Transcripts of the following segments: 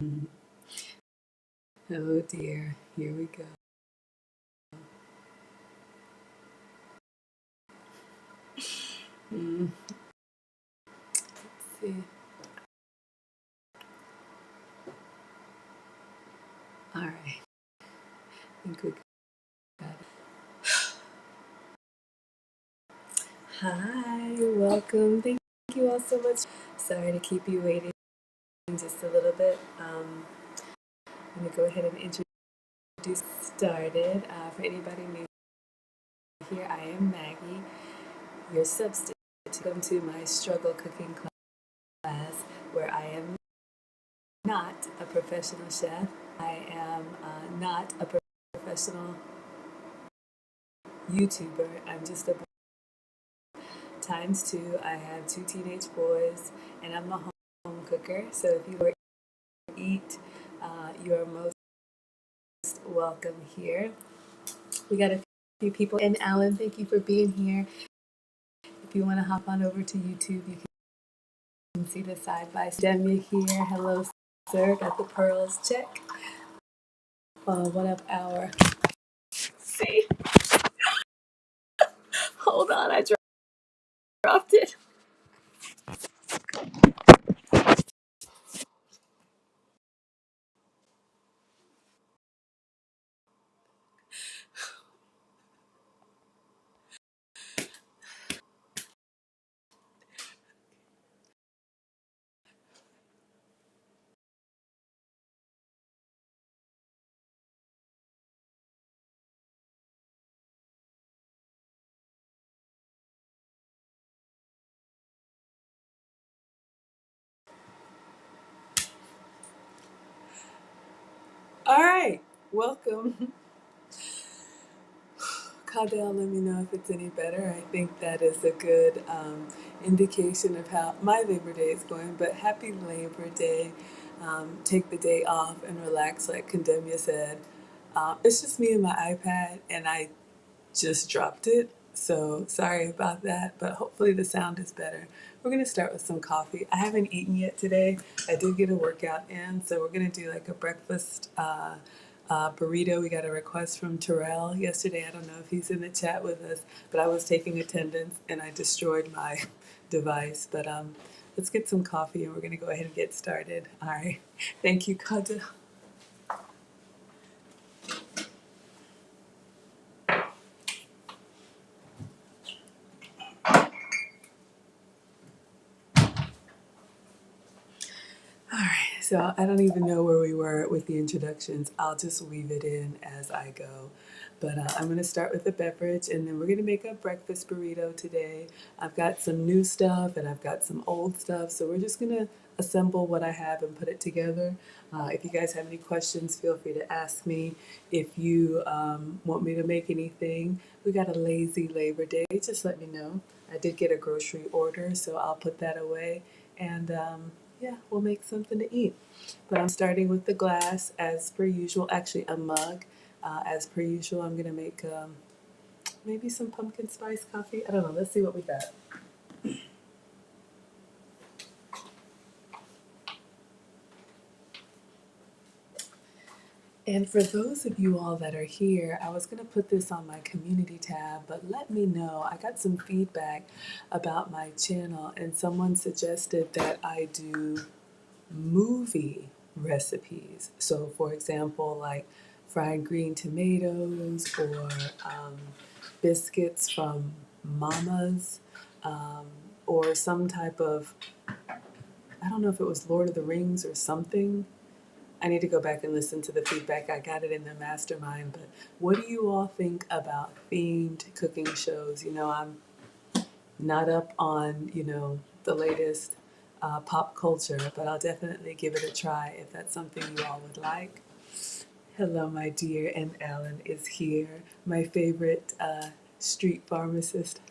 Oh dear, here we go. Let's see. All right, I think we got it. Hi, welcome. Thank you all so much. Sorry to keep you waiting just a little bit. I'm gonna go ahead and introduce started. For anybody new here, I am Maggie, your substitute. Welcome to my struggle cooking class, where I am not a professional chef. I am not a professional YouTuber. I'm just a times two. I have two teenage boys, and I'm a home cooker. So if you ever eat, you're most welcome here. We got a few people. And Alan, thank you for being here. If you want to hop on over to YouTube, you can see the side by side. Demia here. Hello, sir. Got the pearls. Check. One of our. See, hold on, I dropped it. All right, welcome. Cadell, let me know if it's any better. I think that is a good indication of how my Labor Day is going. But happy Labor Day. Take the day off and relax, like Condemnia said. It's just me and my iPad, and I just dropped it. So sorry about that, but hopefully the sound is better. We're going to start with some coffee. I haven't eaten yet today. I did get a workout in, so we're going to do like a breakfast burrito. We got a request from Terrell yesterday. I don't know if he's in the chat with us, but I was taking attendance and I destroyed my device. But let's get some coffee and we're going to go ahead and get started. All right. Thank you, Kada. All right, so I don't even know where we were with the introductions. I'll just weave it in as I go. But I'm going to start with the beverage, and then we're going to make a breakfast burrito today. I've got some new stuff, and I've got some old stuff, so we're just going to assemble what I have and put it together. If you guys have any questions, feel free to ask me. If you want me to make anything, we got a lazy Labor Day, just let me know. I did get a grocery order, so I'll put that away. And yeah, we'll make something to eat. But I'm starting with the glass as per usual, actually a mug. As per usual, I'm gonna make maybe some pumpkin spice coffee. I don't know, let's see what we got. And for those of you all that are here, I was going to put this on my community tab, but let me know. I got some feedback about my channel, and someone suggested that I do movie recipes. So, for example, like fried green tomatoes or biscuits from Mama's or some type of, I don't know if it was Lord of the Rings or something. I need to go back and listen to the feedback. I got it in the mastermind, but what do you all think about themed cooking shows? You know, I'm not up on, the latest pop culture, but I'll definitely give it a try if that's something you all would like. Hello, my dear, and Alan is here, my favorite street pharmacist.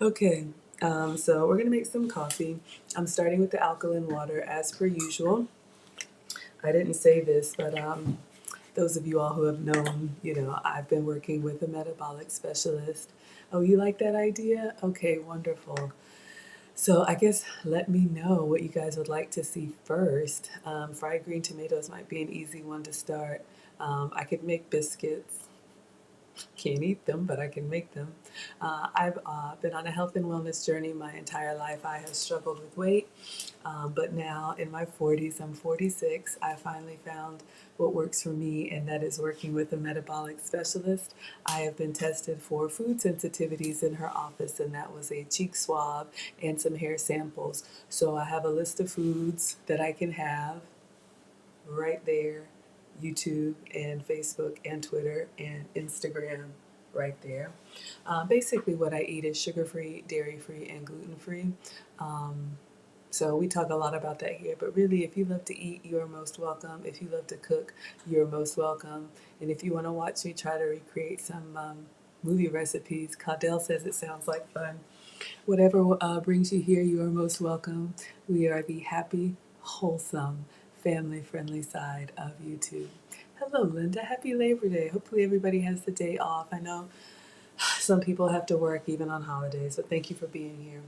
Okay, so we're gonna make some coffee. I'm starting with the alkaline water as per usual. I didn't say this, but those of you all who have known, I've been working with a metabolic specialist. Oh, you like that idea? Okay, wonderful. So I guess let me know what you guys would like to see first. Fried green tomatoes might be an easy one to start. I could make biscuits. Can't eat them, but I can make them. I've been on a health and wellness journey my entire life. I have struggled with weight, but now in my 40s, I'm 46, I finally found what works for me, and that is working with a metabolic specialist. I have been tested for food sensitivities in her office, and that was a cheek swab and some hair samples. So I have a list of foods that I can have right there, YouTube and Facebook and Twitter and Instagram right there. Basically, what I eat is sugar free, dairy free, and gluten free. Um, so we talk a lot about that here, but really, if you love to eat, you're most welcome. If you love to cook, you're most welcome. And if you want to watch me try to recreate some movie recipes, Caudell says it sounds like fun. Whatever brings you here, you are most welcome. We are the happy, wholesome, family friendly side of YouTube. Hello, Linda. Happy Labor Day. Hopefully, everybody has the day off. I know some people have to work even on holidays, but thank you for being here.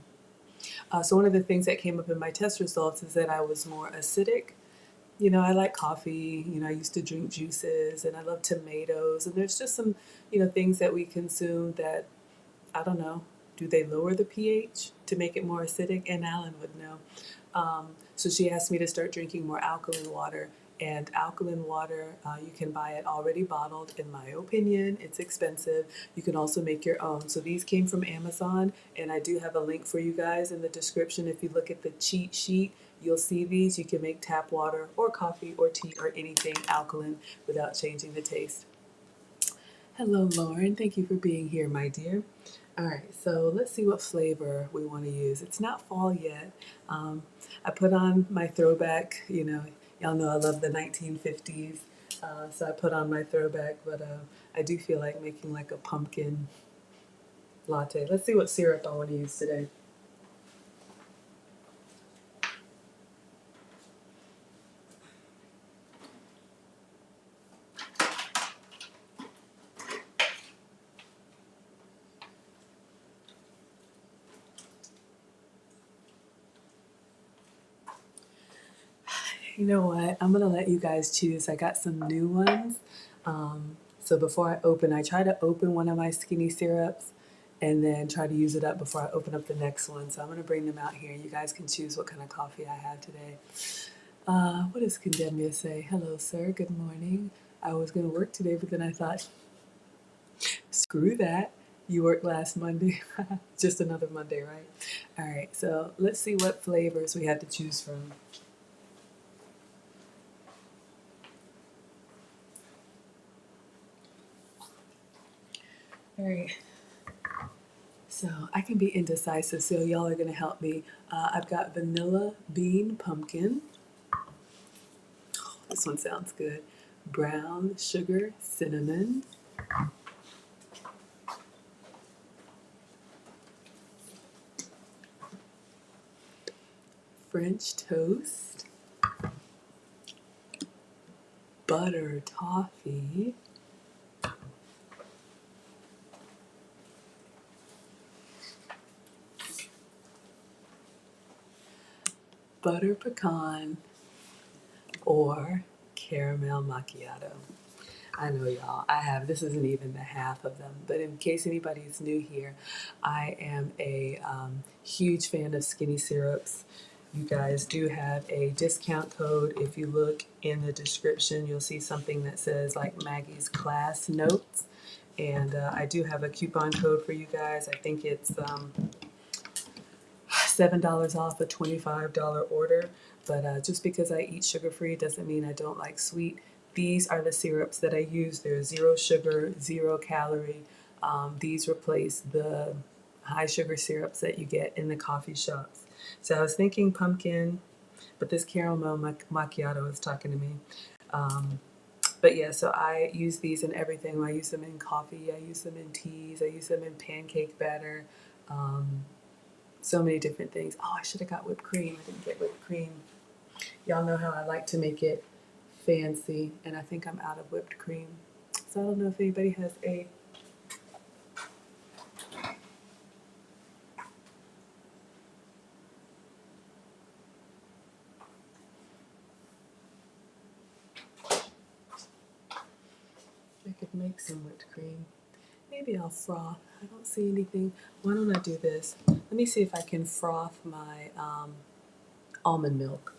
So, one of the things that came up in my test results is that I was more acidic. You know, I like coffee, I used to drink juices, and I love tomatoes. And there's just some, things that we consume that I don't know. Do they lower the pH to make it more acidic? And Alan would know. So she asked me to start drinking more alkaline water. And alkaline water, you can buy it already bottled. In my opinion, it's expensive. You can also make your own. So these came from Amazon, and I do have a link for you guys in the description. If you look at the cheat sheet, you'll see these. You can make tap water or coffee or tea or anything alkaline without changing the taste. Hello, Lauren. Thank you for being here, my dear. All right, so let's see what flavor we want to use. It's not fall yet. I put on my throwback, y'all know I love the 1950s. So I put on my throwback, but I do feel like making like a pumpkin latte. Let's see what syrup I want to use today. You know what? I'm gonna let you guys choose. I got some new ones. So before I open, I try to open one of my skinny syrups and then try to use it up before I open up the next one. So I'm gonna bring them out here. You guys can choose what kind of coffee I have today. What does Condemnia say? Hello, sir. Good morning. I was gonna work today, but then I thought, screw that. You worked last Monday. Just another Monday, right? All right. So let's see what flavors we have to choose from. All right. So I can be indecisive, so y'all are gonna help me. I've got vanilla bean pumpkin. Oh, this one sounds good. Brown sugar cinnamon. French toast. Butter toffee. Butter pecan, or caramel macchiato. I know y'all, this isn't even the half of them, but in case anybody's new here, I am a huge fan of skinny syrups. You guys do have a discount code. If you look in the description, you'll see something that says like Maggie's Class Notes. And I do have a coupon code for you guys. I think it's $7 off a $25 order. But just because I eat sugar-free doesn't mean I don't like sweet. These are the syrups that I use. They're 0 sugar, 0 calorie. These replace the high sugar syrups that you get in the coffee shops. So I was thinking pumpkin, but this caramel macchiato is talking to me. But yeah, so I use these in everything. I use them in coffee, I use them in teas, I use them in pancake batter. So many different things. Oh, I should have got whipped cream. I didn't get whipped cream. Y'all know how I like to make it fancy, and I think I'm out of whipped cream. So I don't know if anybody has a like some whipped cream. Maybe I'll froth. I don't see anything. Why don't I do this? Let me see if I can froth my almond milk.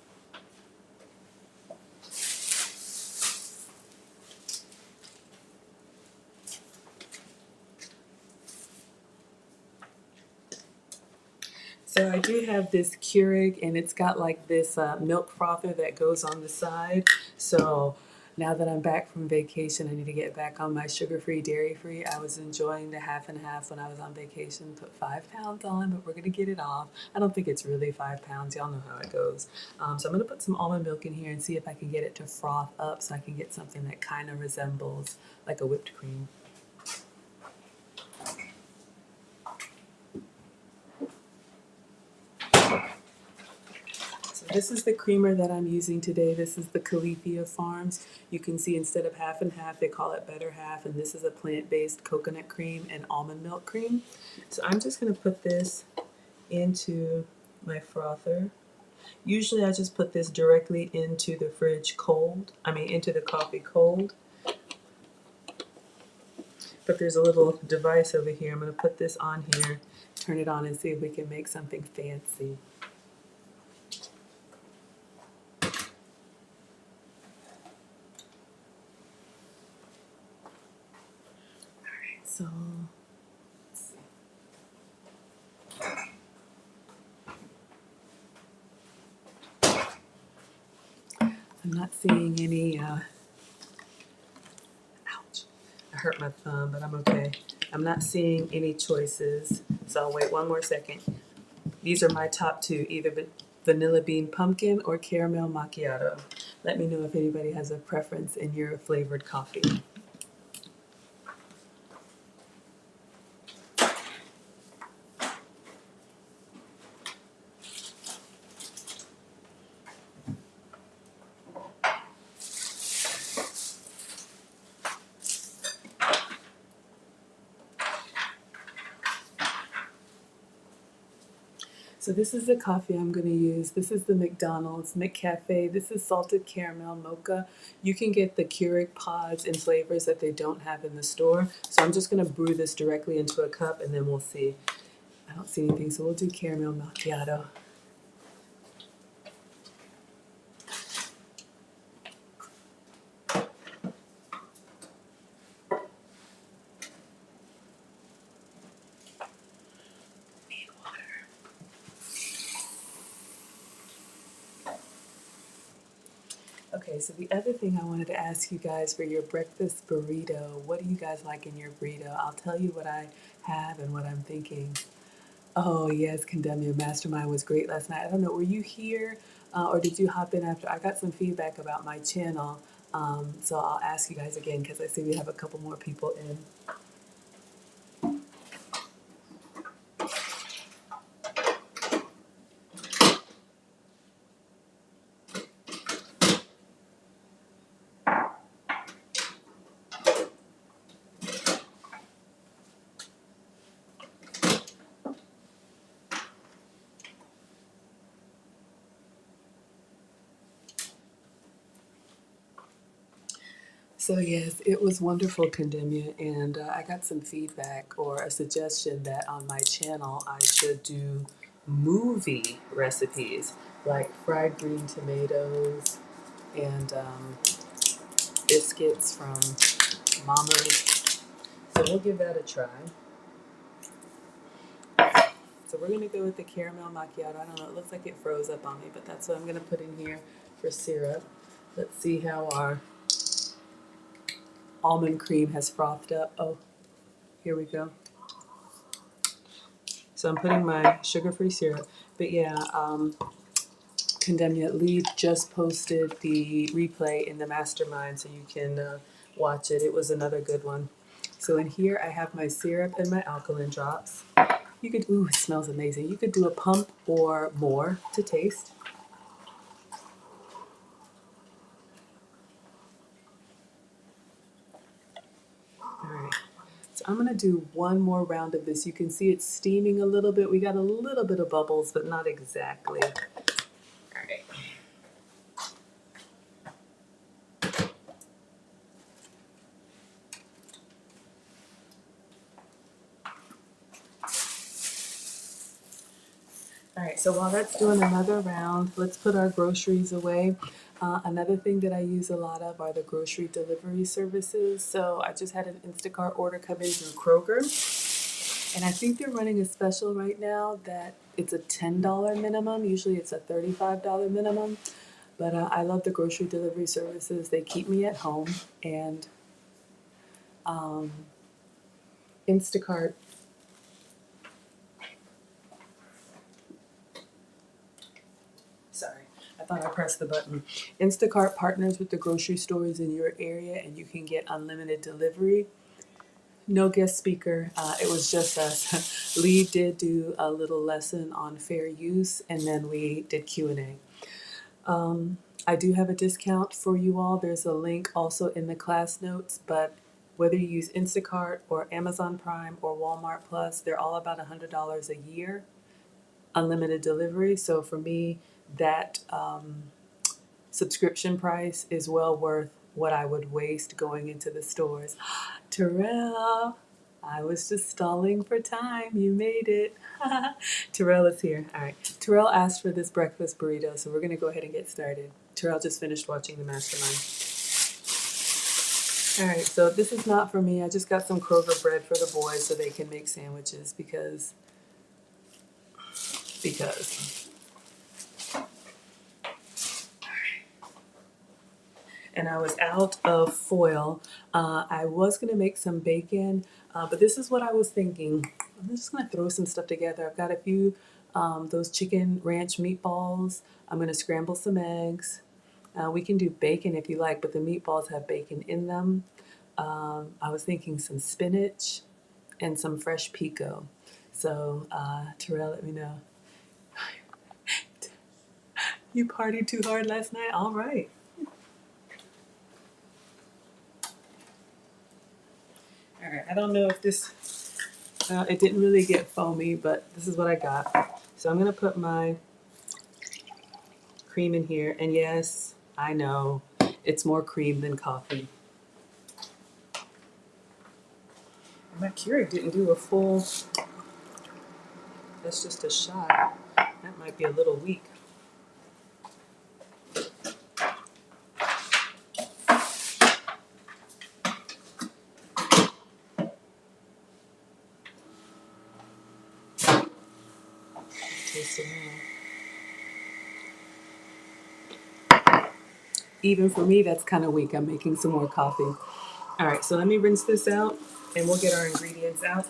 So I do have this Keurig, and it's got like this milk frother that goes on the side. So now that I'm back from vacation, I need to get back on my sugar-free, dairy-free. I was enjoying the half and half when I was on vacation. Put 5 pounds on, but we're gonna get it off. I don't think it's really 5 pounds. Y'all know how it goes. So I'm gonna put some almond milk in here and see if I can get it to froth up, so I can get something that kind of resembles like a whipped cream. This is the creamer that I'm using today. This is the Califia Farms. You can see instead of half and half, they call it better half. And this is a plant-based coconut cream and almond milk cream. So I'm just going to put this into my frother. Usually I just put this directly into the fridge cold. Into the coffee cold. But there's a little device over here. I'm going to put this on here, turn it on, and see if we can make something fancy. So, let's see. I'm not seeing any, ouch, I hurt my thumb, but I'm okay. I'm not seeing any choices, so I'll wait one more second. These are my top two, either vanilla bean pumpkin or caramel macchiato. Let me know if anybody has a preference in your flavored coffee. So this is the coffee I'm going to use. This is the McDonald's McCafe. This is salted caramel mocha. You can get the Keurig pods in flavors that they don't have in the store. So I'm just going to brew this directly into a cup, and then we'll see. I don't see anything, so we'll do caramel macchiato. Okay, so the other thing I wanted to ask you guys for your breakfast burrito, what do you guys like in your burrito? I'll tell you what I have and what I'm thinking. Oh, yes, Condemnia Mastermind was great last night. I don't know, were you here or did you hop in after? I got some feedback about my channel, so I'll ask you guys again because I see we have a couple more people in. So yes, it was wonderful, Condemnia, and I got some feedback or a suggestion that on my channel I should do movie recipes like fried green tomatoes and biscuits from Mama's. So we'll give that a try. So we're gonna go with the caramel macchiato. I don't know, it looks like it froze up on me, but that's what I'm gonna put in here for syrup. Let's see how our almond cream has frothed up. Oh, here we go. So I'm putting my sugar-free syrup. But yeah, Condemnia Lee just posted the replay in the mastermind so you can watch it. It was another good one. So in here I have my syrup and my alkaline drops. You could, ooh, it smells amazing. You could do a pump or more to taste. All right. So I'm gonna do one more round of this. You can see it's steaming a little bit. We got a little bit of bubbles, but not exactly. All right. All right, so while that's doing another round, let's put our groceries away. Another thing that I use a lot of are the grocery delivery services. So I just had an Instacart order come in through Kroger, and I think they're running a special right now that it's a $10 minimum. Usually it's a $35 minimum. But I love the grocery delivery services. They keep me at home, and um, Instacart. Sorry, I thought I pressed the button. Instacart partners with the grocery stores in your area, and you can get unlimited delivery. No guest speaker. It was just us. Lee did do a little lesson on fair use, and then we did Q&A. I do have a discount for you all. There's a link also in the class notes, but whether you use Instacart or Amazon Prime or Walmart Plus, they're all about $100 a year, unlimited delivery. So for me, that subscription price is well worth what I would waste going into the stores. Terrell, I was just stalling for time. You made it. Terrell is here. All right. Terrell asked for this breakfast burrito, so we're going to go ahead and get started. Terrell just finished watching the mastermind. All right, so this is not for me. I just got some Kroger bread for the boys so they can make sandwiches because. And I was out of foil. I was gonna make some bacon, but this is what I was thinking. I'm just gonna throw some stuff together. I've got a few those chicken ranch meatballs. I'm gonna scramble some eggs. We can do bacon if you like, but the meatballs have bacon in them. I was thinking some spinach and some fresh pico. So Terrell, let me know. You partied too hard last night? All right. All right, I don't know if this, it didn't really get foamy, but this is what I got. So I'm gonna put my cream in here, and yes, I know, it's more cream than coffee. My Keurig didn't do a full, that's just a shot. That might be a little weak. Taste it now. Even for me, that's kind of weak. I'm making some more coffee. All right, so let me rinse this out, and we'll get our ingredients out.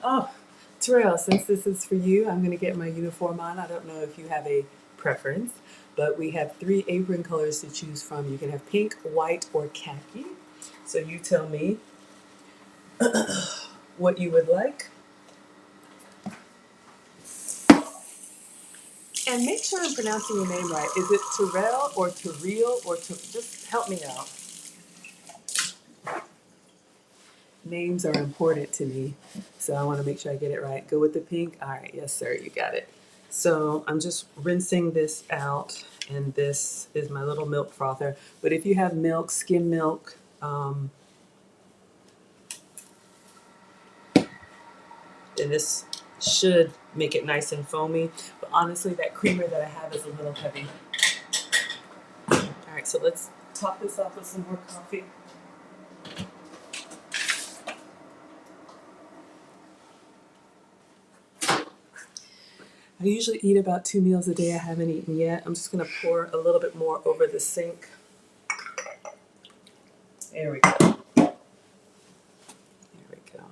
Oh, Terrell, since this is for you, I'm going to get my uniform on. I don't know if you have a preference, but we have 3 apron colors to choose from. You can have pink, white, or khaki. So you tell me what you would like. And make sure I'm pronouncing your name right. Is it Terrell or Terrell or just help me out. Names are important to me, so I want to make sure I get it right. Go with the pink. All right, yes, sir, you got it. So I'm just rinsing this out, and this is my little milk frother. But if you have milk, skim milk, then this should make it nice and foamy. But honestly, that creamer that I have is a little heavy. All right, so let's top this off with some more coffee. I usually eat about 2 meals a day. I haven't eaten yet. I'm just gonna pour a little bit more over the sink. There we go. There we go.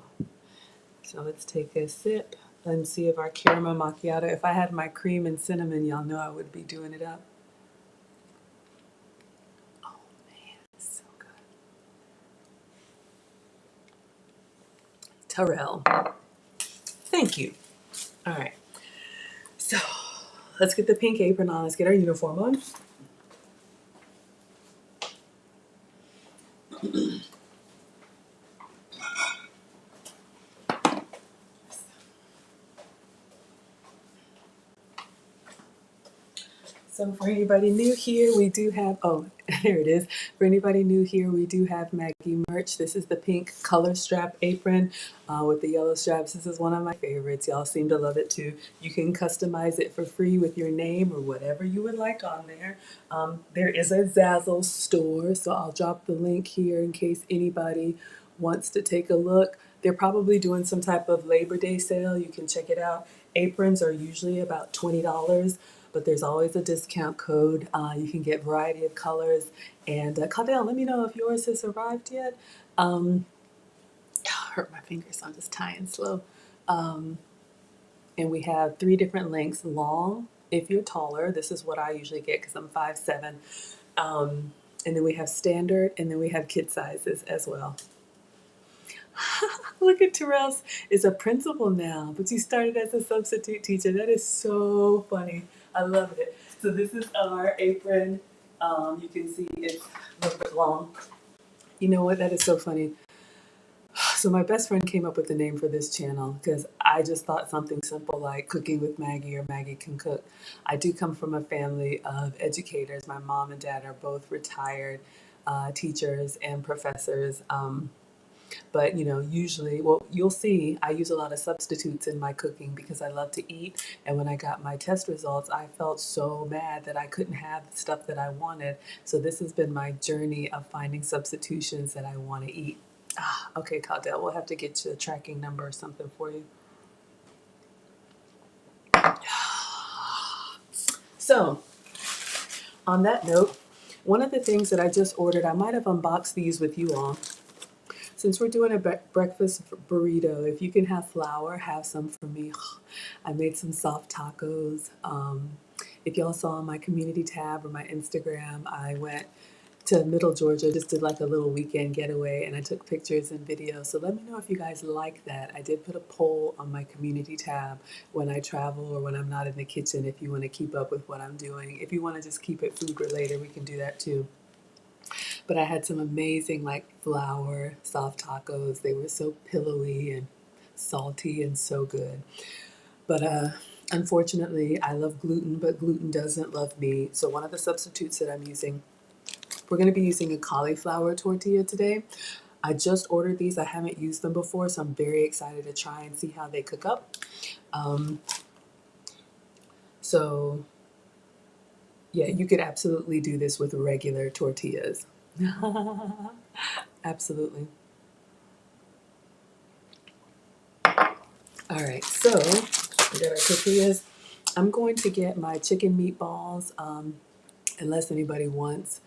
So let's take a sip and see if our caramel macchiato, if I had my cream and cinnamon, y'all know I would be doing it up. Oh man, it's so good. Terrell, thank you. All right, so let's get the pink apron on. Let's get our uniform on. So for anybody new here, we do have, oh, here it is. For anybody new here, we do have Maggie merch. This is the pink color strap apron with the yellow straps. This is one of my favorites. Y'all seem to love it too. You can customize it for free with your name or whatever you would like on there. There is a Zazzle store, so I'll drop the link here in case anybody wants to take a look. They're probably doing some type of Labor Day sale. You can check it out. Aprons are usually about $20, but there's always a discount code. You can get a variety of colors. And Caldell, let me know if yours has arrived yet. Hurt my fingers, so I'm just tying slow. And we have 3 different lengths. Long, if you're taller. This is what I usually get because I'm 5'7". And then we have standard, and then we have kid sizes as well. Look at Terrell is a principal now, but you started as a substitute teacher. That is so funny. I love it. So this is our apron. You can see it's a little bit long. You know what? That is so funny. So my best friend came up with the name for this channel because I just thought something simple like cooking with Maggie or Maggie can cook. I do come from a family of educators. My mom and dad are both retired teachers and professors. But you know, usually, well, you'll see I use a lot of substitutes in my cooking because I love to eat. And when I got my test results, I felt so mad that I couldn't have the stuff that I wanted. So this has been my journey of finding substitutions that I want to eat. Okay, Caldell, we'll have to get you a tracking number or something for you. So, on that note, one of the things that I just ordered, I might have unboxed these with you all. Since we're doing a breakfast burrito, if you can have flour, have some for me. I made some soft tacos. If y'all saw on my community tab or my Instagram, I went to Middle Georgia, just did like a little weekend getaway, and I took pictures and videos. So let me know if you guys like that. I did put a poll on my community tab when I travel or when I'm not in the kitchen if you want to keep up with what I'm doing. If you want to just keep it food related, we can do that too. But I had some amazing like flour soft tacos. They were so pillowy and salty and so good. But unfortunately, I love gluten, but gluten doesn't love me. So one of the substitutes that I'm using, we're going to be using a cauliflower tortilla today. I just ordered these. I haven't used them before, so I'm very excited to try and see how they cook up. So yeah, you could absolutely do this with regular tortillas. Absolutely. All right, so we got our tortillas. I'm going to get my chicken meatballs, unless anybody wants,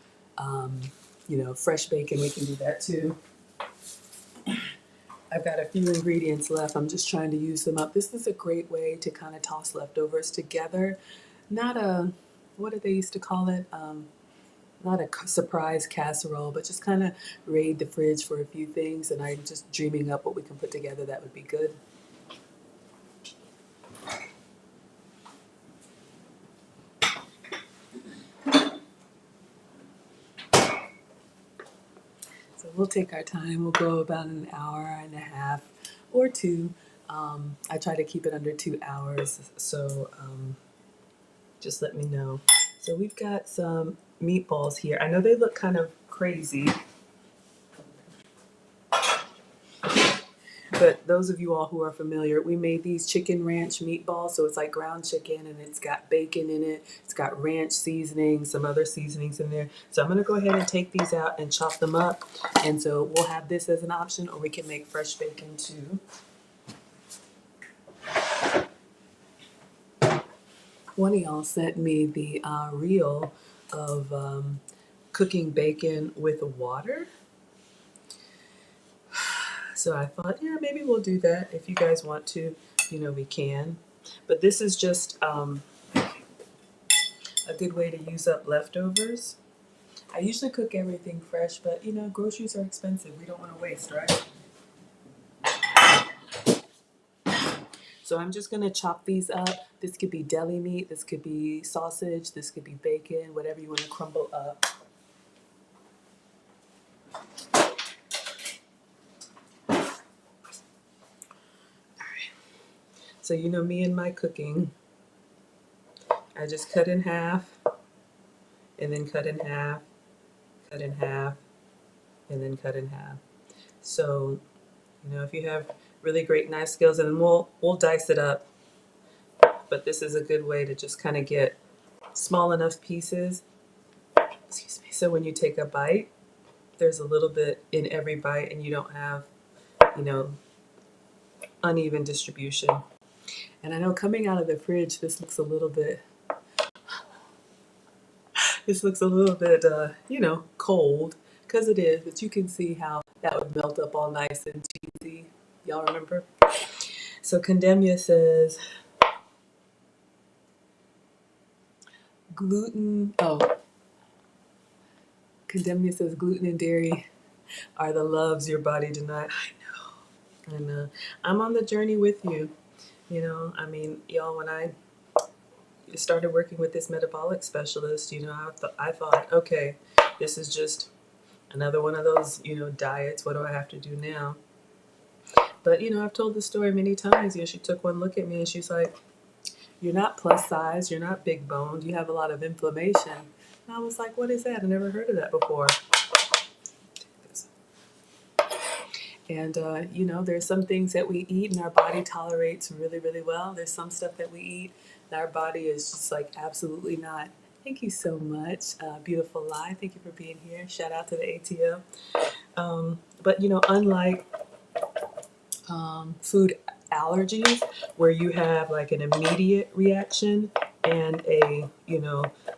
fresh bacon, we can do that too. I've got a few ingredients left. I'm just trying to use them up. This is a great way to kind of toss leftovers together. Not a, what did they used to call it? Not a surprise casserole, but just kind of raid the fridge for a few things, and I'm just dreaming up what we can put together that would be good. So we'll take our time. We'll go about an hour and a half or 2. I try to keep it under 2 hours, so just let me know. So we've got some meatballs here. I know they look kind of crazy, but those of you all who are familiar, we made these chicken ranch meatballs. So it's like ground chicken and it's got bacon in it. It's got ranch seasoning, some other seasonings in there. So I'm going to go ahead and take these out and chop them up. And so we'll have this as an option, or we can make fresh bacon too. One of y'all sent me the reel of cooking bacon with water. So I thought, yeah, maybe we'll do that. If you guys want to, we can. But this is just a good way to use up leftovers. I usually cook everything fresh, but groceries are expensive. We don't want to waste, right? So I'm just gonna chop these up. This could be deli meat, this could be sausage, this could be bacon, whatever you want to crumble up. So me and my cooking. I just cut in half and then cut in half, cut in half, and then cut in half. So, if you have really great knife skills, and we'll dice it up, but this is a good way to just kind of get small enough pieces, excuse me, so when you take a bite, there's a little bit in every bite and you don't have, you know, uneven distribution. And I know coming out of the fridge, this looks a little bit, cold, because it is, but you can see how that would melt up all nice and cheesy. Y'all remember? So Condemnia says, Condemnia says gluten and dairy are the loves your body denied. I know. I'm on the journey with you. Y'all, when I started working with this metabolic specialist, I thought, okay, this is just another one of those, diets. What do I have to do now? But, I've told this story many times. She took one look at me and she's like, you're not plus size, you're not big boned, you have a lot of inflammation. And I was like, what is that? I never heard of that before. And, there's some things that we eat and our body tolerates really, really well. There's some stuff that we eat and our body is just like absolutely not. Thank you so much. Beautiful Lie. Thank you for being here. Shout out to the ATO. But, unlike food allergies, where you have like an immediate reaction and a,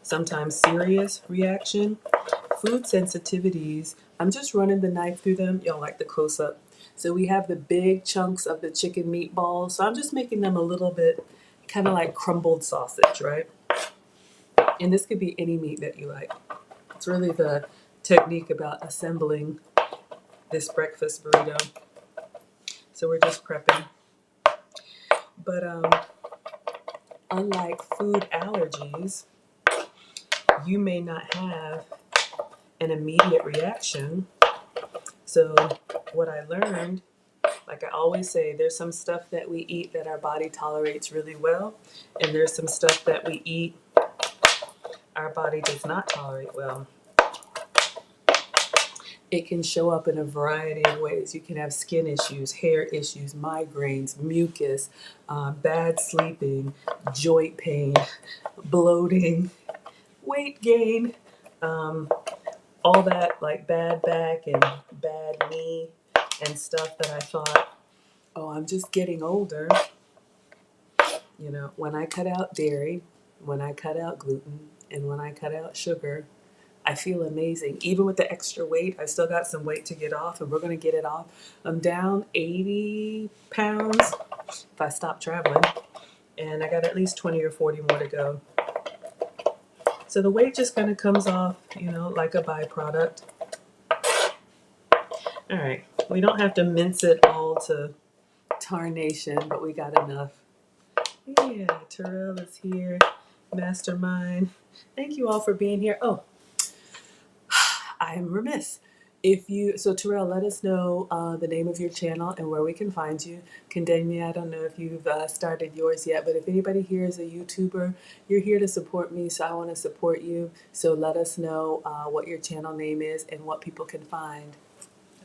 sometimes serious reaction, food sensitivities, I'm just running the knife through them. Y'all like the close up. So we have the big chunks of the chicken meatballs. So I'm just making them a little bit kind of like crumbled sausage, right? And this could be any meat that you like. It's really the technique about assembling this breakfast burrito. So we're just prepping. But unlike food allergies, you may not have an immediate reaction. So what I learned, like I always say, there's some stuff that we eat that our body tolerates really well, and there's some stuff that we eat our body does not tolerate well. It can show up in a variety of ways. You can have skin issues, hair issues, migraines, mucus, bad sleeping, joint pain, bloating, weight gain, all that like bad back and bad knee and stuff that I thought, oh, I'm just getting older. When I cut out dairy, when I cut out gluten, and when I cut out sugar, I feel amazing. Even with the extra weight, I still got some weight to get off, and we're going to get it off. I'm down 80 pounds if I stop traveling, and I got at least 20 or 40 more to go. So the weight just kind of comes off, like a byproduct. All right. We don't have to mince it all to tarnation, but we got enough. Yeah, Terrell is here. Mastermind. Thank you all for being here. Oh, I am remiss. So Terrell, let us know the name of your channel and where we can find you. Condemn I don't know if you've started yours yet, but if anybody here is a YouTuber, you're here to support me, so I want to support you. So let us know what your channel name is and what people can find.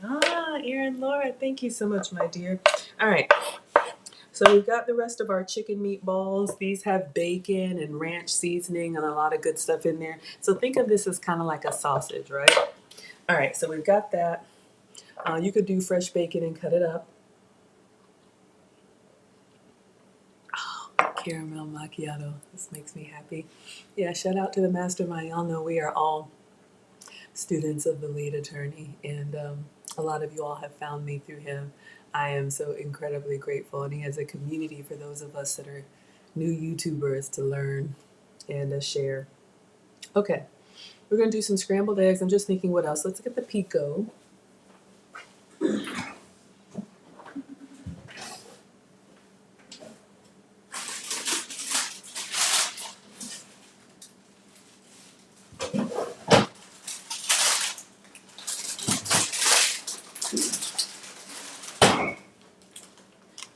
Erin Laura, thank you so much, my dear. All right. So we've got the rest of our chicken meatballs. These have bacon and ranch seasoning and a lot of good stuff in there. So think of this as kind of like a sausage, right? All right, so we've got that. You could do fresh bacon and cut it up. Oh, caramel macchiato. This makes me happy. Yeah, shout out to the mastermind. Y'all know we are all students of the lead attorney, and a lot of you all have found me through him. I am so incredibly grateful, and he has a community for those of us that are new YouTubers to learn and share. Okay, we're going to do some scrambled eggs. I'm just thinking what else. Let's get the pico.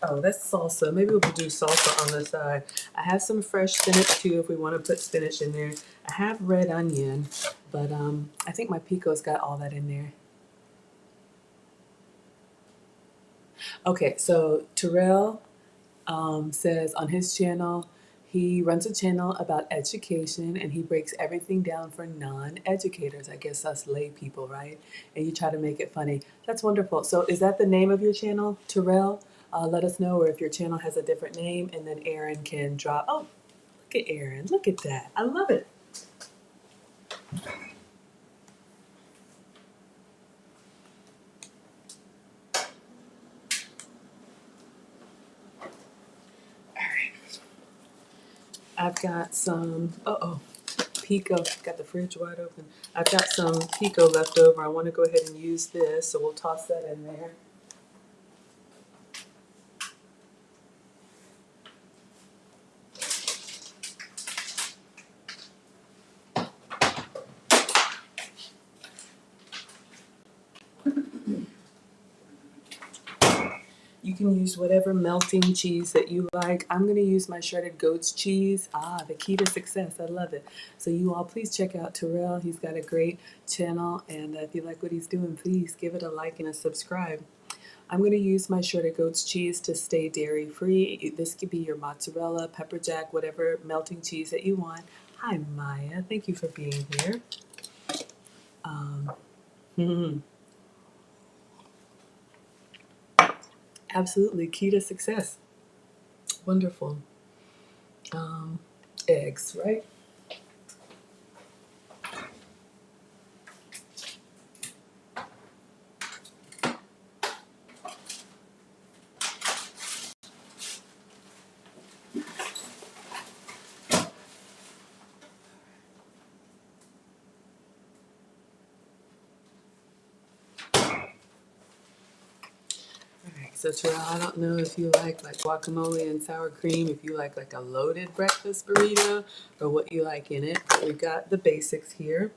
Oh, that's salsa. Maybe we'll do salsa on the side. I have some fresh spinach too if we want to put spinach in there. I have red onion, but I think my pico's got all that in there. Okay, so Terrell says on his channel, he runs a channel about education and he breaks everything down for non-educators. I guess us lay people, right? And you try to make it funny. That's wonderful. So is that the name of your channel, Terrell? Let us know, or if your channel has a different name, and then Aaron can drop. Oh, look at Aaron. Look at that. I love it. All right. I've got some, pico. Got the fridge wide open. I've got some pico left over. I want to go ahead and use this, so we'll toss that in there. You can use whatever melting cheese that you like. I'm going to use my shredded goat's cheese. The key to success. I love it. So you all please check out Terrell. He's got a great channel, and if you like what he's doing, please give it a like and a subscribe. I'm going to use my shredded goat's cheese to stay dairy free. This could be your mozzarella, pepper jack, whatever melting cheese that you want. Hi, Maya. Thank you for being here. Absolutely key to success. Wonderful. Eggs, right? Alright, so Terrell, I don't know if you like guacamole and sour cream, if you like a loaded breakfast burrito, or what you like in it. But we've got the basics here.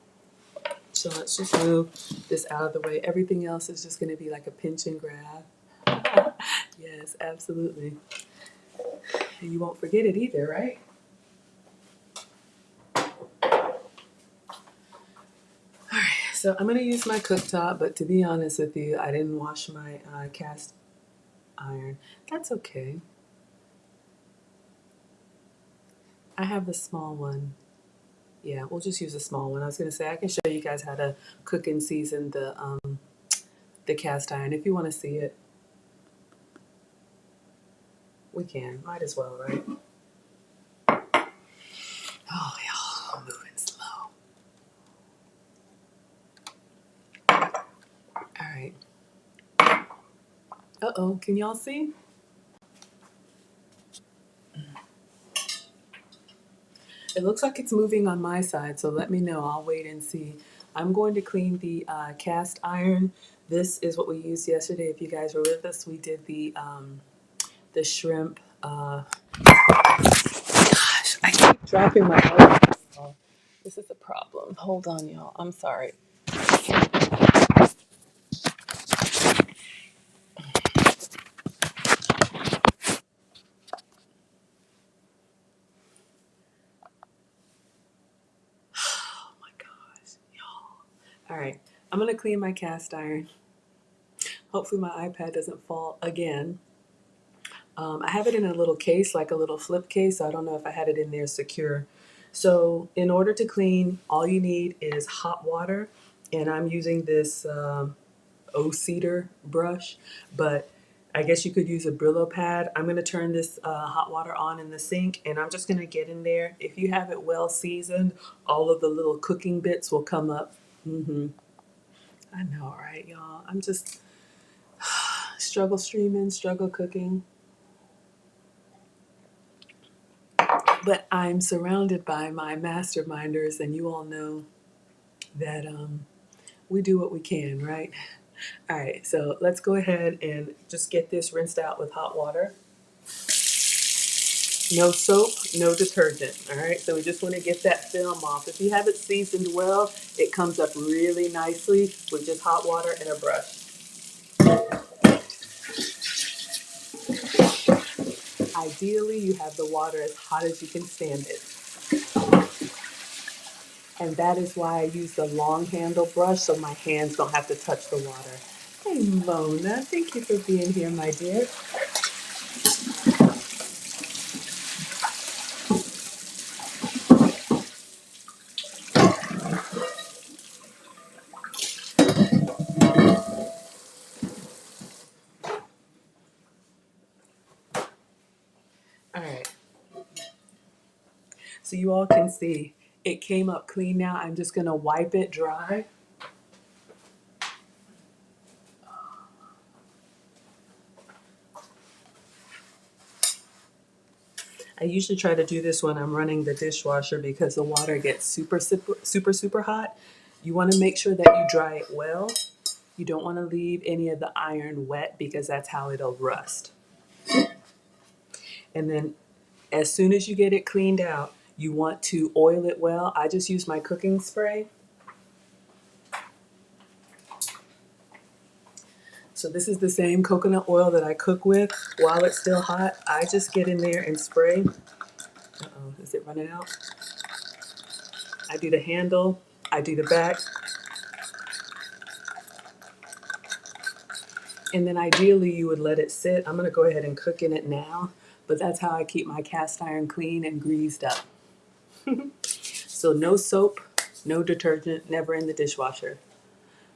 So let's just move this out of the way. Everything else is just going to be like a pinch and grab. Yes, absolutely. And you won't forget it either, right? Alright, so I'm going to use my cooktop, but to be honest with you, I didn't wash my cast iron. That's okay. I have the small one. Yeah, we'll just use a small one. I was gonna say I can show you guys how to cook and season the cast iron. If you want to see it, we can. Might as well, right? Oh, y'all, I'm moving slow. All right. Uh-oh, can y'all see? It looks like it's moving on my side, so let me know. I'll wait and see. I'm going to clean the cast iron. This is what we used yesterday. If you guys were with us, we did the shrimp. Gosh, I keep dropping my phone. This is a problem. Hold on, y'all. I'm sorry. Oh my gosh, y'all. All right, I'm gonna clean my cast iron. Hopefully my iPad doesn't fall again. I have it in a little case, like a little flip case. I don't know if I had it in there secure. So in order to clean, all you need is hot water, and I'm using this O-Cedar brush, but I guess you could use a Brillo pad. I'm gonna turn this hot water on in the sink, and I'm just gonna get in there. If you have it well seasoned, all of the little cooking bits will come up. I know, right, y'all? I'm just struggle streaming, struggle cooking. But I'm surrounded by my masterminders, and you all know that we do what we can, right? All right, so let's go ahead and just get this rinsed out with hot water. No soap, no detergent. All right, so we just want to get that film off. If you have it seasoned well, it comes up really nicely with just hot water and a brush. Ideally, you have the water as hot as you can stand it. And that is why I use the long handle brush so my hands don't have to touch the water. Hey Mona, thank you for being here, my dear. All right, so you all can see it came up clean now. I'm just gonna wipe it dry. I usually try to do this when I'm running the dishwasher because the water gets super hot. You want to make sure that you dry it well. You don't want to leave any of the iron wet because that's how it'll rust. And then as soon as you get it cleaned out, you want to oil it well. I just use my cooking spray. So this is the same coconut oil that I cook with while it's still hot. I just get in there and spray. Uh-oh, is it running out? I do the handle, I do the back. And then ideally you would let it sit. I'm gonna go ahead and cook in it now, but that's how I keep my cast iron clean and greased up. So no soap, no detergent, never in the dishwasher.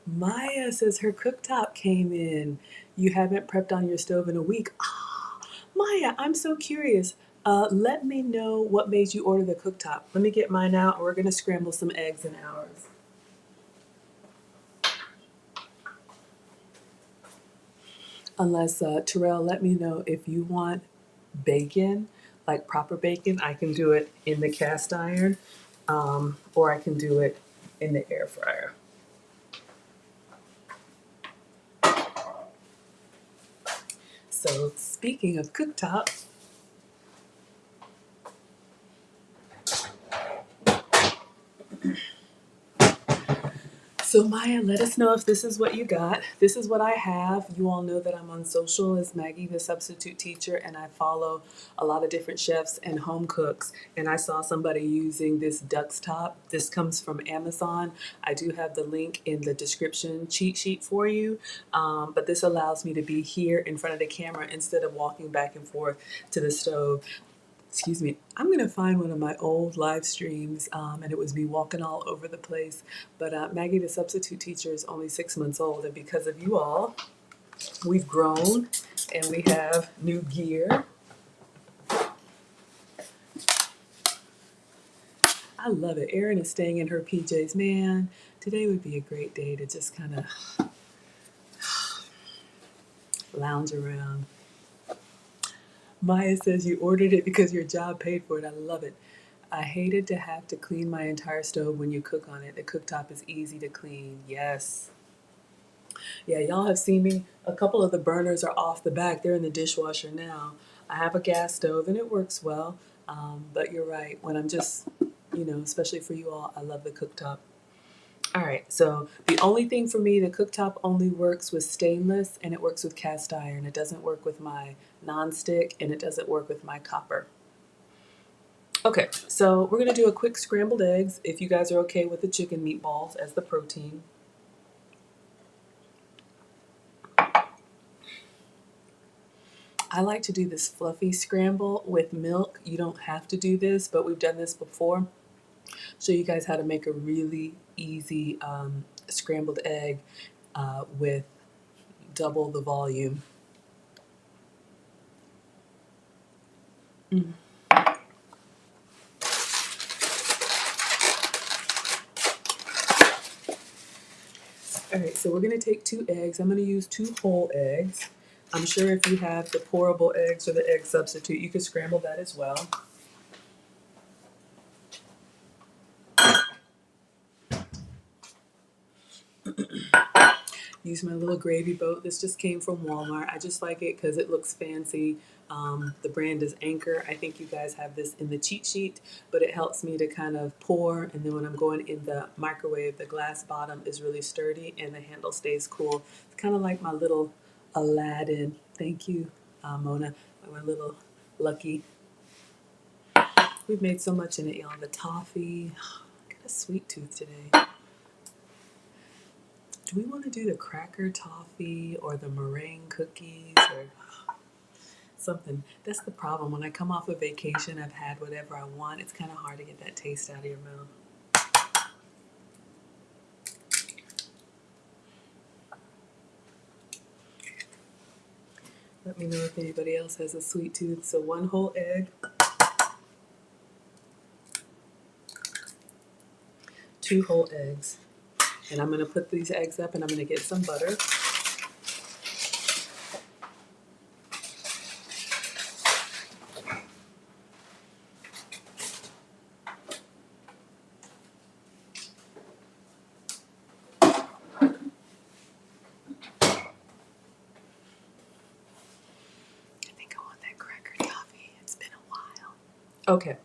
Maya says her cooktop came in. You haven't prepped on your stove in a week. Ah, Maya, I'm so curious. Let me know what made you order the cooktop. Let me get mine out, and we're gonna scramble some eggs in ours. Unless, Terrell, let me know if you want bacon, like proper bacon. I can do it in the cast iron, or I can do it in the air fryer. So speaking of cooktop, so Maya, let us know if this is what you got. This is what I have. You all know that I'm on social as Maggie, the substitute teacher, and I follow a lot of different chefs and home cooks. And I saw somebody using this duck's top. This comes from Amazon. I do have the link in the description cheat sheet for you. But this allows me to be here in front of the camera instead of walking back and forth to the stove. Excuse me, I'm gonna find one of my old live streams, and it was me walking all over the place. But Maggie, the substitute teacher, is only 6 months old, and because of you all, we've grown and we have new gear. I love it. Erin is staying in her PJs. Man, today would be a great day to just kind of lounge around. Maya says you ordered it because your job paid for it. I love it. I hated to have to clean my entire stove when you cook on it. The cooktop is easy to clean. Yes. Yeah, y'all have seen me. A couple of the burners are off the back. They're in the dishwasher now. I have a gas stove and it works well. But you're right. When I'm just, especially for you all, I love the cooktop. All right, so the only thing for me, the cooktop only works with stainless and it works with cast iron. It doesn't work with my nonstick and it doesn't work with my copper. Okay, so we're gonna do a quick scrambled eggs if you guys are okay with the chicken meatballs as the protein. I like to do this fluffy scramble with milk. You don't have to do this, but we've done this before. Show you guys how to make a really easy scrambled egg with double the volume. Mm. All right, so we're gonna take 2 eggs. I'm gonna use 2 whole eggs. I'm sure if you have the pourable eggs or the egg substitute, you could scramble that as well. Use my little gravy boat. This just came from Walmart. I just like it because it looks fancy. The brand is Anchor. I think you guys have this in the cheat sheet, but it helps me to kind of pour. And then when I'm going in the microwave, the glass bottom is really sturdy and the handle stays cool. It's kind of like my little Aladdin. Thank you, Mona. My little lucky. We've made so much in it, y'all. The toffee. I got a sweet tooth today. Do we want to do the cracker toffee or the meringue cookies or something? That's the problem. When I come off a vacation, I've had whatever I want. It's kind of hard to get that taste out of your mouth. Let me know if anybody else has a sweet tooth. So 1 whole egg, 2 whole eggs. And I'm going to put these eggs up and I'm going to get some butter. I think I want that cracker toffee. It's been a while. Okay.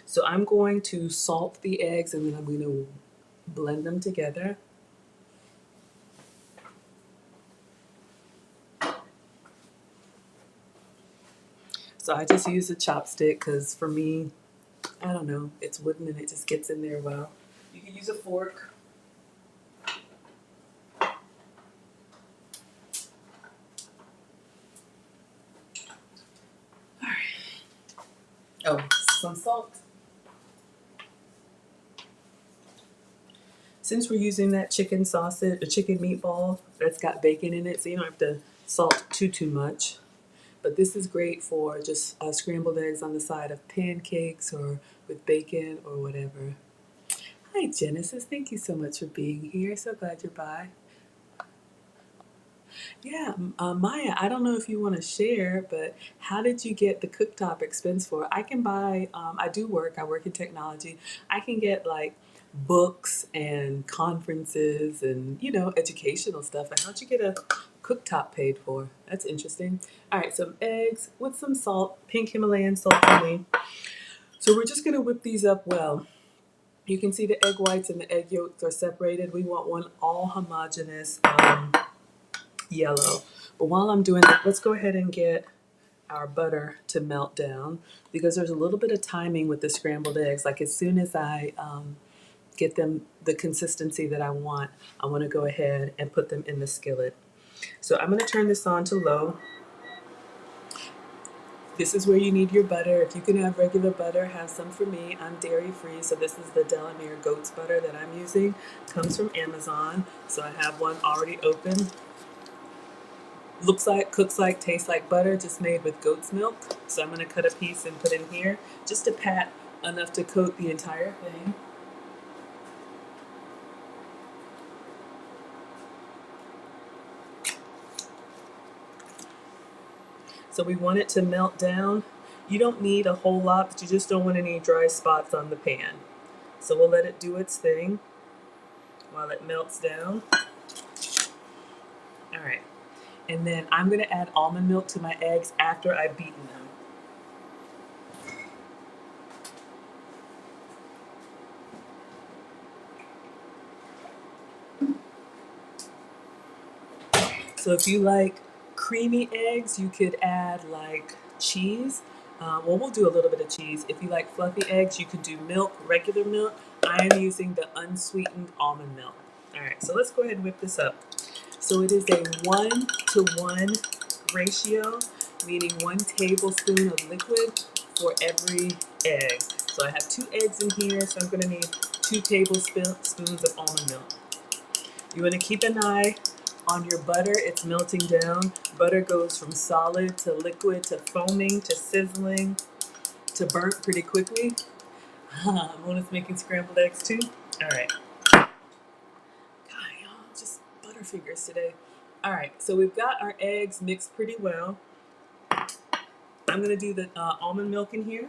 So I'm going to salt the eggs and then I'm going to blend them together. So I just use a chopstick because for me, I don't know, it's wooden and it just gets in there well. You can use a fork. All right. Oh, some salt. Since we're using that chicken sausage, a chicken meatball that's got bacon in it, so you don't have to salt too much. But this is great for just scrambled eggs on the side of pancakes or with bacon or whatever. Hi, Genesis. Thank you so much for being here. So glad you're by. Yeah, Maya, I don't know if you want to share, but how did you get the cooktop expense for? I can buy, I work in technology. I can get like books and conferences and, educational stuff. But how'd you get a cooktop paid for? That's interesting. All right, some eggs with some salt, pink Himalayan salt for me. So we're just going to whip these up well. You can see the egg whites and the egg yolks are separated. We want one all homogeneous yellow. But while I'm doing that, let's go ahead and get our butter to melt down because there's a little bit of timing with the scrambled eggs. Like as soon as I get them the consistency that I want to go ahead and put them in the skillet. So I'm going to turn this on to low. This is where you need your butter. If you can have regular butter, have some for me. I'm dairy free, so this is the Delamere goat's butter that I'm using. Comes from Amazon, so I have one already open. Looks like, cooks like, tastes like butter, just made with goat's milk. So I'm going to cut a piece and put in here, just a pat enough to coat the entire thing. So we want it to melt down. You don't need a whole lot, but you just don't want any dry spots on the pan. So we'll let it do its thing while it melts down. All right. And then I'm going to add almond milk to my eggs after I've beaten them. So if you like creamy eggs, you could add like cheese. Well, we'll do a little bit of cheese. If you like fluffy eggs, you could do milk, regular milk. I am using the unsweetened almond milk. All right, so let's go ahead and whip this up. So it is a 1-to-1 ratio, meaning 1 tablespoon of liquid for every egg. So I have 2 eggs in here, so I'm going to need 2 tablespoons of almond milk. You want to keep an eye on your butter. It's melting down. Butter goes from solid to liquid to foaming to sizzling to burnt pretty quickly. Mona's making scrambled eggs too. All right. God, y'all, just butterfingers today. All right, so we've got our eggs mixed pretty well. I'm going to do the almond milk in here.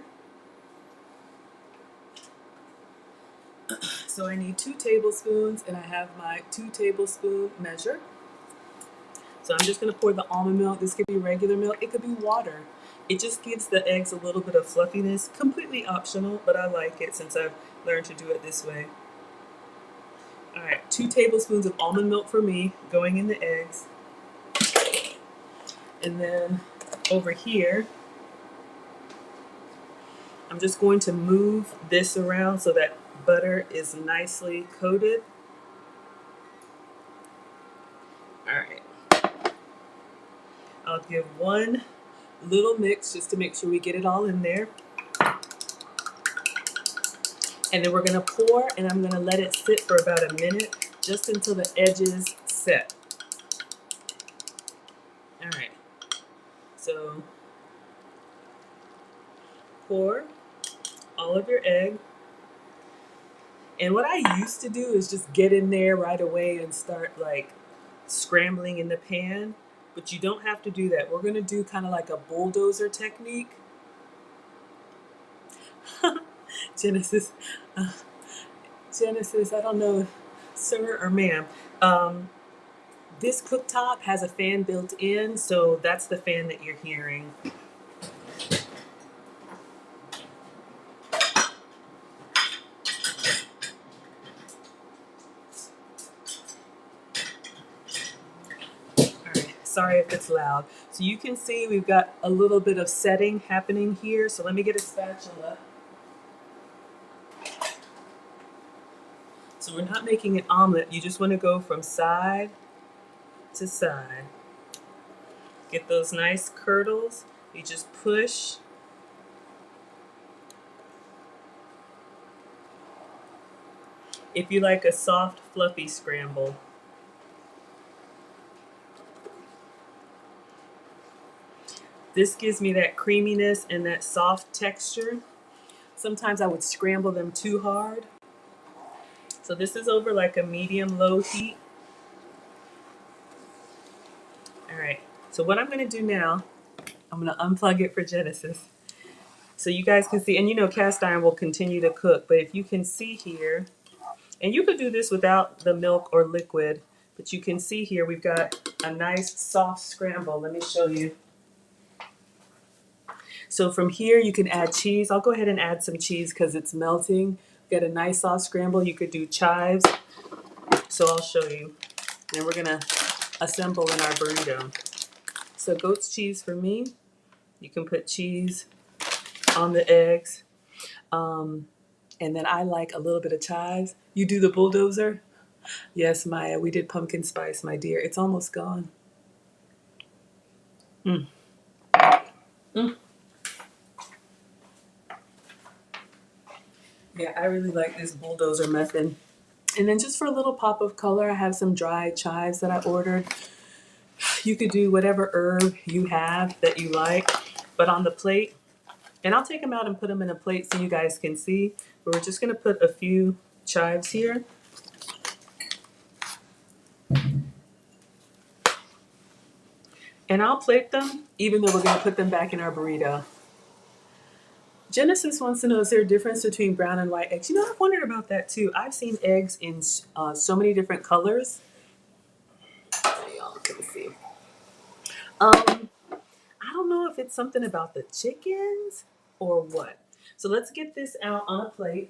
So I need 2 tablespoons, and I have my 2 tablespoon measure. So I'm just going to pour the almond milk. This could be regular milk. It could be water. It just gives the eggs a little bit of fluffiness. Completely optional, but I like it since I've learned to do it this way. All right, 2 tablespoons of almond milk for me going in the eggs. And then over here, I'm just going to move this around so that butter is nicely coated. All right. I'll give one little mix just to make sure we get it all in there. And then we're gonna pour, and I'm gonna let it sit for about a minute, just until the edges set. All right. So pour all of your egg. And what I used to do is just get in there right away and start like scrambling in the pan, but you don't have to do that. We're gonna do kind of like a bulldozer technique. Genesis, uh, Genesis, I don't know, sir or ma'am. Um, this cooktop has a fan built in, so that's the fan that you're hearing. Sorry if it's loud. So you can see we've got a little bit of setting happening here. So let me get a spatula. So we're not making an omelet. You just want to go from side to side. Get those nice curdles. You just push. If you like a soft, fluffy scramble. This gives me that creaminess and that soft texture. Sometimes I would scramble them too hard. So this is over like a medium-low heat. All right, so what I'm gonna do now, I'm gonna unplug it for Genesis. So you guys can see, and you know cast iron will continue to cook, but if you can see here, and you could do this without the milk or liquid, but you can see here we've got a nice soft scramble. Let me show you. So from here you can add cheese. I'll go ahead and add some cheese because it's melting. Get a nice soft scramble. You could do chives. So I'll show you. And we're gonna assemble in our burrito. So goat's cheese for me. You can put cheese on the eggs. And then I like a little bit of chives. You do the bulldozer? Yes, Maya, we did pumpkin spice, my dear. It's almost gone. Mm. Mm. Yeah, I really like this bulldozer method. And then just for a little pop of color, I have some dried chives that I ordered. You could do whatever herb you have that you like, but on the plate, and I'll take them out and put them in a plate so you guys can see. But we're just gonna put a few chives here. And I'll plate them, even though we're gonna put them back in our burrito. Genesis wants to know, is there a difference between brown and white eggs? You know, I've wondered about that too. I've seen eggs in so many different colors. Y'all can see. I don't know if it's something about the chickens or what. So let's get this out on a plate.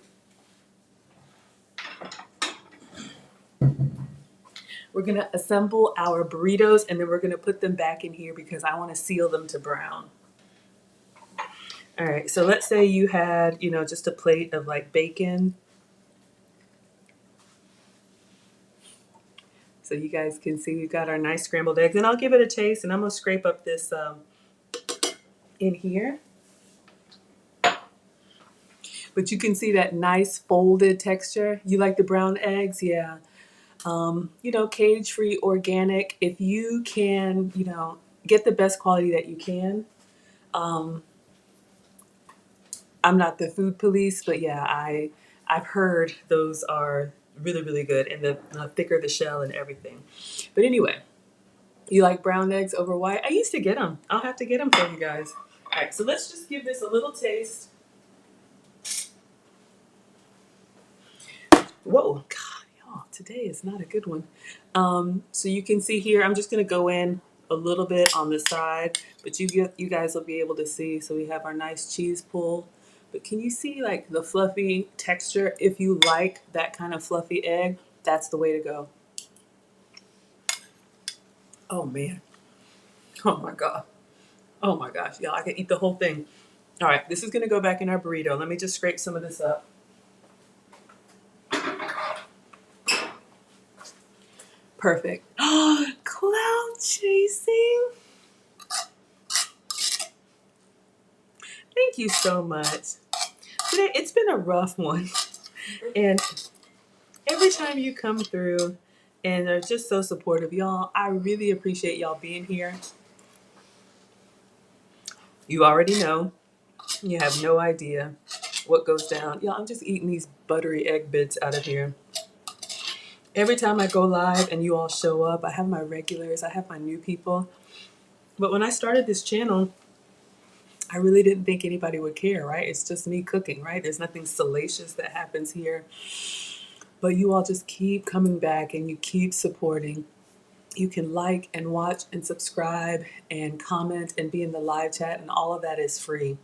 We're gonna assemble our burritos and then we're gonna put them back in here because I wanna seal them to brown. All right, so let's say you had, you know, just a plate of like bacon. So you guys can see we've got our nice scrambled eggs, and I'll give it a taste, and I'm gonna scrape up this in here. But you can see that nice folded texture. You like the brown eggs? Yeah. You know, cage-free, organic. If you can, you know, get the best quality that you can. I'm not the food police, but yeah, I've heard those are really, really good, and the thicker the shell and everything. But anyway, you like brown eggs over white? I used to get them. I'll have to get them for you guys. All right, so let's just give this a little taste. Whoa, God, y'all, today is not a good one. So you can see here, I'm just gonna go in a little bit on the side, but you guys will be able to see. So we have our nice cheese pull. But can you see like the fluffy texture? If you like that kind of fluffy egg, that's the way to go. Oh man. Oh my God. Oh my gosh, y'all, I could eat the whole thing. All right, this is gonna go back in our burrito. Let me just scrape some of this up. Perfect. Cloud chasing. Thank you so much. Today, it's been a rough one. And every time you come through and are just so supportive, y'all, I really appreciate y'all being here. You already know. You have no idea what goes down. Y'all, I'm just eating these buttery egg bits out of here. Every time I go live and you all show up, I have my regulars, I have my new people. But when I started this channel, I really didn't think anybody would care, right? It's just me cooking, right? There's nothing salacious that happens here. But you all just keep coming back and you keep supporting. You can like and watch and subscribe and comment and be in the live chat, and all of that is free.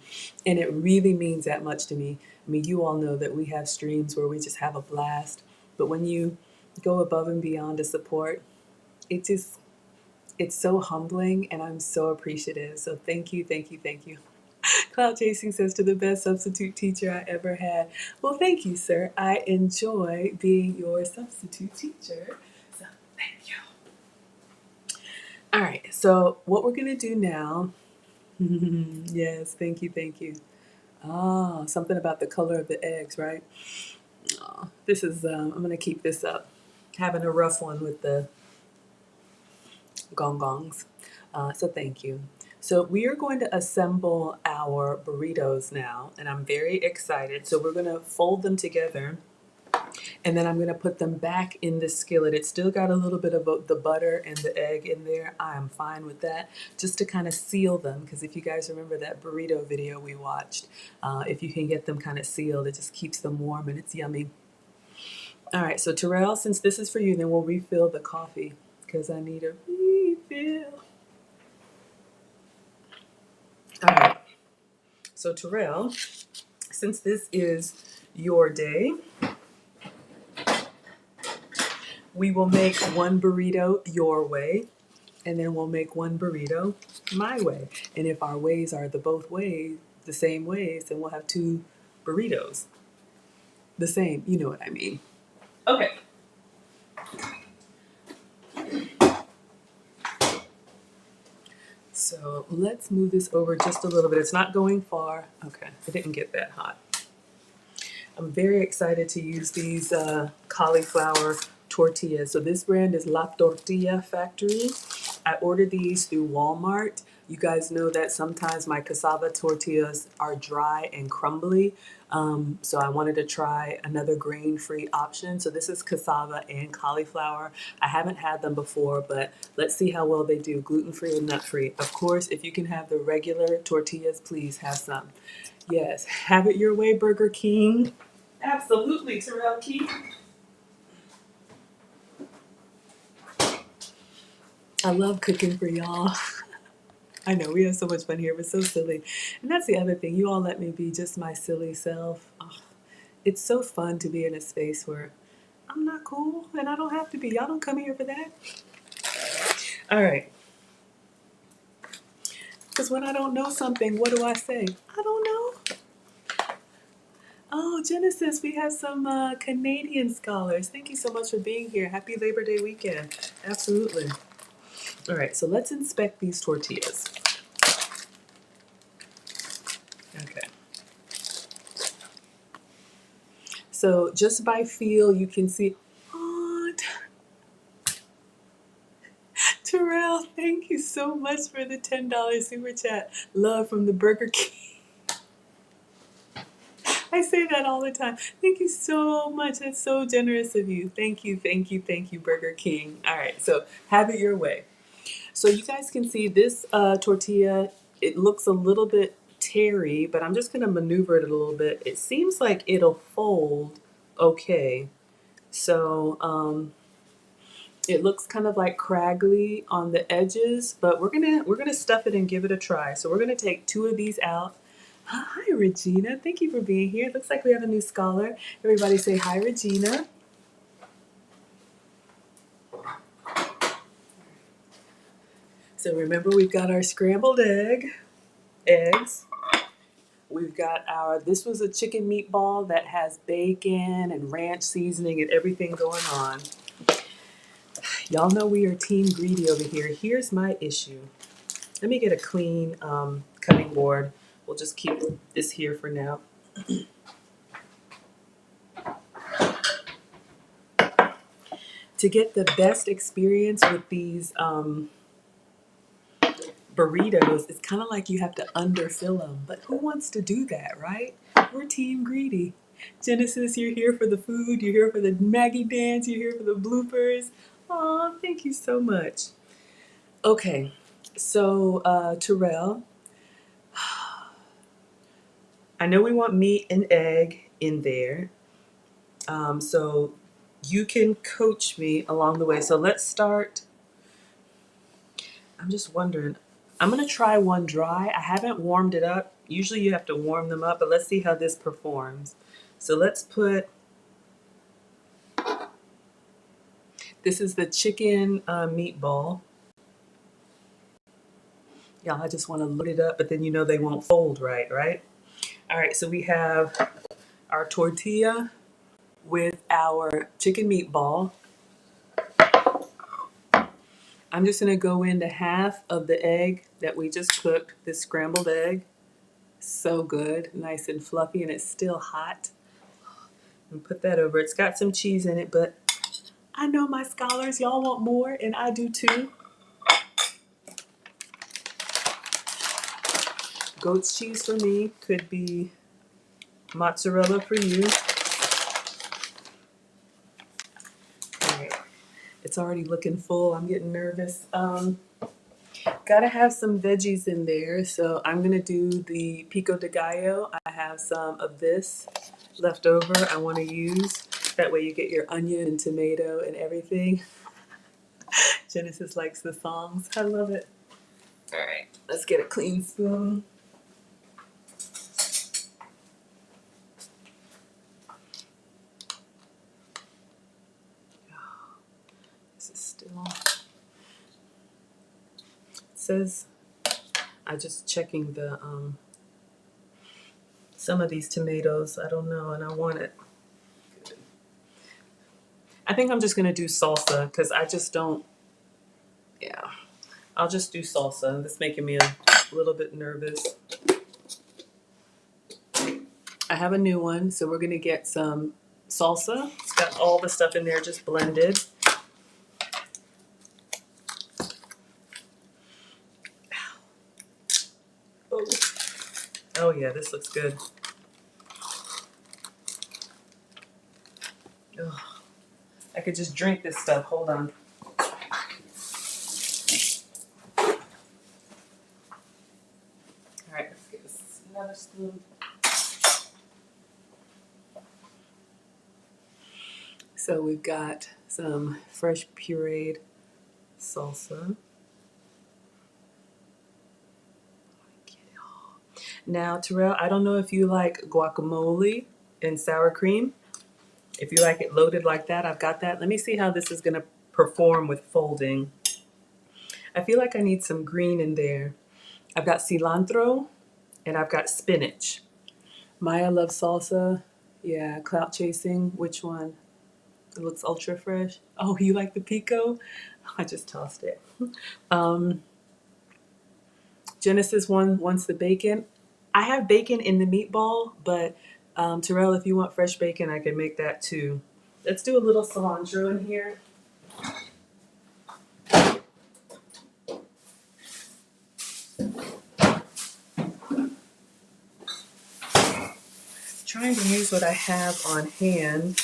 And it really means that much to me. I mean, you all know that we have streams where we just have a blast. But when you go above and beyond to support, it just, it's so humbling and I'm so appreciative. So thank you, thank you, thank you. Cloud Chasing says, to the best substitute teacher I ever had. Well, thank you, sir. I enjoy being your substitute teacher. So thank you. All right, so what we're going to do now, yes, thank you, thank you. Ah, something about the color of the eggs, right? Oh, this is, I'm going to keep this up. Having a rough one with the gong gongs. So thank you. So we are going to assemble our burritos now, and I'm very excited. So we're going to fold them together, and then I'm going to put them back in the skillet. It's still got a little bit of the butter and the egg in there. I am fine with that, just to kind of seal them, because if you guys remember that burrito video we watched, if you can get them kind of sealed, it just keeps them warm and it's yummy. All right, so Terrell, since this is for you, then we'll refill the coffee, because I need a refill. All right, so Terrell, since this is your day, we will make one burrito your way, and then we'll make one burrito my way. And if our ways are both ways, the same ways, then we'll have two burritos. The same, you know what I mean. Okay. So let's move this over just a little bit. It's not going far. Okay, it didn't get that hot. I'm very excited to use these cauliflower tortillas. So this brand is La Tortilla Factory. I ordered these through Walmart. You guys know that sometimes my cassava tortillas are dry and crumbly. So I wanted to try another grain-free option. So this is cassava and cauliflower. I haven't had them before, but let's see how well they do, gluten-free or nut-free. Of course, if you can have the regular tortillas, please have some. Yes, have it your way, Burger King. Absolutely, Terrell Key. I love cooking for y'all. I know we have so much fun here, but so silly. And that's the other thing. You all let me be just my silly self. Oh, it's so fun to be in a space where I'm not cool and I don't have to be. Y'all don't come here for that. All right. Because when I don't know something, what do I say? I don't know. Oh, Genesis, we have some Canadian scholars. Thank you so much for being here. Happy Labor Day weekend. Absolutely. All right, so let's inspect these tortillas. Okay. So just by feel, you can see, oh, Terrell, thank you so much for the $10 super chat. Love from the Burger King. I say that all the time. Thank you so much. That's so generous of you. Thank you, thank you, thank you, Burger King. All right, so have it your way. So you guys can see this tortilla, it looks a little bit terry, but I'm just going to maneuver it a little bit. It seems like it'll fold okay. So it looks kind of like craggly on the edges, but we're gonna stuff it and give it a try. So we're gonna take two of these out. Hi, Regina. Thank you for being here. It looks like we have a new scholar. Everybody say hi, Regina. So remember, we've got our scrambled eggs. We've got this was a chicken meatball that has bacon and ranch seasoning and everything going on. Y'all know we are team greedy over here. Here's my issue. Let me get a clean cutting board. We'll just keep this here for now. To get the best experience with these burritos, it's kind of like you have to underfill them. But who wants to do that, right? We're team greedy. Genesis, you're here for the food. You're here for the Maggie dance. You're here for the bloopers. Aw, thank you so much. Okay, so Terrell, I know we want meat and egg in there. So you can coach me along the way. So let's start. I'm just wondering. I'm going to try one dry. I haven't warmed it up. Usually you have to warm them up, but let's see how this performs. So let's put, this is the chicken meatball. Yeah, I just want to load it up, but then you know they won't fold right? All right, so we have our tortilla with our chicken meatball. I'm just going to go into half of the egg that we just cooked, this scrambled egg. So good, nice and fluffy, and it's still hot. And put that over. It's got some cheese in it, but I know my scholars, y'all want more, and I do too. Goat's cheese for me, could be mozzarella for you. All right, it's already looking full. I'm getting nervous. Gotta have some veggies in there, so I'm gonna do the pico de gallo. I have some of this left over I want to use. That way you get your onion and tomato and everything. Genesis likes the songs. I love it. All right, let's get a clean spoon. This is still. It says, I just checking the some of these tomatoes. I don't know, and I want it. I think I'm just gonna do salsa because I just don't. Yeah, I'll just do salsa. That's making me a little bit nervous. I have a new one, so we're gonna get some salsa. It's got all the stuff in there just blended. Oh, oh yeah, this looks good. Oh, I could just drink this stuff. Hold on. All right, let's get another spoon. So we've got some fresh pureed salsa. Now, Terrell, I don't know if you like guacamole and sour cream. If you like it loaded like that, I've got that. Let me see how this is going to perform with folding. I feel like I need some green in there. I've got cilantro and I've got spinach. Maya loves salsa. Yeah, clout chasing. Which one? It looks ultra fresh. Oh, you like the pico? I just tossed it. Genesis one wants the bacon. I have bacon in the meatball, but Terrell, if you want fresh bacon, I can make that too. Let's do a little cilantro in here. Trying to use what I have on hand.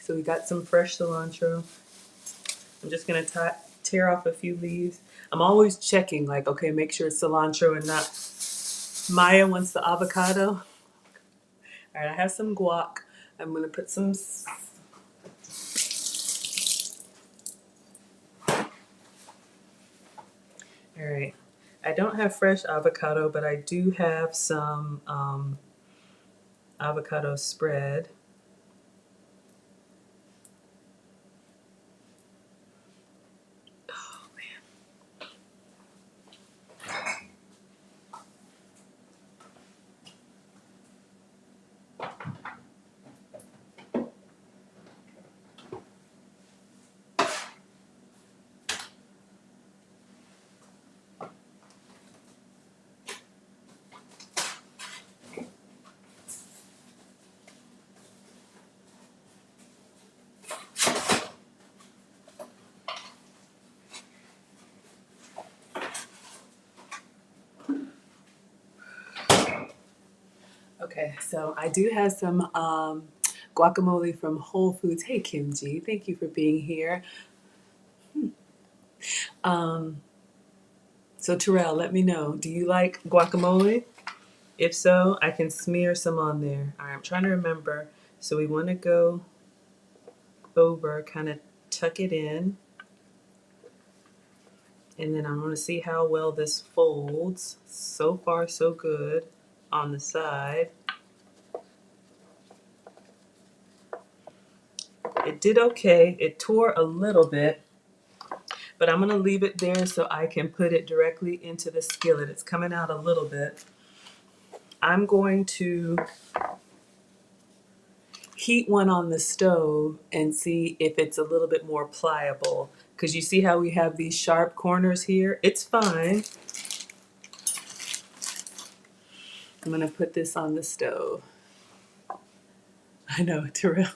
So we got some fresh cilantro. I'm just gonna tear off a few leaves. I'm always checking, like, okay, make sure it's cilantro and not. Maya wants the avocado. All right, I have some guac. I'm gonna put some. All right, I don't have fresh avocado, but I do have some avocado spread. Okay, so I do have some guacamole from Whole Foods. Hey, Kimji, thank you for being here. Um, so Terrell, let me know. Do you like guacamole? If so, I can smear some on there. All right, I'm trying to remember. So we want to go over, kind of tuck it in, and then I'm going to see how well this folds. So far, so good on the side. It did okay. It tore a little bit, but I'm going to leave it there so I can put it directly into the skillet. It's coming out a little bit. I'm going to heat one on the stove and see if it's a little bit more pliable. Because you see how we have these sharp corners here? It's fine. I'm going to put this on the stove. I know, Terrell.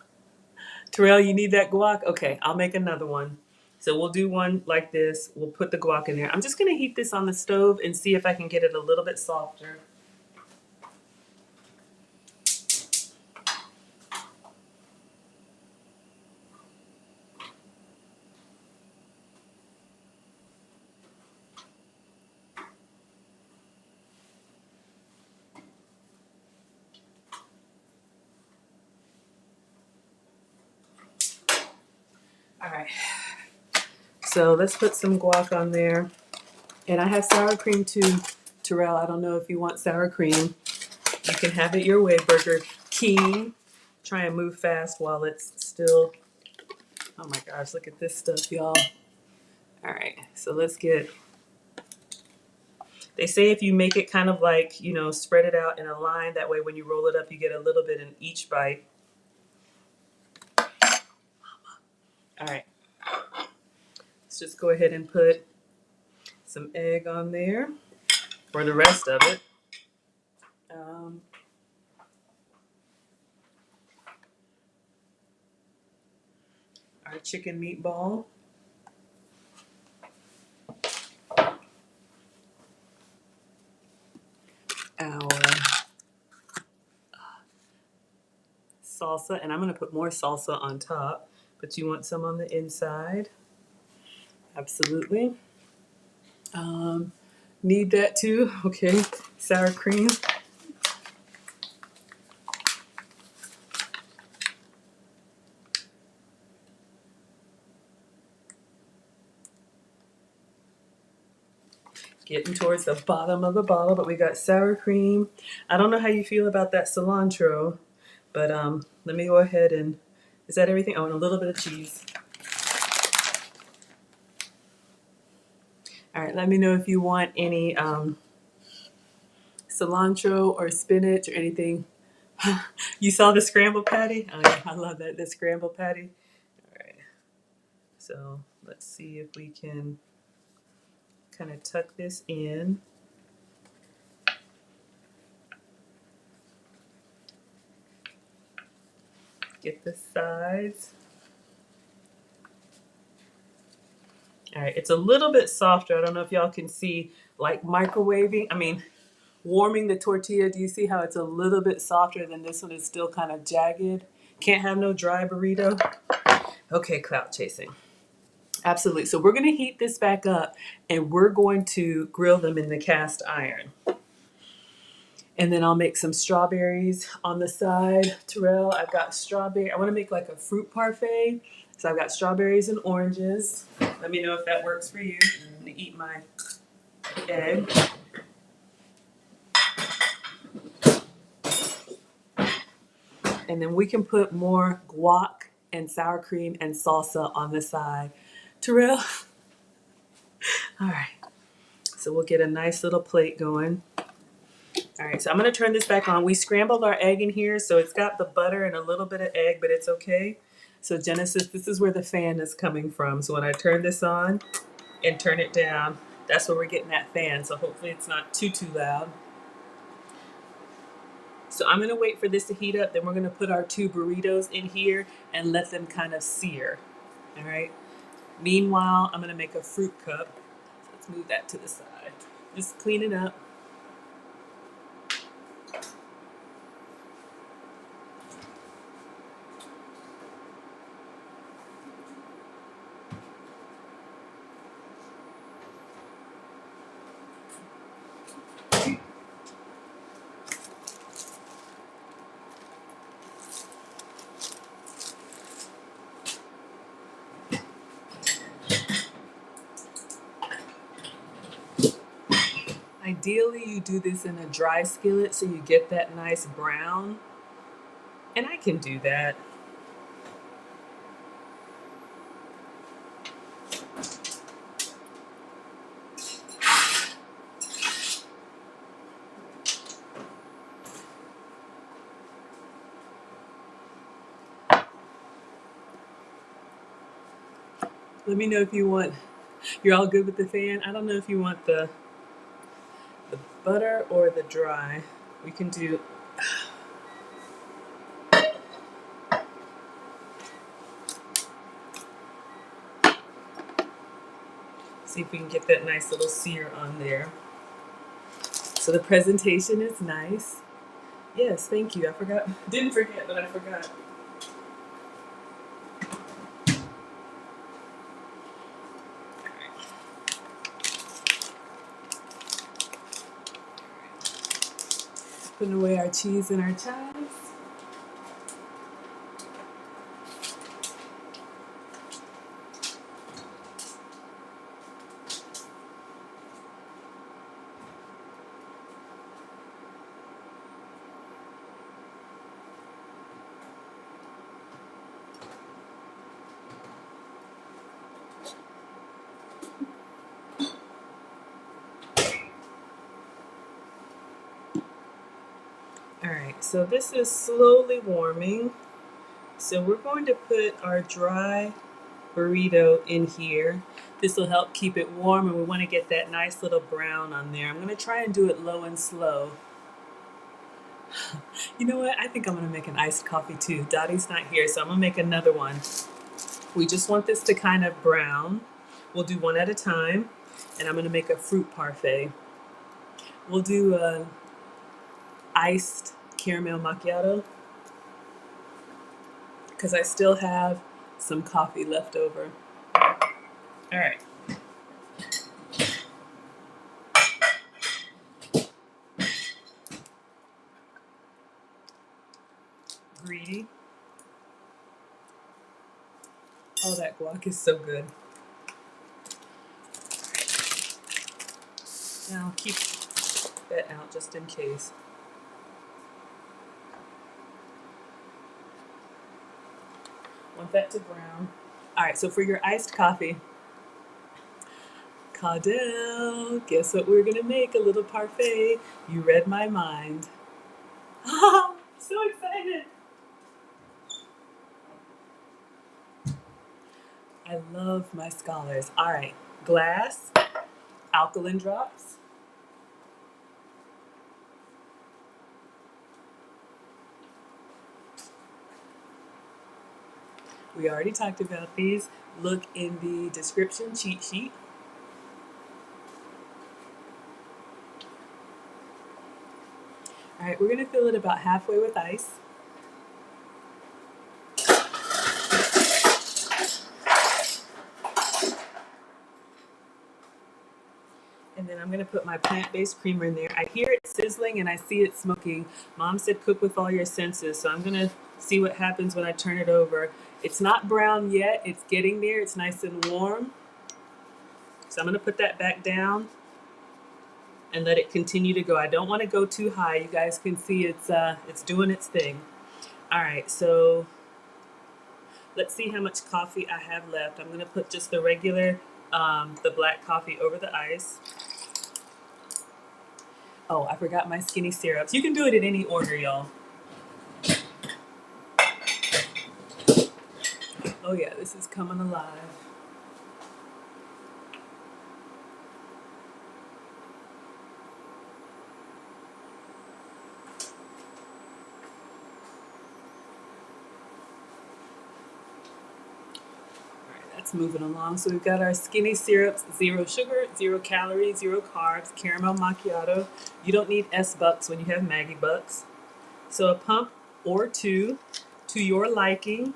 Terrell, you need that guac? Okay, I'll make another one. So we'll do one like this. We'll put the guac in there. I'm just going to heat this on the stove and see if I can get it a little bit softer. All right. So let's put some guac on there. And I have sour cream too, Terrell. I don't know if you want sour cream. You can have it your way, Burger King. Try and move fast while it's still. Oh my gosh, look at this stuff, y'all. All right, so let's get. They say if you make it kind of like, spread it out in a line, that way when you roll it up, you get a little bit in each bite. All right, let's just go ahead and put some egg on there for the rest of it. Our chicken meatball. Our salsa, and I'm going to put more salsa on top, but you want some on the inside. Absolutely. Need that too. Okay, sour cream. Getting towards the bottom of the bottle, but we got sour cream. I don't know how you feel about that cilantro, but let me go ahead and, is that everything? Oh, and a little bit of cheese. All right, let me know if you want any cilantro or spinach or anything. You saw the scrambled patty? Oh yeah, I love that, the scrambled patty. All right, so let's see if we can kind of tuck this in. Get the sides. All right, it's a little bit softer. I don't know if y'all can see, like warming the tortilla. Do you see how it's a little bit softer than this one is still kind of jagged? Can't have no dry burrito. Okay, clout chasing. Absolutely. So we're going to heat this back up and we're going to grill them in the cast iron. And then I'll make some strawberries on the side. Terrell, I've got strawberry. I want to make like a fruit parfait. So I've got strawberries and oranges. Let me know if that works for you. I'm going to eat my egg. And then we can put more guac and sour cream and salsa on the side. Terrell? All right. So we'll get a nice little plate going. All right, so I'm going to turn this back on. We scrambled our egg in here, so it's got the butter and a little bit of egg, but it's okay. So Genesis, this is where the fan is coming from. So when I turn this on and turn it down, that's where we're getting that fan. So hopefully it's not too loud. So I'm going to wait for this to heat up. Then we're going to put our 2 burritos in here and let them kind of sear. All right. Meanwhile, I'm going to make a fruit cup. So let's move that to the side. Just clean it up. ideally you do this in a dry skillet so you get that nice brown. And I can do that. Let me know if you want, you're all good with the fan? I don't know if you want the butter or the dry. We can do, see if we can get that nice little sear on there. So the presentation is nice. Yes, thank you. I forgot, didn't forget, but I forgot. Putting away our cheese and our chives. Alright, so this is slowly warming. So we're going to put our dry burrito in here. This will help keep it warm, and we want to get that nice little brown on there. I'm going to try and do it low and slow. You know what? I think I'm going to make an iced coffee too. Dottie's not here, so I'm going to make another one. We just want this to kind of brown. We'll do one at a time, and I'm going to make a fruit parfait. We'll do a iced caramel macchiato because I still have some coffee left over. All right. Greedy. Oh, that guac is so good. Now I'll keep that out just in case. Want that to brown. All right, so for your iced coffee, Caudel, guess what we're gonna make? A little parfait. You read my mind. Oh, I'm so excited. I love my scholars. All right, glass, alkaline drops. We already talked about these. Look in the description cheat sheet. All right, we're gonna fill it about halfway with ice. And then I'm gonna put my plant-based creamer in there. I hear it sizzling and I see it smoking. Mom said cook with all your senses, so I'm gonna see what happens when I turn it over. It's not brown yet, it's getting there, it's nice and warm. So I'm gonna put that back down and let it continue to go. I don't wanna go too high. You guys can see it's doing its thing. All right, so let's see how much coffee I have left. I'm gonna put just the regular, the black coffee over the ice. Oh, I forgot my skinny syrups. You can do it in any order, y'all. Oh yeah, this is coming alive. All right, that's moving along. So we've got our skinny syrups, 0 sugar, 0 calories, 0 carbs, caramel macchiato. You don't need S-Bucks when you have Maggie Bucks. So a pump or two to your liking.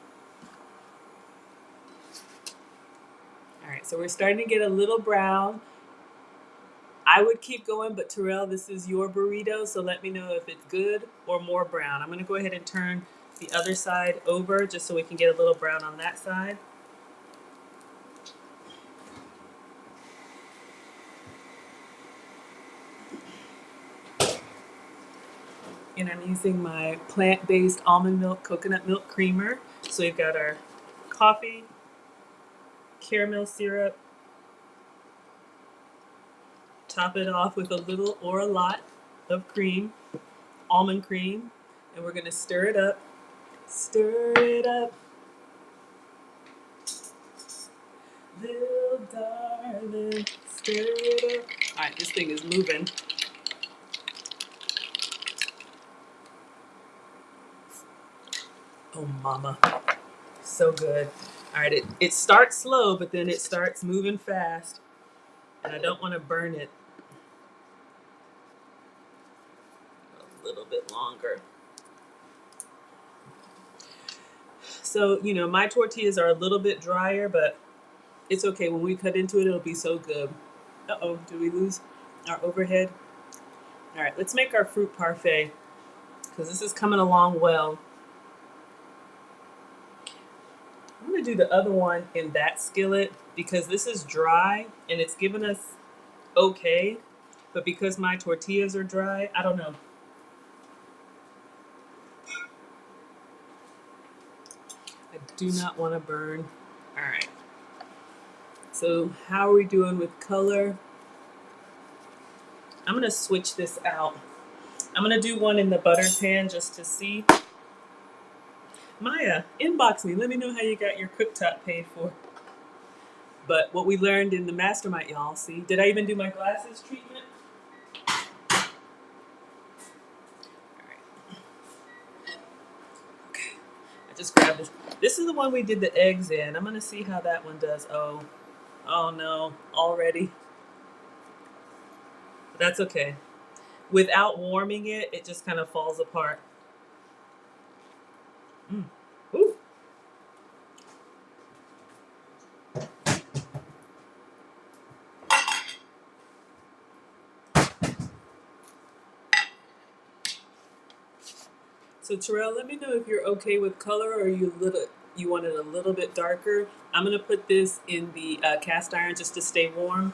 All right, so we're starting to get a little brown. I would keep going, but Terrell, this is your burrito, so let me know if it's good or more brown. I'm gonna go ahead and turn the other side over just so we can get a little brown on that side. and I'm using my plant-based almond milk coconut milk creamer. So we've got our coffee, caramel syrup, top it off with a little or a lot of cream, almond cream, and we're gonna stir it up. Stir it up, little darling, stir it up. All right, this thing is moving. Oh, mama, so good. All right, it starts slow, but then it starts moving fast, and I don't want to burn it. A little bit longer. So, you know, my tortillas are a little bit drier, but it's okay. When we cut into it, it'll be so good. Uh-oh, did we lose our overhead? All right, let's make our fruit parfait because this is coming along well. I'm gonna do the other one in that skillet because this is dry and it's giving us okay, but because my tortillas are dry, I don't know. I do not want to burn. All right. So how are we doing with color? I'm gonna switch this out. I'm gonna do one in the buttered pan just to see. Maya, inbox me. Let me know how you got your cooktop paid for. But what we learned in the mastermind, y'all, see? Did I even do my glasses treatment? All right. Okay. I just grabbed this. This is the one we did the eggs in. I'm gonna see how that one does. Oh no, already. But that's okay. Without warming it, it just kind of falls apart. Ooh. So Terrell, let me know if you're okay with color or you want it a little bit darker. I'm gonna put this in the cast iron just to stay warm.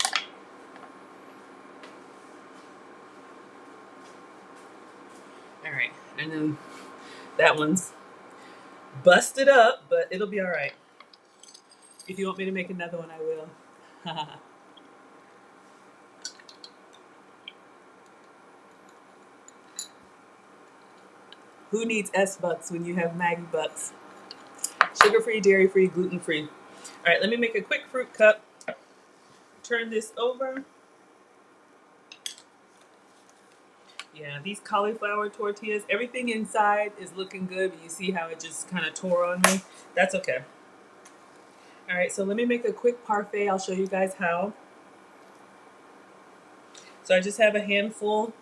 All right, and then that one's busted up, but it'll be all right. If you want me to make another one, I will. Who needs S-Bucks when you have Maggie Bucks? Sugar-free, dairy-free, gluten-free. All right, let me make a quick fruit cup. Turn this over. Yeah, these cauliflower tortillas, everything inside is looking good, but you see how it just kind of tore on me? That's okay. All right, so let me make a quick parfait. I'll show you guys how. So I just have a handful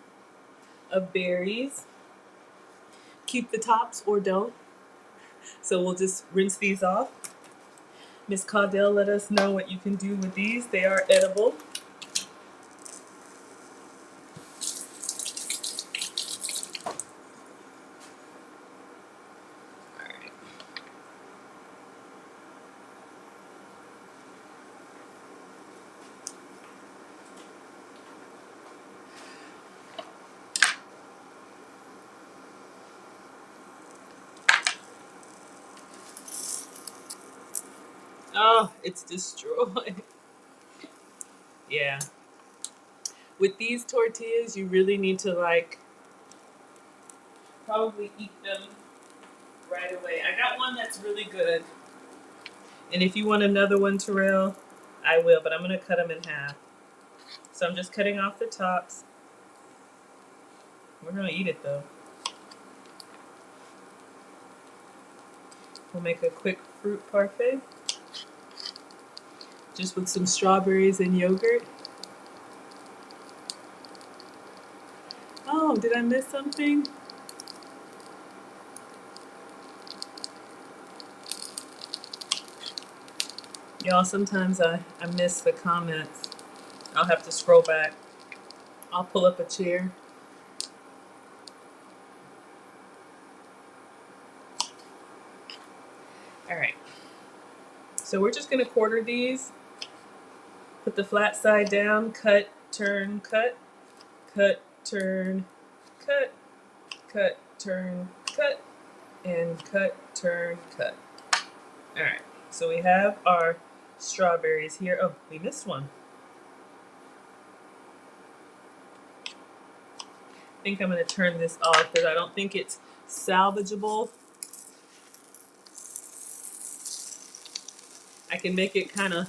of berries. Keep the tops or don't. So we'll just rinse these off. Miss Caudell let us know what you can do with these. They are edible. All right. Oh, it's destroyed. Yeah. With these tortillas, you really need to probably eat them right away. I got one that's really good. And if you want another one, Terrell, I will, but I'm going to cut them in half. So I'm just cutting off the tops. We're going to eat it though. We'll make a quick fruit parfait. Just with some strawberries and yogurt. Oh, did I miss something? Y'all, sometimes I miss the comments. I'll have to scroll back. I'll pull up a chair. All right. So we're just going to quarter these. Put the flat side down, cut, turn, cut, cut, turn, cut. cut, turn, cut, and cut, turn, cut. All right, so we have our strawberries here. Oh, we missed one. I think I'm gonna turn this off because I don't think it's salvageable. I can make it kind of,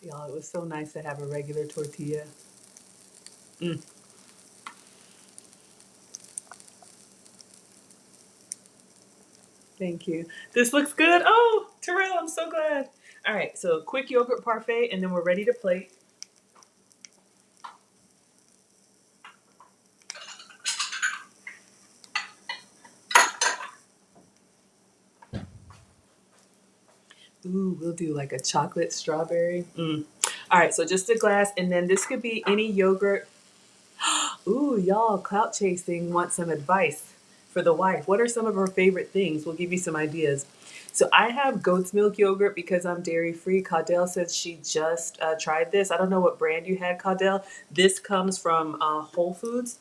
y'all, it was so nice to have a regular tortilla. Mm. Thank you. This looks good. Oh, Terrell, I'm so glad. All right, so quick yogurt parfait, and then we're ready to plate. Ooh, we'll do like a chocolate strawberry. Mm. All right, so just a glass, and then this could be any yogurt. Ooh, y'all, clout chasing wants some advice for the wife. What are some of her favorite things? We'll give you some ideas. So I have goat's milk yogurt because I'm dairy free. Caudell says she just tried this. I don't know what brand you had, Caudell. This comes from Whole Foods.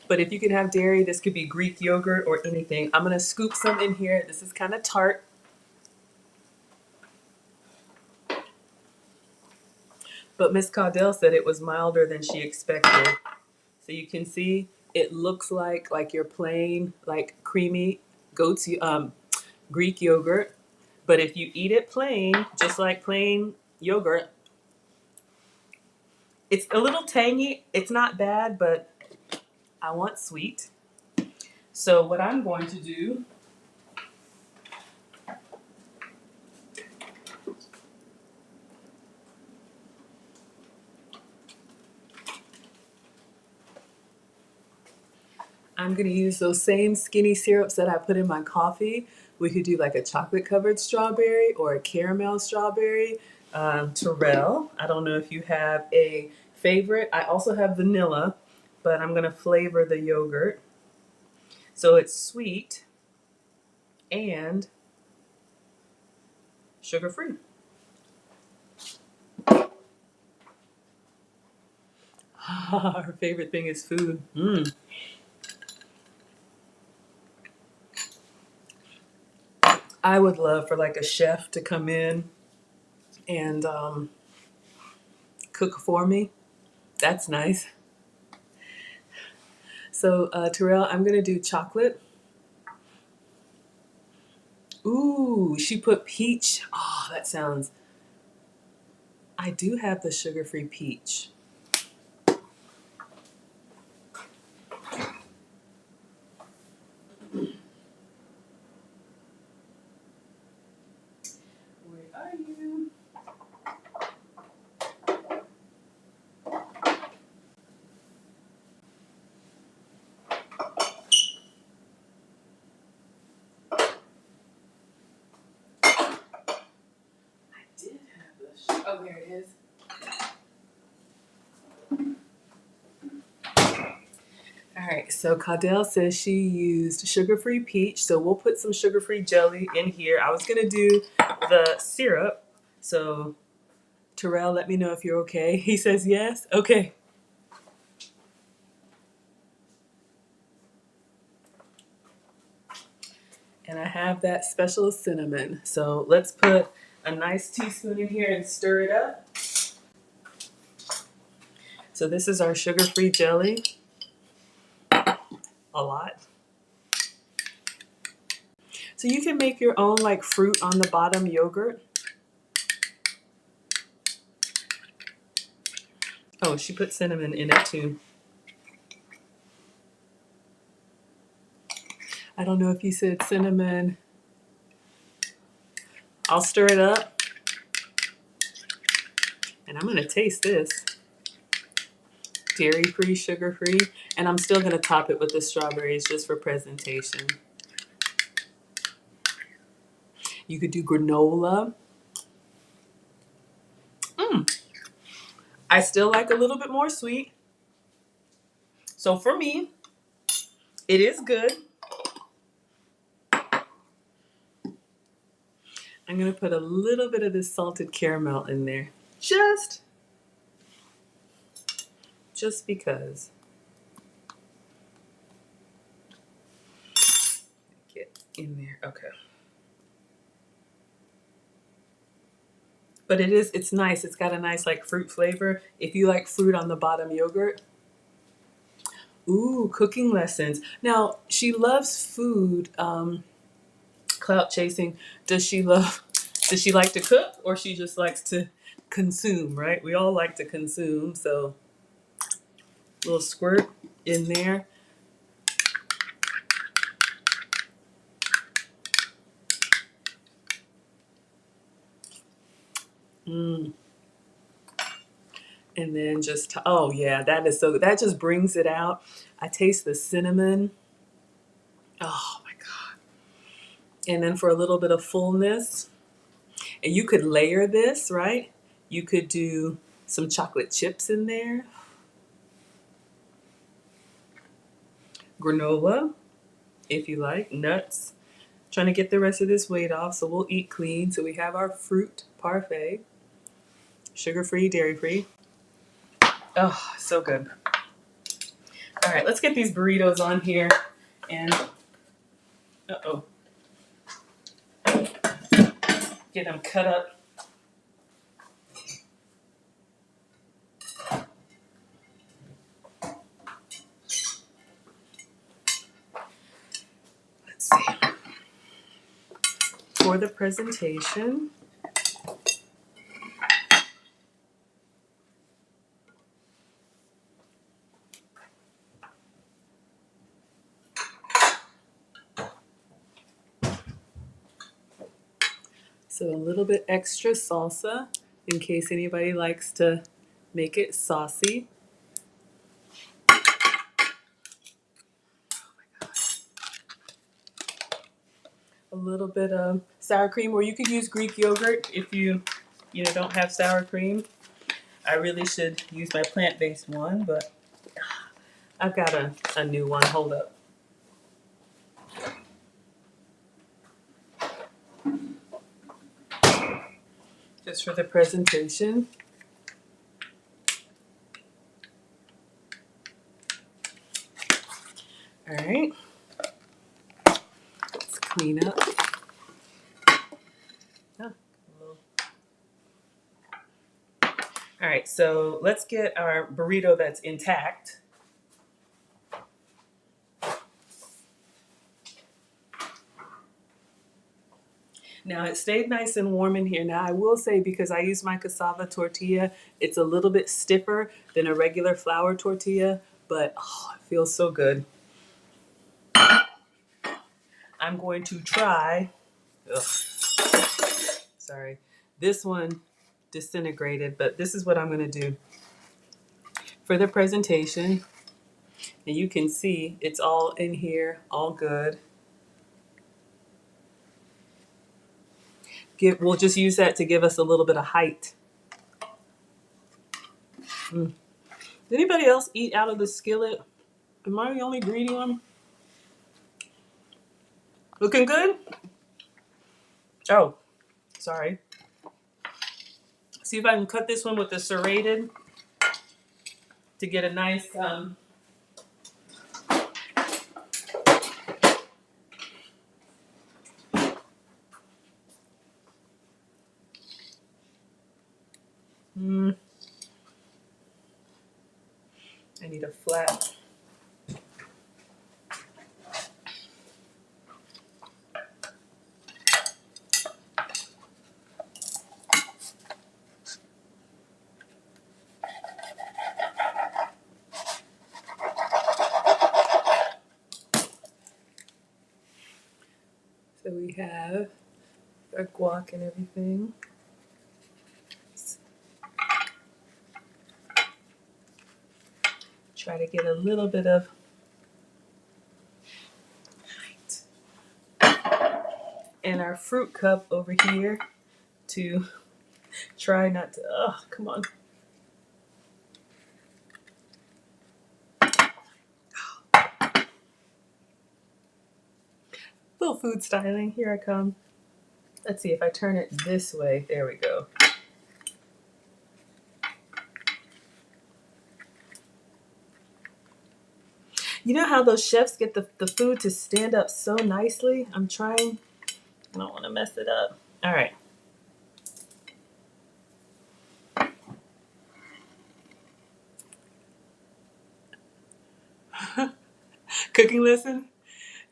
But if you can have dairy, this could be Greek yogurt or anything. I'm gonna scoop some in here. This is kind of tart. But Miss Caudell said it was milder than she expected. So you can see it looks like your plain, like creamy goat's Greek yogurt. But if you eat it plain, just like plain yogurt, it's a little tangy. It's not bad, but I want sweet. So what I'm going to do, I'm going to use those same skinny syrups that I put in my coffee. We could do like a chocolate covered strawberry or a caramel strawberry. Terrell, I don't know if you have a favorite. I also have vanilla, but I'm going to flavor the yogurt. So it's sweet and sugar free. Our favorite thing is food. Mm. I would love for like a chef to come in and cook for me. That's nice. So Terrell, I'm gonna do chocolate. Ooh, she put peach. Oh, that sounds. I do have the sugar-free peach. Where are you? I did have the. Oh, there it is. All right, so Caudell says she used sugar-free peach, so we'll put some sugar-free jelly in here. I was gonna do the syrup, so Terrell, let me know if you're okay. He says yes. Okay. And I have that special cinnamon. So let's put a nice teaspoon in here and stir it up. So this is our sugar-free jelly. A lot. So you can make your own like fruit on the bottom yogurt. Oh, she put cinnamon in it too. I don't know if you said cinnamon. I'll stir it up. And I'm gonna taste this. Dairy-free, sugar-free. And I'm still gonna top it with the strawberries just for presentation. You could do granola. I still like a little bit more sweet. So for me, it is good. I'm gonna put a little bit of this salted caramel in there. Just just because. Get in there. Okay. But it's nice. It's got a nice like fruit flavor. If you like fruit on the bottom yogurt. Ooh, cooking lessons. Now, she loves food, clout chasing. Does she like to cook or she just likes to consume, right? We all like to consume, so a little squirt in there. Mm. And then just, oh yeah, that just brings it out. I taste the cinnamon. Oh my God. And then for a little bit of fullness, and you could layer this, right? You could do some chocolate chips in there, granola, if you like, nuts. Trying to get the rest of this weight off, so we'll eat clean. So we have our fruit parfait, sugar-free, dairy-free. Oh, so good. All right, let's get these burritos on here and, uh-oh, get them cut up. Let's see. For the presentation, so a little bit extra salsa in case anybody likes to make it saucy. A little bit of sour cream, or you could use Greek yogurt if you don't have sour cream. I really should use my plant-based one, but I've got a new one. Hold up. Just for the presentation. All right. Let's clean up. Oh, all right, so let's get our burrito that's intact. Now it stayed nice and warm in here. Now I will say, because I use my cassava tortilla, it's a little bit stiffer than a regular flour tortilla, but oh, it feels so good. I'm going to try, ugh, sorry, this one disintegrated, but this is what I'm gonna do for the presentation. And you can see it's all in here, all good. We'll just use that to give us a little bit of height. Does anybody else eat out of the skillet? Am I the only greedy one? Looking good? Oh, sorry. See if I can cut this one with the serrated to get a nice, I need a flat. So we have our guac and everything. Try to get a little bit of height. And our fruit cup over here to try not to, oh, come on. Little food styling, here I come. Let's see if I turn it this way. There we go. know how those chefs get the food to stand up so nicely? I'm trying. I don't want to mess it up. All right. Cooking lesson.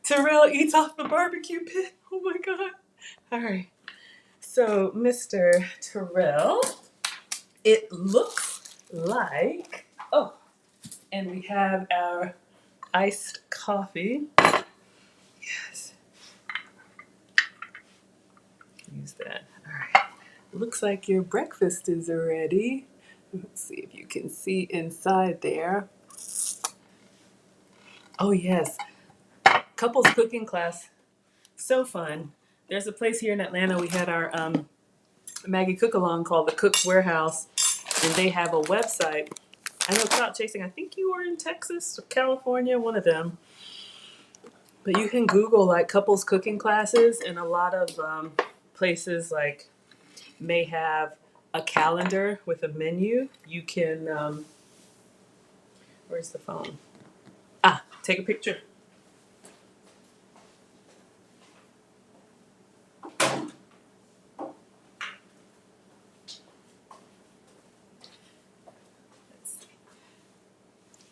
Terrell eats off the barbecue pit. Oh my God. All right. So, Mr. Terrell, it looks like, oh, and we have our iced coffee. Yes. Use that. All right. Looks like your breakfast is ready. Let's see if you can see inside there. Oh, yes. Couples cooking class. So fun. There's a place here in Atlanta. We had our Maggie Cook Along called the Cook's Warehouse, and they have a website. I know Clout Chasing, I think you were in Texas or California, one of them. But you can Google like couples cooking classes, and a lot of places like may have a calendar with a menu. You can, where's the phone? Take a picture.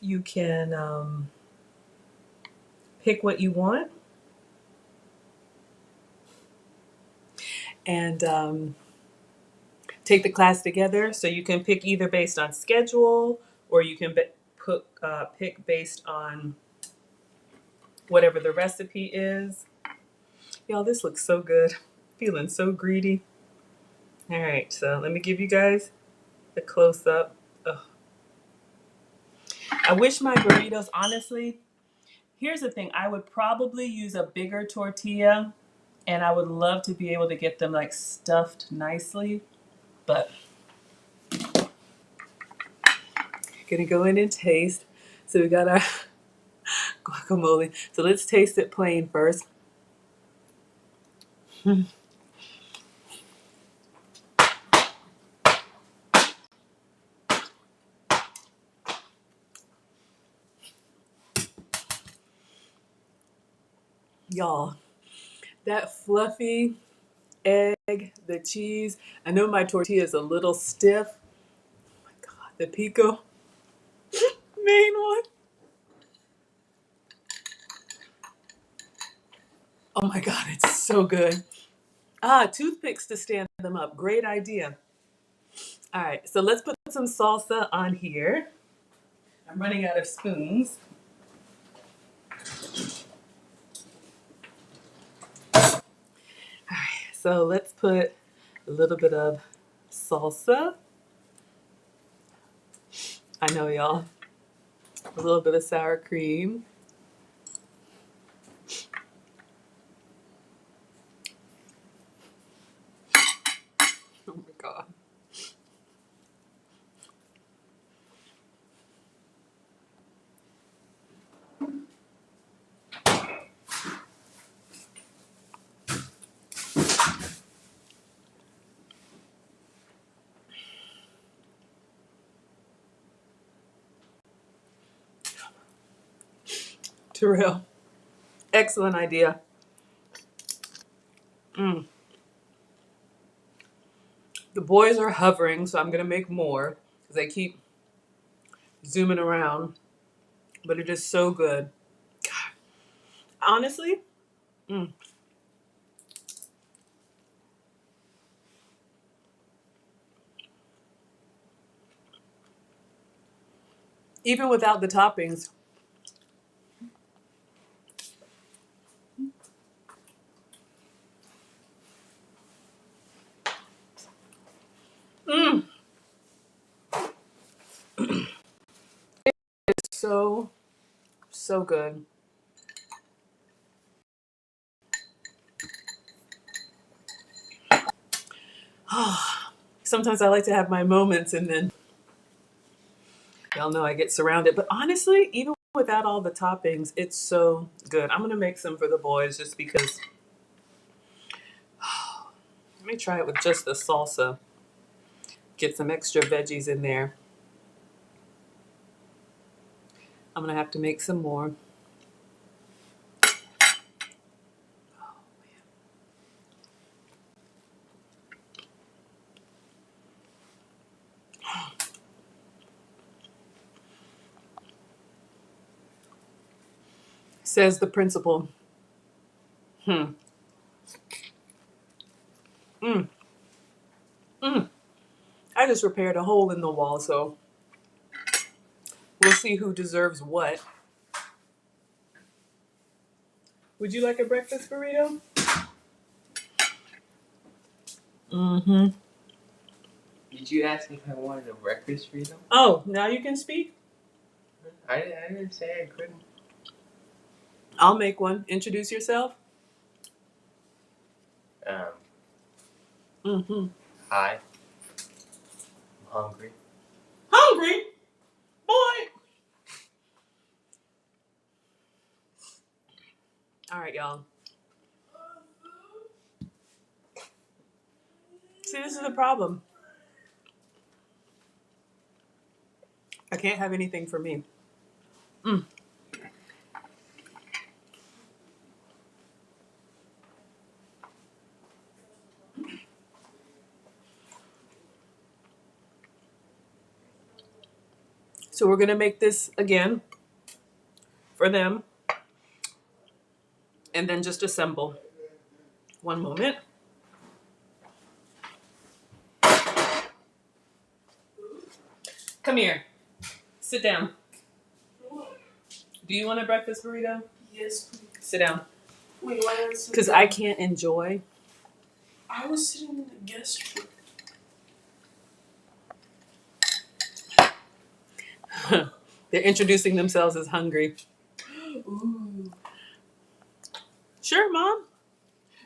You can pick what you want and take the class together. So you can pick either based on schedule, or you can pick based on whatever the recipe is. Y'all, this looks so good. Feeling so greedy. All right, so let me give you guys a close up. Ugh. I wish my burritos, honestly, here's the thing. I would probably use a bigger tortilla, and I would love to be able to get them like stuffed nicely, but gonna go in and taste. So we got our guacamole. So let's taste it plain first. Y'all, that fluffy egg, the cheese. I know my tortilla is a little stiff. Oh my God, the pico, main one. Oh my God, it's so good. Toothpicks to stand them up. Great idea. All right, so let's put some salsa on here. I'm running out of spoons. All right, so let's put a little bit of salsa. I know, y'all. A little bit of sour cream. Oh my God. Terrell, excellent idea. Mm. The boys are hovering, so I'm gonna make more because they keep zooming around. But it is so good. God. Honestly, even without the toppings, mm, it's so good. Sometimes I like to have my moments, and then y'all know I get surrounded. But honestly, even without all the toppings, it's so good. I'm gonna make some for the boys just because. Let me try it with just the salsa. Get some extra veggies in there. I'm gonna have to make some more. says the principal. Hmm. Mm. Mm. I just repaired a hole in the wall, so we'll see who deserves what. Would you like a breakfast burrito? Mm-hmm. Did you ask me if I wanted a breakfast burrito? Oh, now you can speak? I didn't say I couldn't. I'll make one. Introduce yourself. Mm-hmm. Hi. I'm hungry. Hungry? Boy! All right, y'all. See, this is the problem. I can't have anything for me. Mm. So we're going to make this again for them and then just assemble. One moment. Come here. Sit down. Do you want a breakfast burrito? Yes, please. Sit down. Wait, why not? Because I can't enjoy. I was sitting in the guest room. They're introducing themselves as hungry. Ooh. Sure, Mom.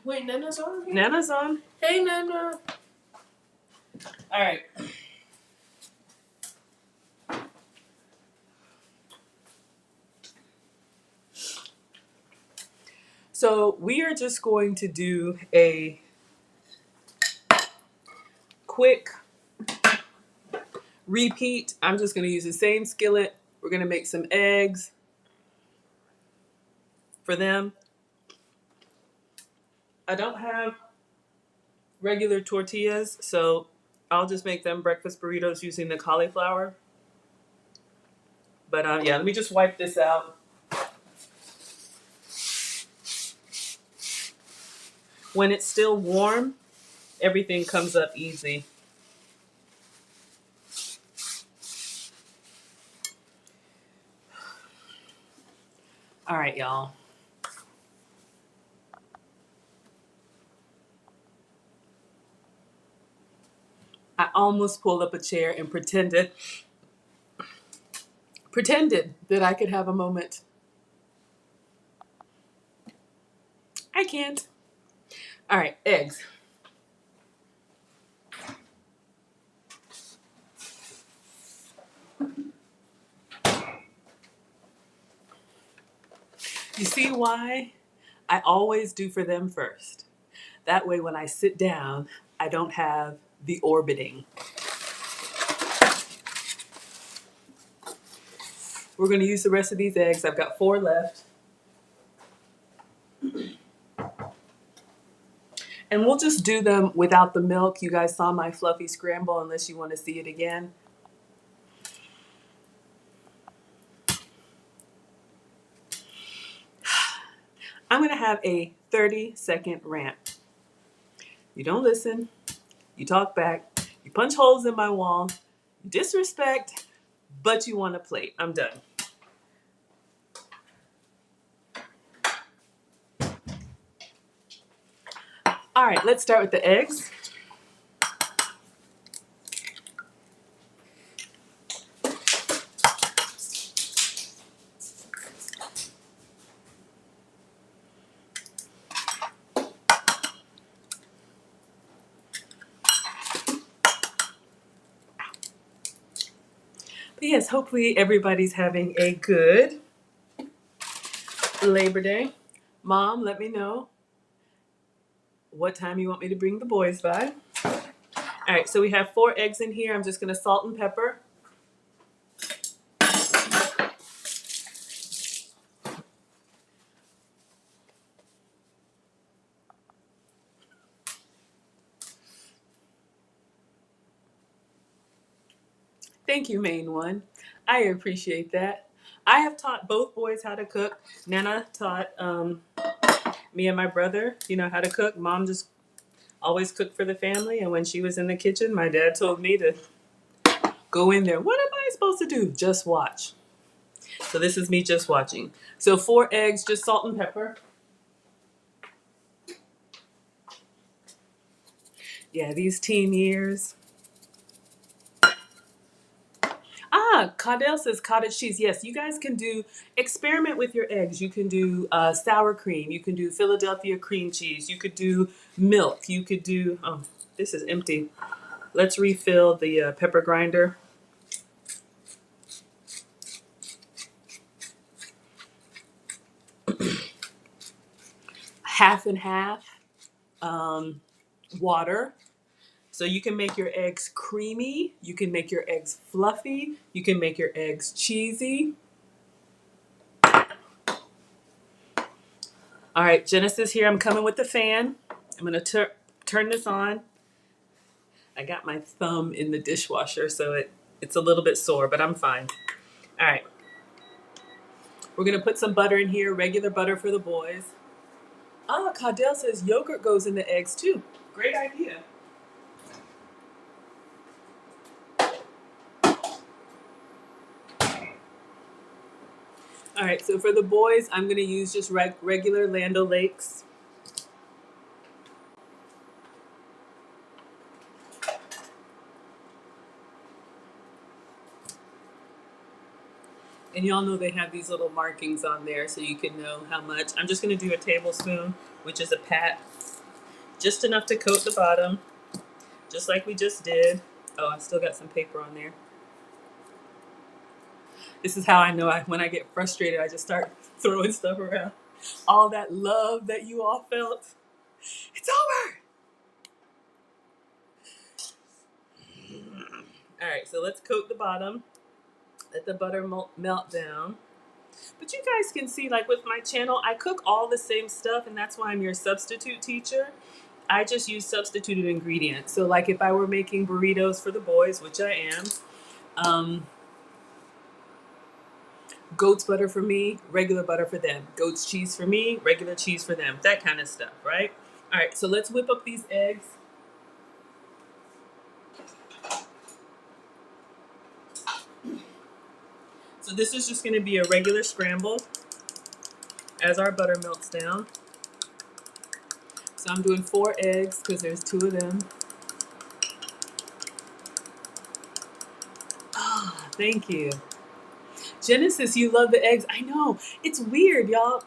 Wait, Nana's on? Nana's on. Hey, Nana. All right. So we are just going to do a quick repeat. I'm just going to use the same skillet. We're going to make some eggs for them. I don't have regular tortillas, so I'll just make them breakfast burritos using the cauliflower. But yeah, let me just wipe this out. When it's still warm, everything comes up easy. All right, y'all. I almost pulled up a chair and pretended that I could have a moment. I can't. All right, eggs. You see why? I always do for them first. That way, when I sit down, I don't have the orbiting. We're going to use the rest of these eggs. I've got 4 left. And we'll just do them without the milk. You guys saw my fluffy scramble unless you want to see it again. I'm going to have a 30-second rant. You don't listen. You talk back. You punch holes in my wall. You disrespect, but you want a plate. I'm done. All right, let's start with the eggs. But yes, hopefully everybody's having a good Labor Day. Mom, let me know what time you want me to bring the boys by. All right, so we have 4 eggs in here. I'm just going to salt and pepper. Thank you, main one. I appreciate that. I have taught both boys how to cook. Nana taught me and my brother, how to cook. Mom just always cooked for the family, and when she was in the kitchen, my dad told me to go in there. What am I supposed to do? Just watch. So this is me just watching. So 4 eggs, just salt and pepper. Yeah, these teen years. Caudel says cottage cheese. Yes, you guys can experiment with your eggs. You can do sour cream. You can do Philadelphia cream cheese. You could do milk. You could do, this is empty. Let's refill the pepper grinder. Half and half water. So you can make your eggs creamy. You can make your eggs fluffy. You can make your eggs cheesy. All right, Genesis here. I'm coming with the fan. I'm going to turn this on. I got my thumb in the dishwasher, so it's a little bit sore, but I'm fine. All right. We're going to put some butter in here, regular butter for the boys. Caudel says yogurt goes in the eggs too. Great idea. All right, so for the boys, I'm going to use just regular Land O'Lakes. And y'all know they have these little markings on there so you can know how much. I'm just going to do a tablespoon, which is a pat. Just enough to coat the bottom, just like we just did. Oh, I still got some paper on there. This is how I know when I get frustrated, I just start throwing stuff around. All that love that you all felt, it's over. All right, so let's coat the bottom. Let the butter melt down. But you guys can see, like with my channel, I cook all the same stuff, and that's why I'm your substitute teacher. I just use substituted ingredients. So like if I were making burritos for the boys, which I am, goat's butter for me, regular butter for them. Goat's cheese for me, regular cheese for them. That kind of stuff, right? All right, so let's whip up these eggs. So this is just gonna be a regular scramble as our butter melts down. So I'm doing 4 eggs because there's 2 of them. Ah, thank you. Genesis, you love the eggs. I know. It's weird, y'all.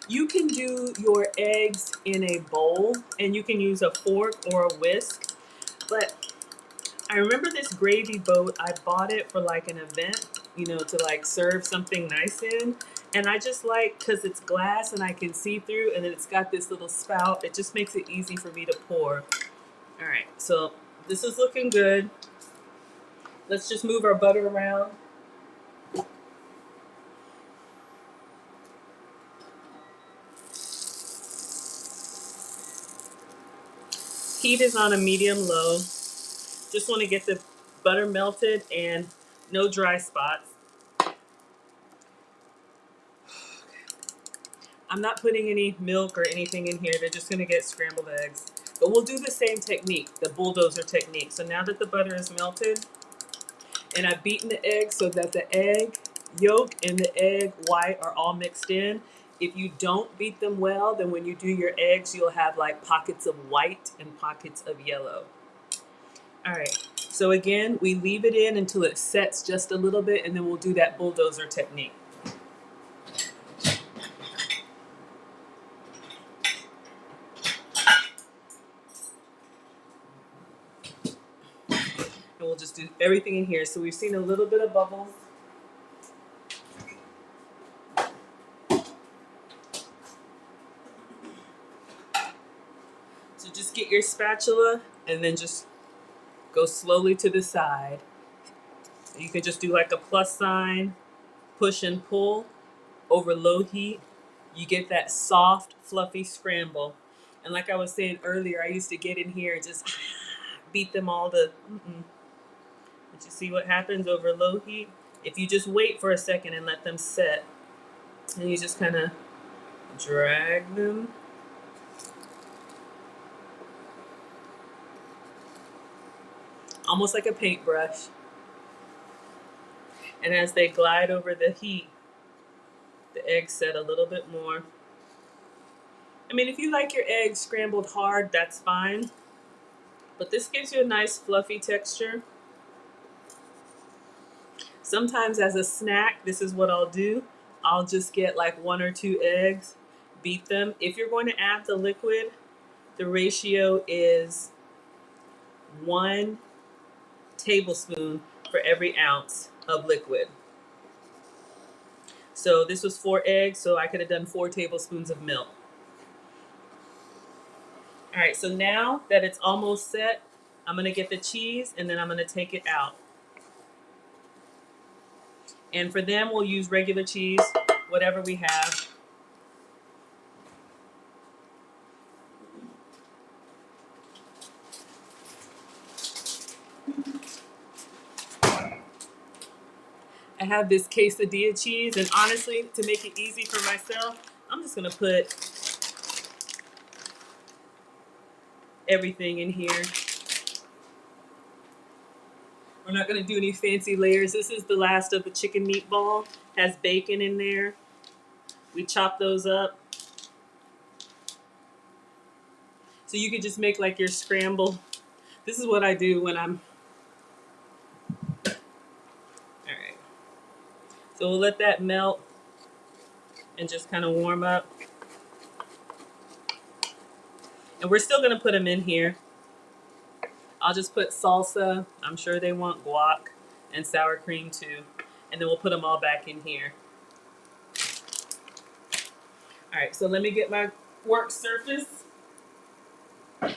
You can do your eggs in a bowl and you can use a fork or a whisk. But I remember this gravy boat. I bought it for like an event, to like serve something nice in. And I just like, because it's glass and I can see through, and then it's got this little spout. It just makes it easy for me to pour. All right, so this is looking good. Let's just move our butter around. Heat is on a medium-low. Just want to get the butter melted and no dry spots. I'm not putting any milk or anything in here. They're just going to get scrambled eggs. But we'll do the same technique, the bulldozer technique. So now that the butter is melted and I've beaten the egg so that the egg yolk and the egg white are all mixed in. If you don't beat them well, then when you do your eggs, you'll have like pockets of white and pockets of yellow. All right, so again, we leave it in until it sets just a little bit, and then we'll do that bulldozer technique. And we'll just do everything in here. So we've seen a little bit of bubbles. So just get your spatula and then just go slowly to the side. You can just do like a plus sign, push and pull over low heat. You get that soft, fluffy scramble. And like I was saying earlier, I used to get in here and just beat them all to. But you see what happens over low heat? If you just wait for a second and let them set, and you just kind of drag them. Almost like a paintbrush. And as they glide over the heat, the eggs set a little bit more. I mean, if you like your eggs scrambled hard, that's fine. But this gives you a nice fluffy texture. Sometimes as a snack, this is what I'll do. I'll just get like 1 or 2 eggs, beat them. If you're going to add the liquid, the ratio is 1 tablespoon for every ounce of liquid. So this was 4 eggs, so I could have done 4 tablespoons of milk. All right, so now that it's almost set, I'm gonna get the cheese and then I'm gonna take it out. And for them, we'll use regular cheese, whatever we have. I have this quesadilla cheese, and honestly, to make it easy for myself, I'm just gonna put everything in here. We're not gonna do any fancy layers. This is the last of the chicken meatball. Has bacon in there. We chop those up. So you could just make like your scramble. This is what I do when I'm, all right. So we'll let that melt and just kind of warm up. And we're still gonna put them in here. I'll just put salsa. I'm sure they want guac and sour cream too. And then we'll put them all back in here. All right, so let me get my work surface. I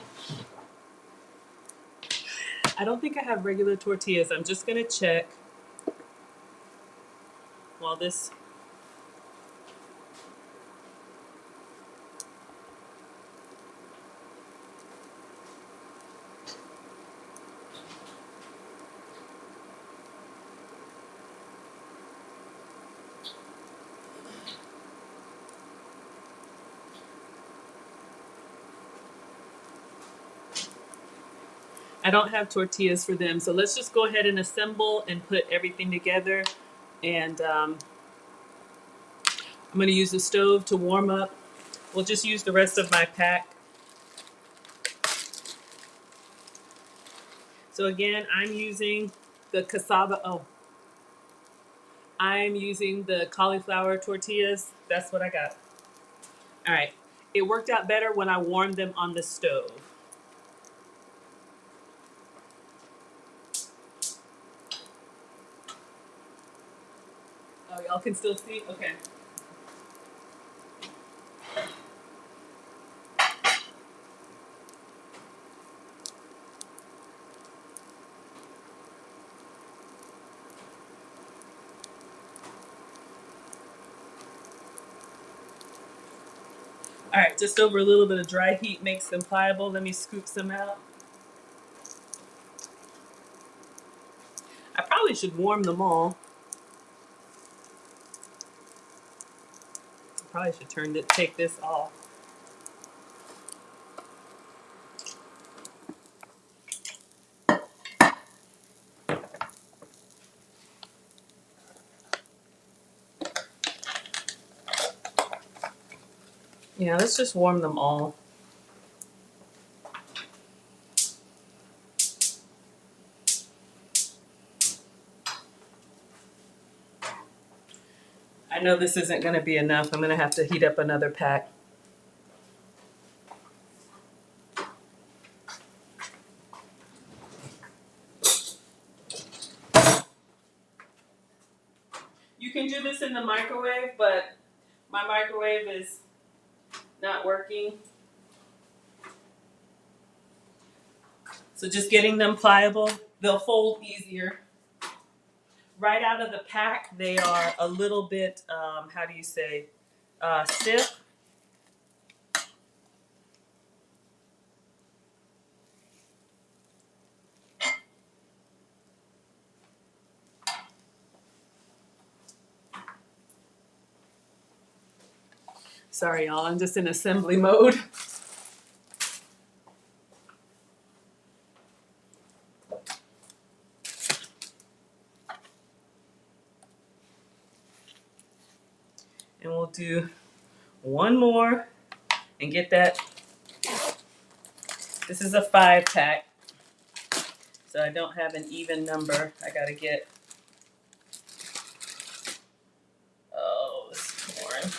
don't think I have regular tortillas. I'm just gonna check while this. I don't have tortillas for them, so let's just go ahead and assemble and put everything together. And I'm gonna use the stove to warm up. We'll just use the rest of my pack. So again, I'm using the cassava. Oh, I'm using the cauliflower tortillas. That's what I got. All right. It worked out better when I warmed them on the stove. Oh, y'all can still see? Okay. All right, just over a little bit of dry heat makes them pliable. Let me scoop some out. I probably should warm them all. I probably should take this off. Yeah, let's just warm them all. I know this isn't going to be enough. I'm going to have to heat up another pack. You can do this in the microwave, but my microwave is not working. So just getting them pliable, they'll fold easier. Right out of the pack, they are a little bit, how do you say, stiff. Sorry, y'all, I'm just in assembly mode. And we'll do one more and get that. This is a 5-pack, so I don't have an even number. I gotta get, oh, this is boring.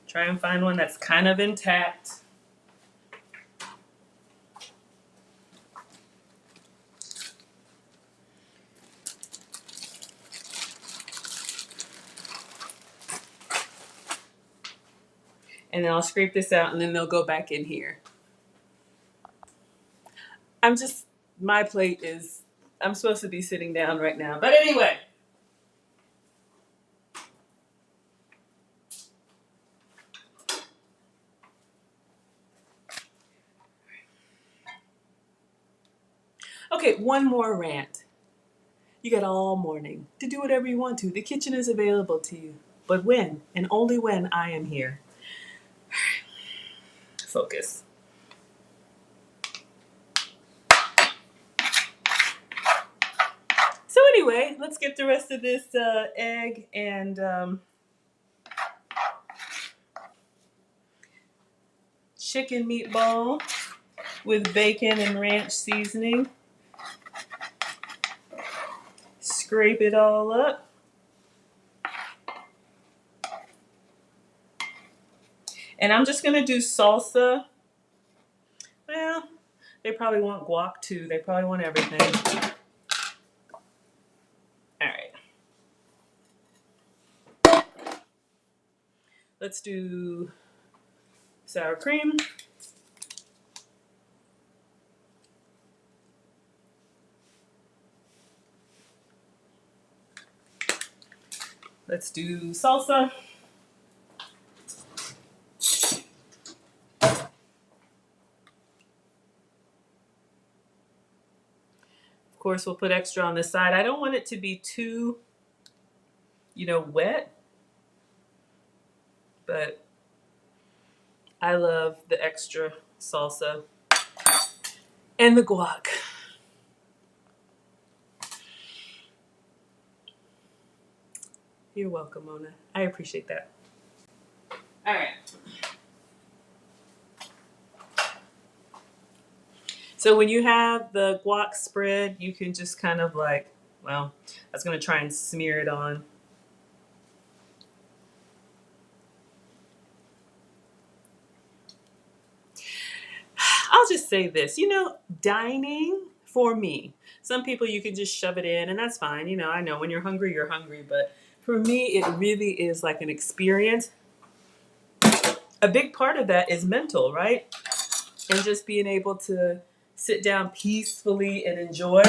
Try and find one that's kind of intact. And then I'll scrape this out and then they'll go back in here. My plate is, I'm supposed to be sitting down right now. But anyway. Okay, one more rant. You got all morning to do whatever you want to. The kitchen is available to you. But when, and only when, I am here. Focus. So anyway, let's get the rest of this egg and chicken meatball with bacon and ranch seasoning. Scrape it all up. And I'm just gonna do salsa. Well, they probably want guac too. They probably want everything. All right. Let's do sour cream. Let's do salsa. Of course, we'll put extra on this side. I don't want it to be too, wet, but I love the extra salsa and the guac. You're welcome, Mona. I appreciate that. All right. So when you have the guac spread, you can just kind of I was going to try and smear it on. I'll just say this, dining for me. Some people you can just shove it in and that's fine. I know when you're hungry, but for me, it really is like an experience. A big part of that is mental, right? And just being able to sit down peacefully and enjoy.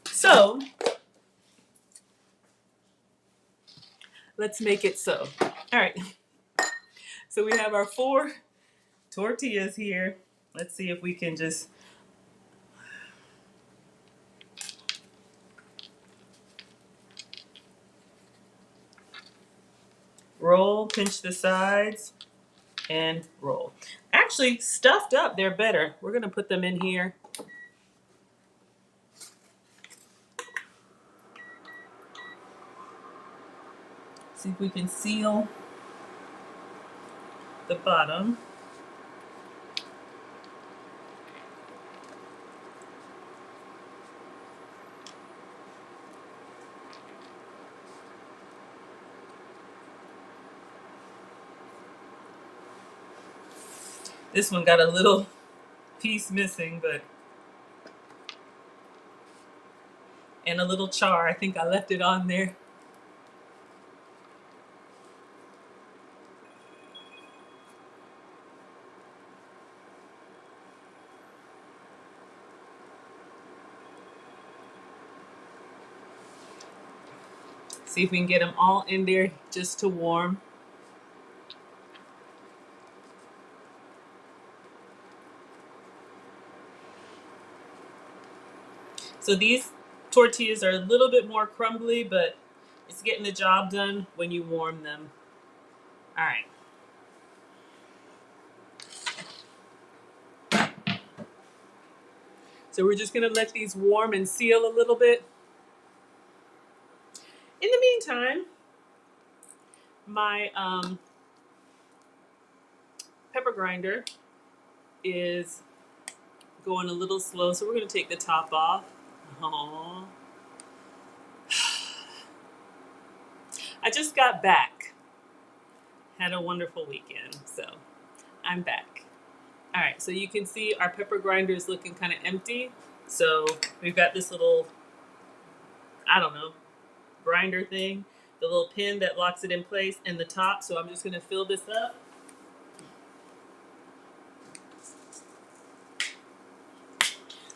So, let's make it so. All right. So we have our 4 tortillas here. Let's see if we can just roll, pinch the sides, and roll. Actually, stuffed up, they're better. We're going to put them in here. See if we can seal the bottom. This one got a little piece missing, and a little char. I think I left it on there. See if we can get them all in there just to warm. So these tortillas are a little bit more crumbly, but it's getting the job done when you warm them. All right. So we're just gonna let these warm and seal a little bit. In the meantime, my pepper grinder is going a little slow, so we're gonna take the top off. Aww. I just got back. Had a wonderful weekend, so I'm back. All right, so you can see our pepper grinder is looking kind of empty. So we've got this little, I don't know, grinder thing, the little pin that locks it in place in the top. So I'm just gonna fill this up.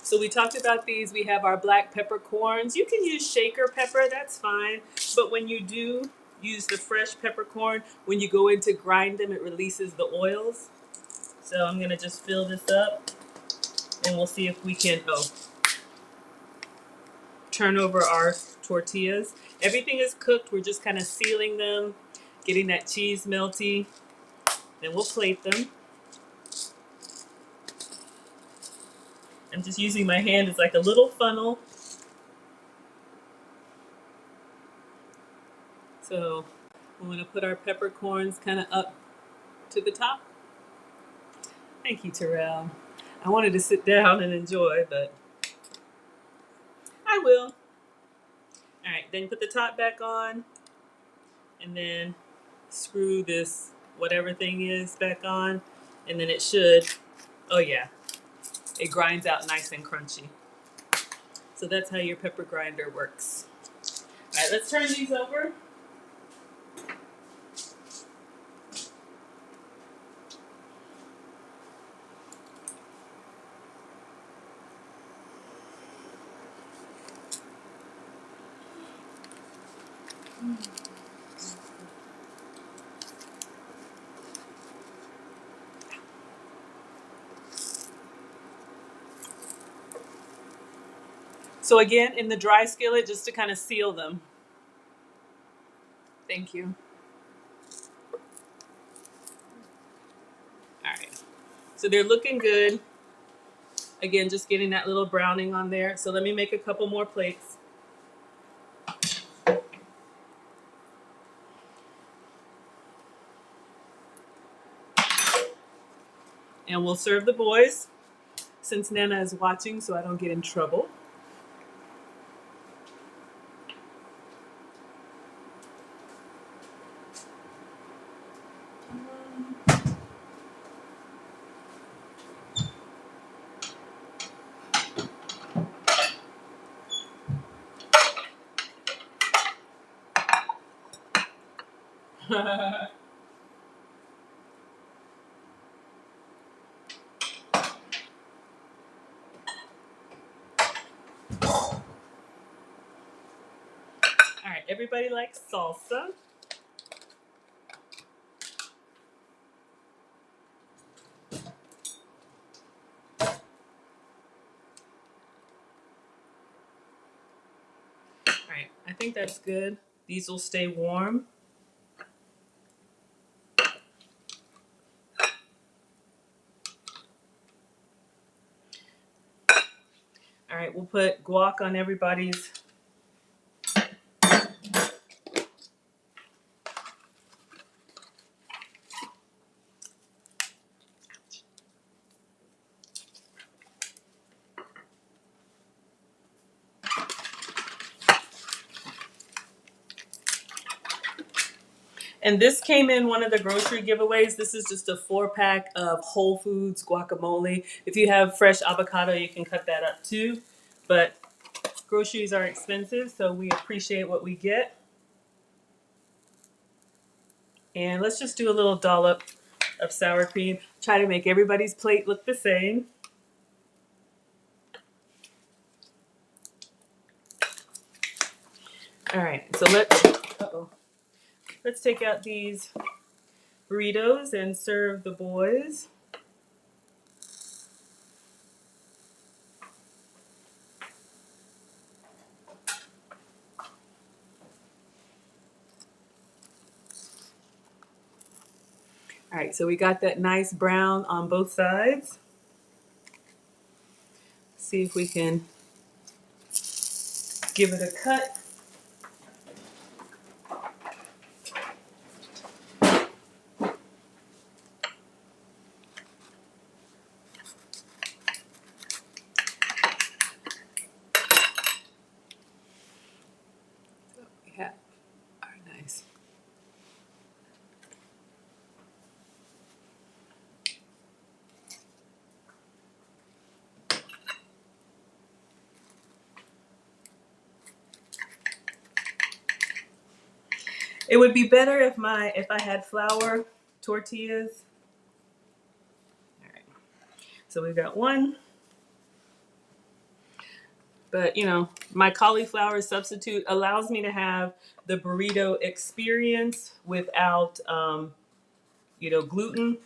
So we talked about these. We have our black peppercorns. You can use shaker pepper, that's fine. But when you do use the fresh peppercorn, when you go in to grind them, it releases the oils. So I'm gonna just fill this up and we'll see if we can, turn over our tortillas. Everything is cooked. We're just kind of sealing them, getting that cheese melty. Then we'll plate them. I'm just using my hand as like a little funnel. So we want to put our peppercorns kind of up to the top. Thank you, Terrell. I wanted to sit down and enjoy, but I will. All right, then put the top back on and then screw this whatever thing is back on, and then it should, oh yeah, it grinds out nice and crunchy. So that's how your pepper grinder works. All right, let's turn these over. So again, in the dry skillet, just to kind of seal them. Thank you. All right. So they're looking good. Again, just getting that little browning on there. So let me make a couple more plates. And we'll serve the boys since Nana is watching so I don't get in trouble. All right, everybody likes salsa. All right, I think that's good. These will stay warm. All right, we'll put guac on everybody's. And this came in one of the grocery giveaways. This is just a 4-pack of Whole Foods guacamole. If you have fresh avocado, you can cut that up too. But groceries are expensive, so we appreciate what we get. And let's just do a little dollop of sour cream. Try to make everybody's plate look the same. All right, so let's take out these burritos and serve the boys. All right, so we got that nice brown on both sides. See if we can give it a cut. So we have our nice. It would be better if I had flour tortillas. All right. So we've got one. But you know, my cauliflower substitute allows me to have the burrito experience without gluten.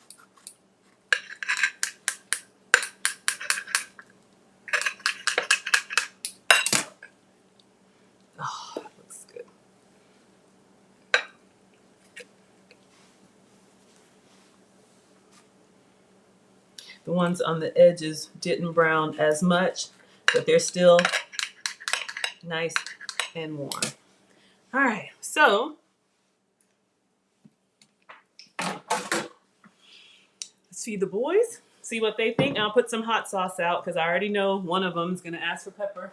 Oh, that looks good. The ones on the edges didn't brown as much, but they're still nice and warm. All right, so let's feed the boys, see what they think. I'll put some hot sauce out because I already know one of them is going to ask for pepper.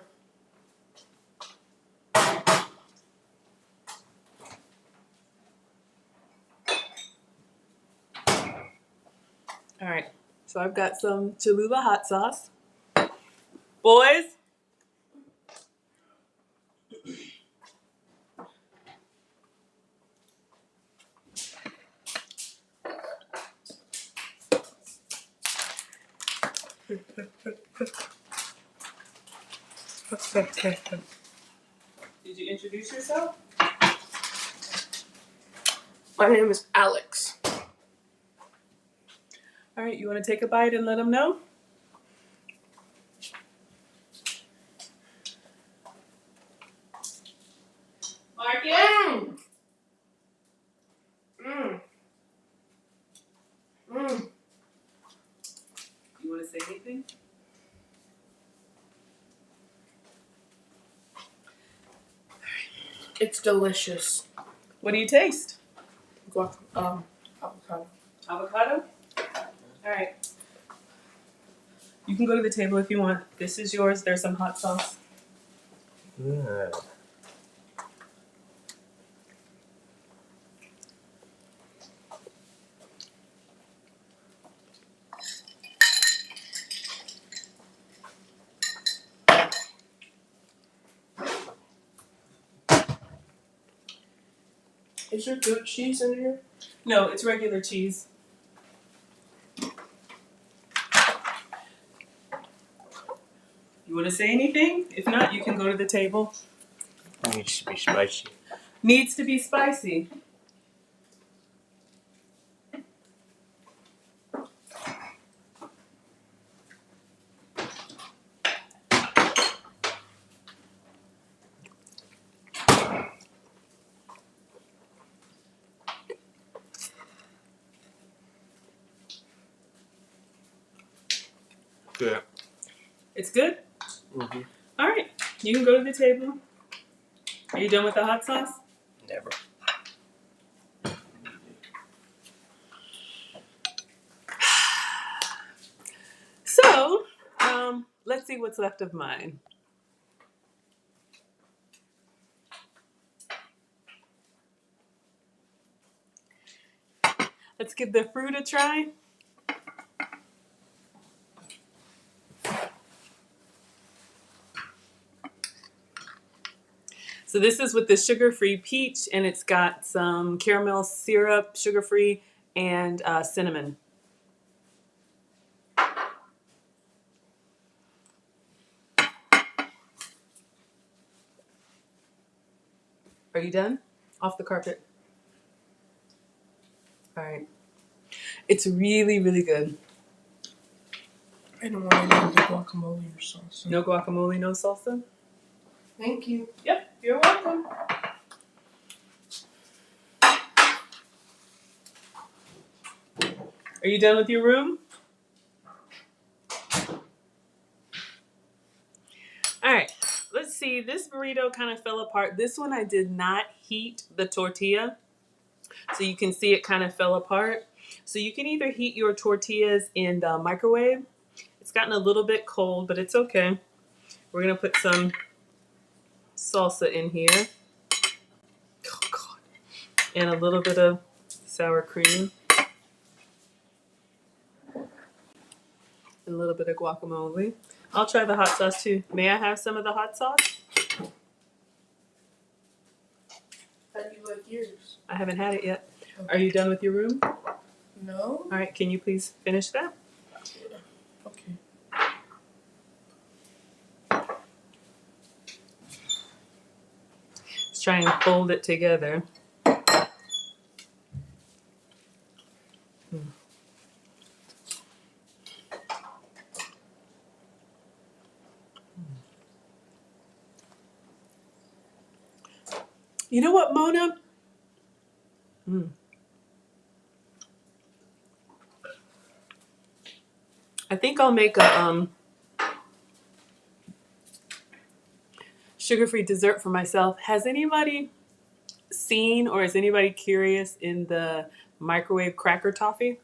All right, so I've got some Cholula hot sauce. Boys, did you introduce yourself? My name is Alex. All right, you want to take a bite and let them know? Marcus? You want to say anything? It's delicious. What do you taste? Avocado. Avocado? All right. You can go to the table if you want. This is yours. There's some hot sauce. Yeah. Is there goat cheese in here? No, it's regular cheese. You want to say anything? If not, you can go to the table. It needs to be spicy. Needs to be spicy. Good. It's good? Mm-hmm. All right. You can go to the table. Are you done with the hot sauce? Never. So, let's see what's left of mine. Let's give the fruit a try. So this is with the sugar-free peach, and it's got some caramel syrup, sugar-free, and cinnamon. Are you done? Off the carpet. All right. It's really, really good. I don't want any of the guacamole or salsa. No guacamole, no salsa? Thank you. Yep, you're welcome. Are you done with your room? All right, let's see. This burrito kind of fell apart. This one I did not heat the tortilla, so you can see it kind of fell apart. So you can either heat your tortillas in the microwave. It's gotten a little bit cold, but it's okay. We're gonna put some salsa in here. Oh God. And a little bit of sour cream. And a little bit of guacamole. I'll try the hot sauce too. May I have some of the hot sauce? How do you like yours? I haven't had it yet. Okay. Are you done with your room? No? All right, can you please finish that? Yeah. Okay. Let's try and fold it together. You know what, Mona? I think I'll make a sugar-free dessert for myself. Has anybody seen or is anybody curious in the microwave cracker toffee?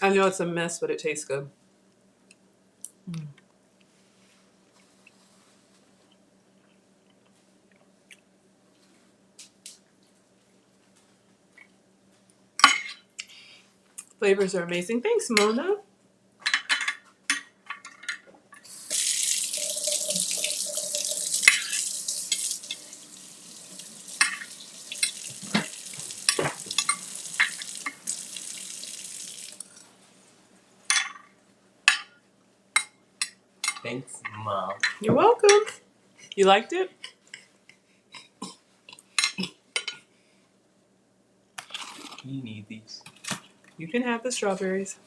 I know it's a mess, but it tastes good. Flavors are amazing. Thanks, Mona. Thanks, Mom. You're welcome. You liked it? You need these. You can have the strawberries.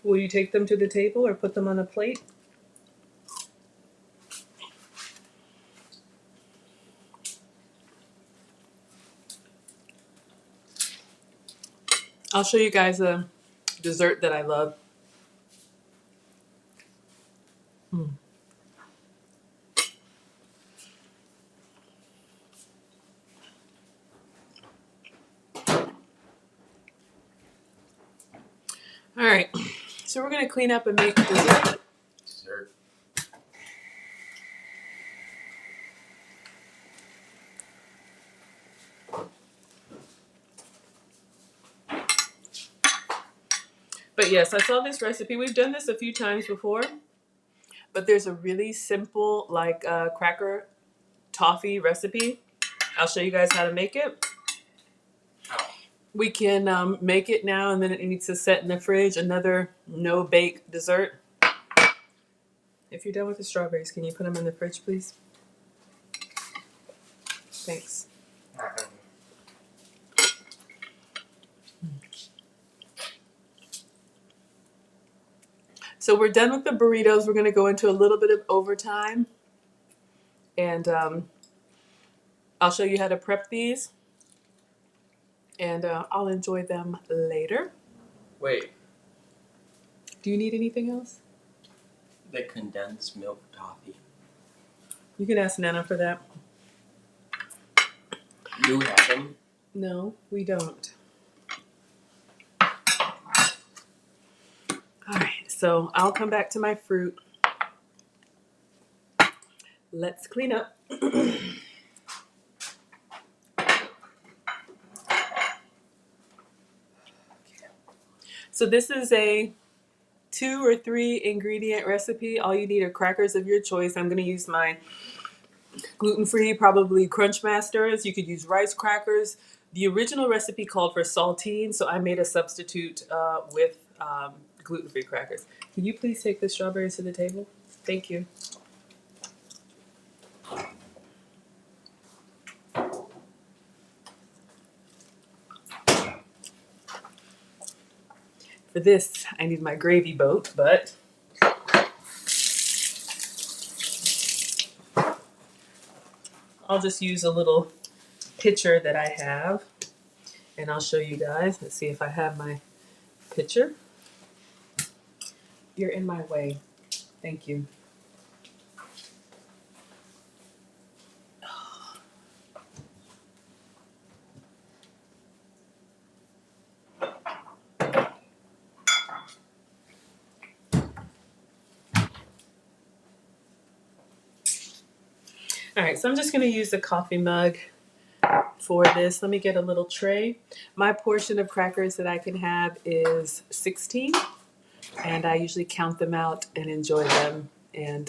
Will you take them to the table or put them on a plate? I'll show you guys a dessert that I love. All right, so we're gonna clean up and make dessert. Dessert. But yes, I saw this recipe. We've done this a few times before, but there's a really simple like cracker toffee recipe. I'll show you guys how to make it. We can make it now and then it needs to set in the fridge. Another no-bake dessert. If you're done with the strawberries, can you put them in the fridge, please? Thanks. So we're done with the burritos. We're going to go into a little bit of overtime. And I'll show you how to prep these. And I'll enjoy them later. Wait, Do you need anything else? the condensed milk toffee. You can ask Nana for that. Do we have any? No, we don't. All right, so I'll come back to my fruit. Let's clean up. So this is a 2 or 3 ingredient recipe. All you need are crackers of your choice. I'm going to use my gluten-free, probably Crunch Masters. You could use rice crackers. The original recipe called for saltine, so I made a substitute with gluten-free crackers. Can you please take the strawberries to the table? Thank you. For this, I need my gravy boat, but I'll just use a little pitcher that I have, and I'll show you guys. Let's see if I have my pitcher. You're in my way. Thank you. All right, so I'm just going to use the coffee mug for this. Let me get a little tray. My portion of crackers that I can have is 16, and I usually count them out and enjoy them. And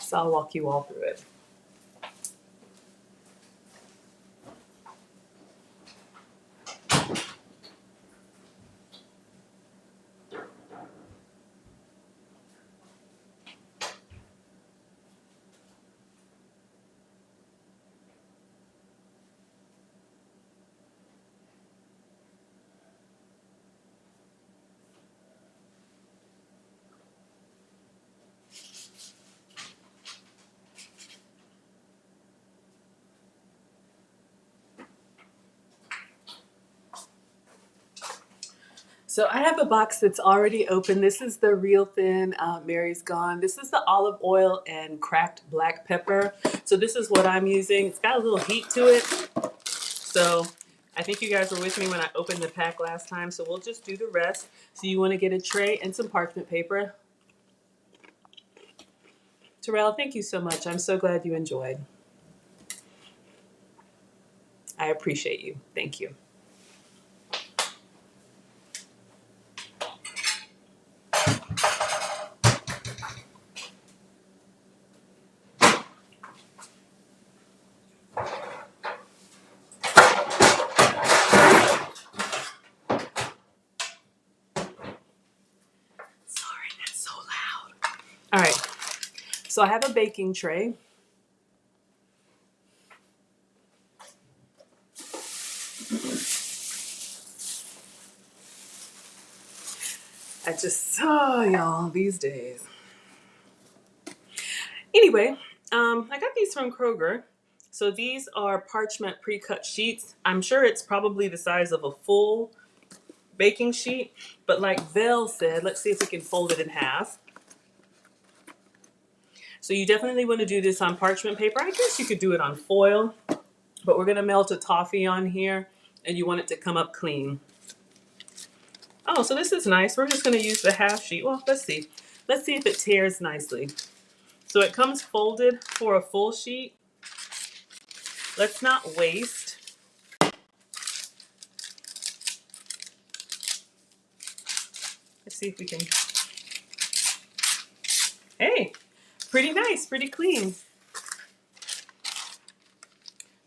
so I'll walk you all through it. So I have a box that's already open. This is the Real Thin Mary's Gone. This is the olive oil and cracked black pepper. So this is what I'm using. It's got a little heat to it. So I think you guys were with me when I opened the pack last time. So we'll just do the rest. So you want to get a tray and some parchment paper. Terrell, thank you so much. I'm so glad you enjoyed. I appreciate you. Thank you. Sorry, that's so loud. All right. So I have a baking tray. I just saw y'all these days. Anyway, I got these from Kroger. So these are parchment pre-cut sheets. I'm sure it's probably the size of a full baking sheet, but like Vel said, let's see if we can fold it in half. So you definitely want to do this on parchment paper. I guess you could do it on foil, but we're gonna melt a toffee on here and you want it to come up clean. Oh, so this is nice. We're just gonna use the half sheet. Well, let's see. Let's see if it tears nicely. So it comes folded for a full sheet. Let's not waste. Let's see if we can. Hey, pretty nice, pretty clean.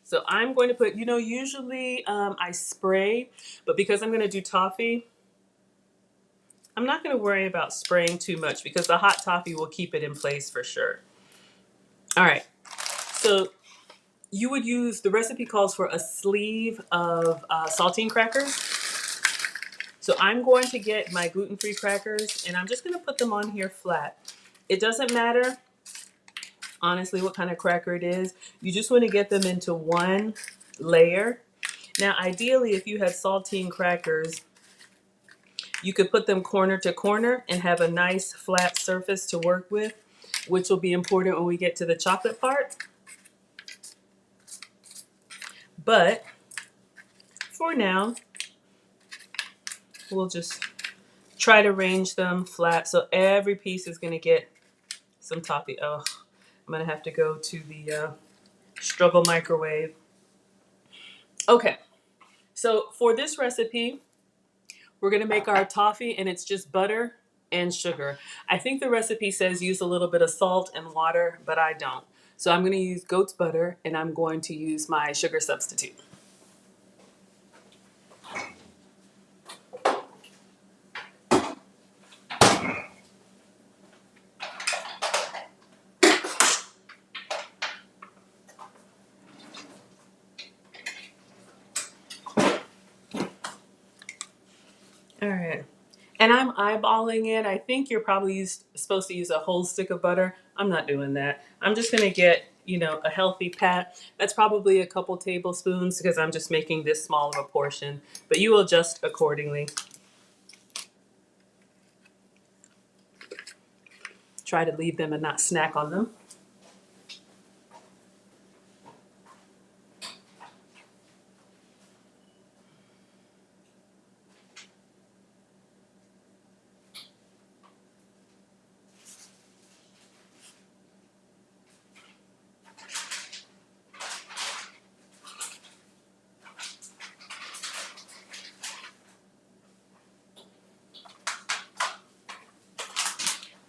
So I'm going to put, usually I spray, but because I'm going to do toffee, I'm not going to worry about spraying too much because the hot toffee will keep it in place for sure. All right. So you would use, the recipe calls for a sleeve of saltine crackers. So I'm going to get my gluten-free crackers and I'm just going to put them on here flat. It doesn't matter, honestly, what kind of cracker it is. You just want to get them into one layer. Now, ideally, if you had saltine crackers, you could put them corner to corner and have a nice flat surface to work with, which will be important when we get to the chocolate part. But for now, we'll just try to arrange them flat so every piece is going to get some toffee. Oh, I'm going to have to go to the struggle microwave. Okay, so for this recipe, we're going to make our toffee and it's just butter and sugar. I think the recipe says use a little bit of salt and water, but I don't. So I'm going to use goat's butter and I'm going to use my sugar substitute. All right. And I'm eyeballing it. I think you're probably supposed to use a whole stick of butter. I'm not doing that. I'm just going to get, a healthy pat. That's probably a couple tablespoons because I'm just making this small of a portion. But you will adjust accordingly. Try to leave them and not snack on them.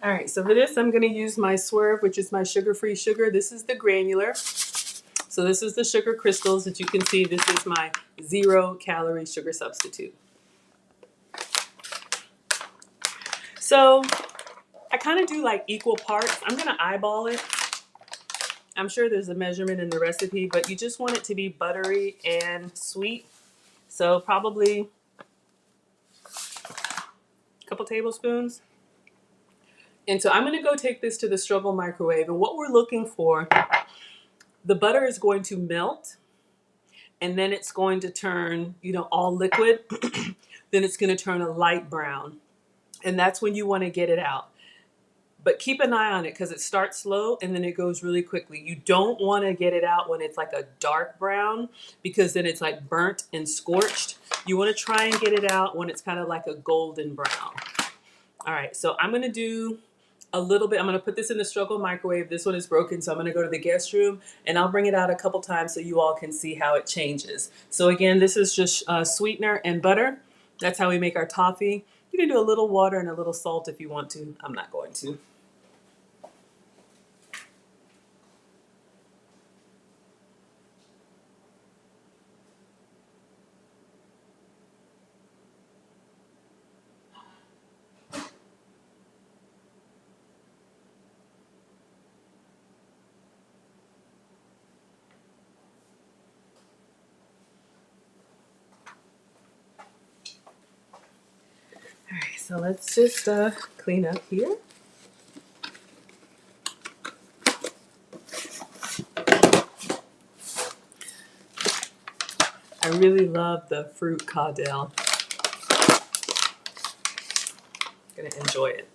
All right, so for this, I'm going to use my Swerve, which is my sugar-free sugar. This is the granular. So this is the sugar crystals that you can see. This is my 0-calorie sugar substitute. So I kind of do like equal parts. I'm going to eyeball it. I'm sure there's a measurement in the recipe, but you just want it to be buttery and sweet. So probably a couple tablespoons. And so I'm going to go take this to the struggle microwave. And what we're looking for, the butter is going to melt and then it's going to turn, all liquid. Then it's going to turn a light brown. And that's when you want to get it out. But keep an eye on it because it starts slow and then it goes really quickly. You don't want to get it out when it's like a dark brown because then it's like burnt and scorched. You want to try and get it out when it's kind of like a golden brown. All right, so I'm going to do a little bit. I'm going to put this in the struggle microwave. This one is broken, so I'm going to go to the guest room and I'll bring it out a couple times so you all can see how it changes. So again, this is just sweetener and butter. That's how we make our toffee. You can do a little water and a little salt if you want to. I'm not going to. All right, so let's just clean up here. I really love the fruit caudel. Gonna enjoy it.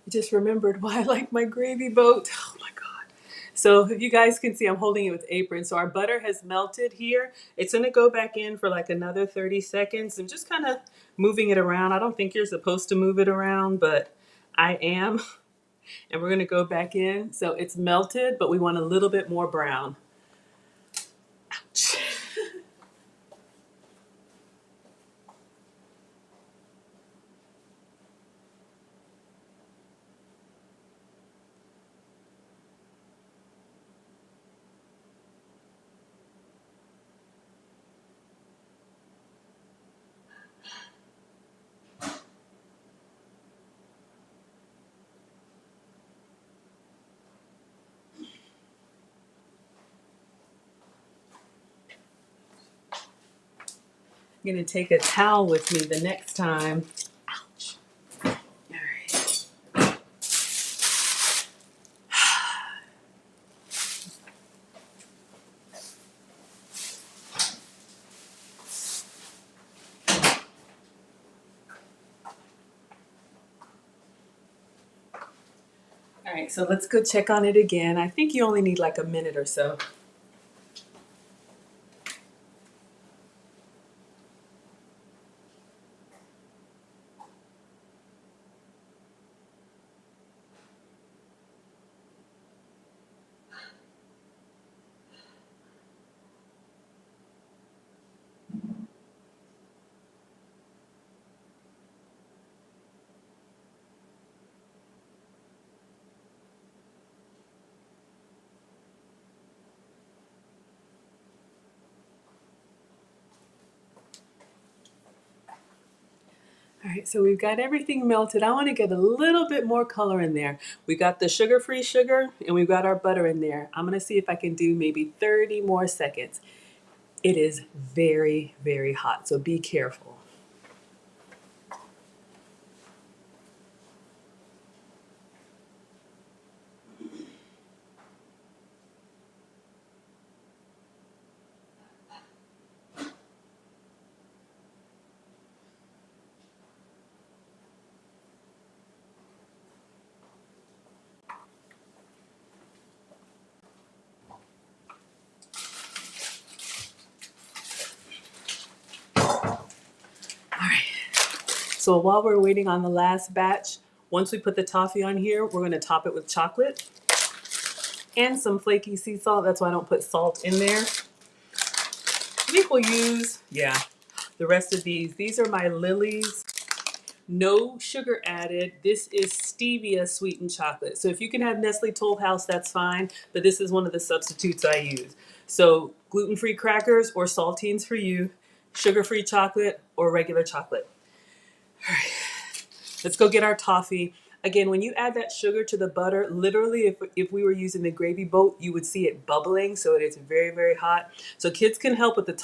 I just remembered why I like my gravy boat. Oh my God. So if you guys can see, I'm holding it with apron. So our butter has melted here. It's gonna go back in for like another 30 seconds. I'm just kind of moving it around. I don't think you're supposed to move it around, but I am. And we're gonna go back in. So it's melted, but we want a little bit more brown. Ouch. I'm gonna take a towel with me the next time. Ouch. All right. All right, so let's go check on it again. I think you only need like a minute or so. All right, so we've got everything melted. I want to get a little bit more color in there. We got the sugar-free sugar and we've got our butter in there. I'm gonna see if I can do maybe 30 more seconds. It is very, very hot, so be careful. All right, so while we're waiting on the last batch, once we put the toffee on here, we're gonna top it with chocolate and some flaky sea salt. That's why I don't put salt in there. I think we'll use, yeah, the rest of these. These are my Lily's, no sugar added. This is stevia sweetened chocolate. So if you can have Nestle Toll House, that's fine, but this is one of the substitutes I use. So gluten-free crackers or saltines for you, sugar-free chocolate or regular chocolate. All right, let's go get our toffee. Again, when you add that sugar to the butter, literally if we were using the gravy boat, you would see it bubbling, so it is very, very hot. So kids can help with the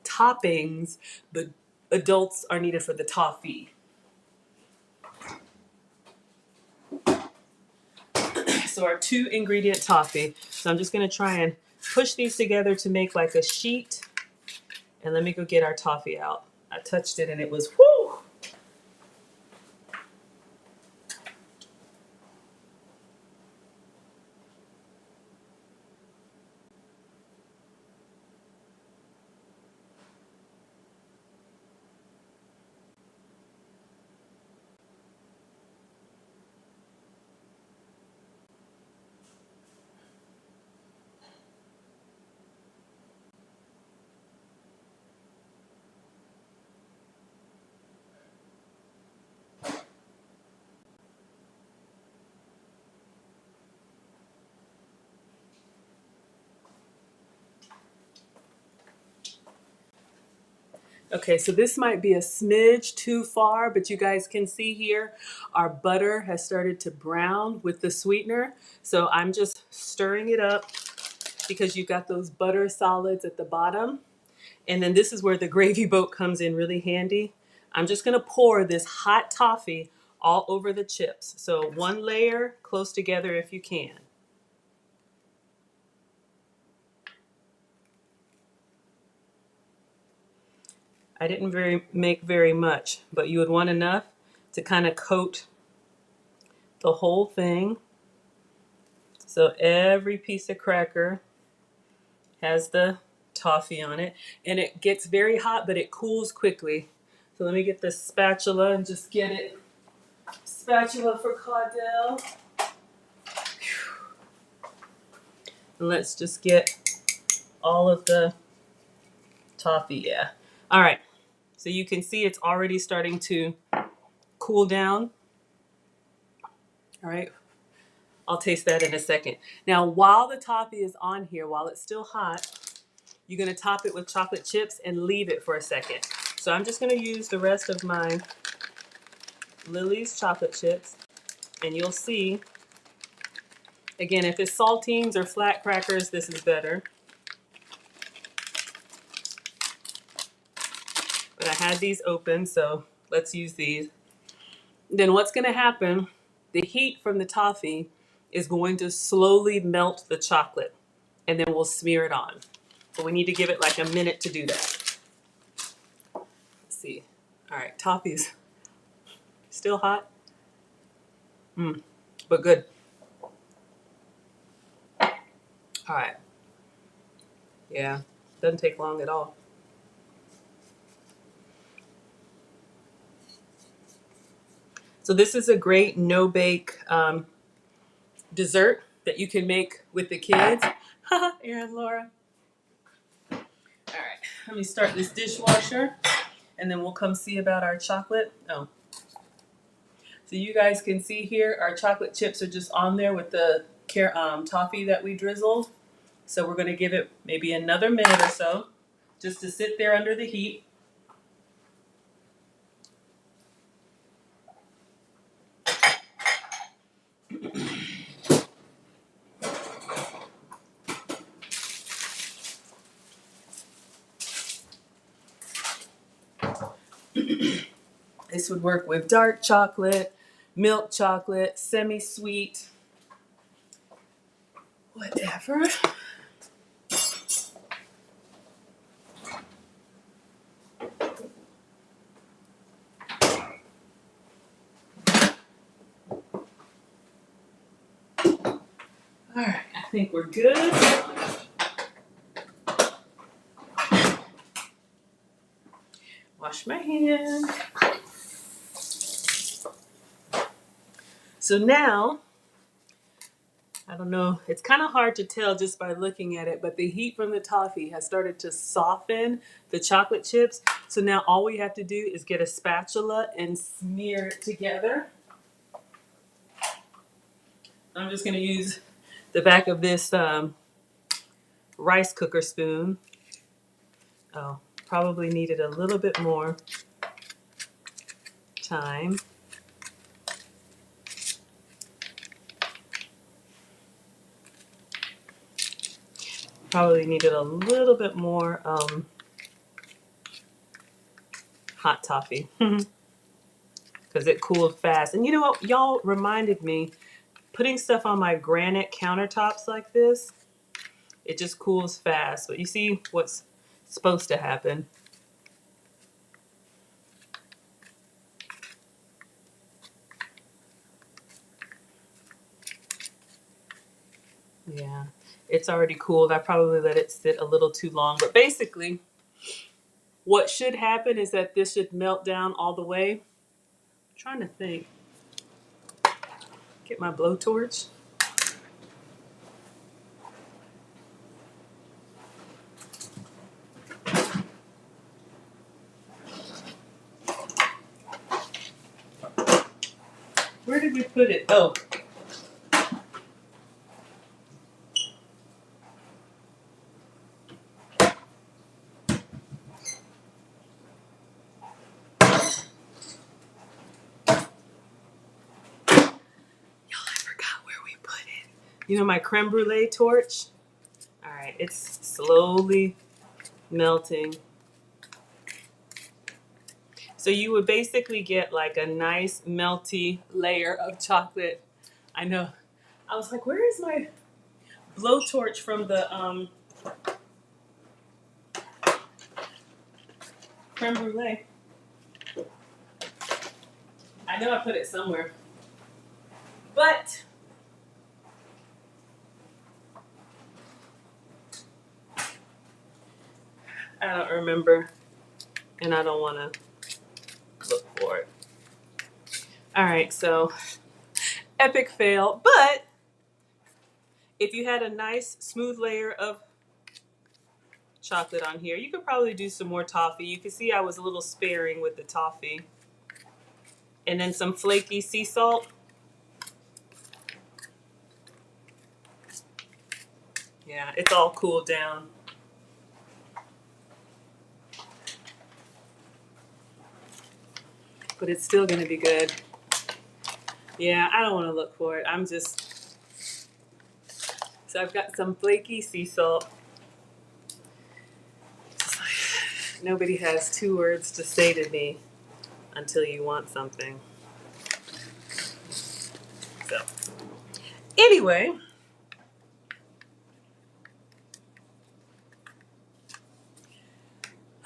toppings, but adults are needed for the toffee. So our 2-ingredient toffee. So I'm just gonna try and push these together to make like a sheet. And let me go get our toffee out. I touched it and it was whoo! Okay, so this might be a smidge too far, but you guys can see here our butter has started to brown with the sweetener. So I'm just stirring it up because you've got those butter solids at the bottom. And then this is where the gravy boat comes in really handy. I'm just gonna pour this hot toffee all over the chips. So one layer close together if you can. I didn't make very much, but you would want enough to kind of coat the whole thing. So every piece of cracker has the toffee on it, and it gets very hot, but it cools quickly. So let me get this spatula and just get it. Spatula for Caudell. And let's just get all of the toffee, yeah. All right, so you can see it's already starting to cool down. All right, I'll taste that in a second. Now, while the toffee is on here, while it's still hot, you're gonna top it with chocolate chips and leave it for a second. So I'm just gonna use the rest of my Lily's chocolate chips, and you'll see, again, if it's saltines or flat crackers, this is better. But I had these open, so let's use these. Then what's gonna happen, the heat from the toffee is going to slowly melt the chocolate, and then we'll smear it on. But we need to give it like a minute to do that. Let's see. All right, toffee's still hot. But good. All right. Yeah, doesn't take long at all. So this is a great no-bake dessert that you can make with the kids. Haha, Erin, Laura. All right, let me start this dishwasher, and then we'll come see about our chocolate. Oh, so you guys can see here, our chocolate chips are just on there with the toffee that we drizzled. So we're gonna give it maybe another minute or so, just to sit there under the heat. This would work with dark chocolate, milk chocolate, semi-sweet, whatever. All right, I think we're good. Wash my hands. So now, I don't know, it's kind of hard to tell just by looking at it, but the heat from the toffee has started to soften the chocolate chips. So now all we have to do is get a spatula and smear it together. I'm just going to use the back of this rice cooker spoon. Oh, probably needed a little bit more time. Probably needed a little bit more hot toffee because it cooled fast. And you know what? Y'all reminded me, putting stuff on my granite countertops like this, it just cools fast. But you see what's supposed to happen. Yeah, it's already cooled. I probably let it sit a little too long. But basically, what should happen is that this should melt down all the way. I'm trying to think. Get my blowtorch. Where did we put it? Oh. I forgot where we put it. You know my creme brulee torch? All right, it's slowly melting. So you would basically get like a nice melty layer of chocolate. I know. I was like, where is my blowtorch from the creme brulee? I know I put it somewhere. But I don't remember. And I don't want to look for it. All right, so epic fail. But if you had a nice smooth layer of chocolate on here, you could probably do some more toffee. You can see I was a little sparing with the toffee. And then some flaky sea salt. Yeah, it's all cooled down. But it's still going to be good. Yeah, I don't want to look for it. I'm just... So I've got some flaky sea salt. Nobody has two words to say to me until you want something. So, anyway.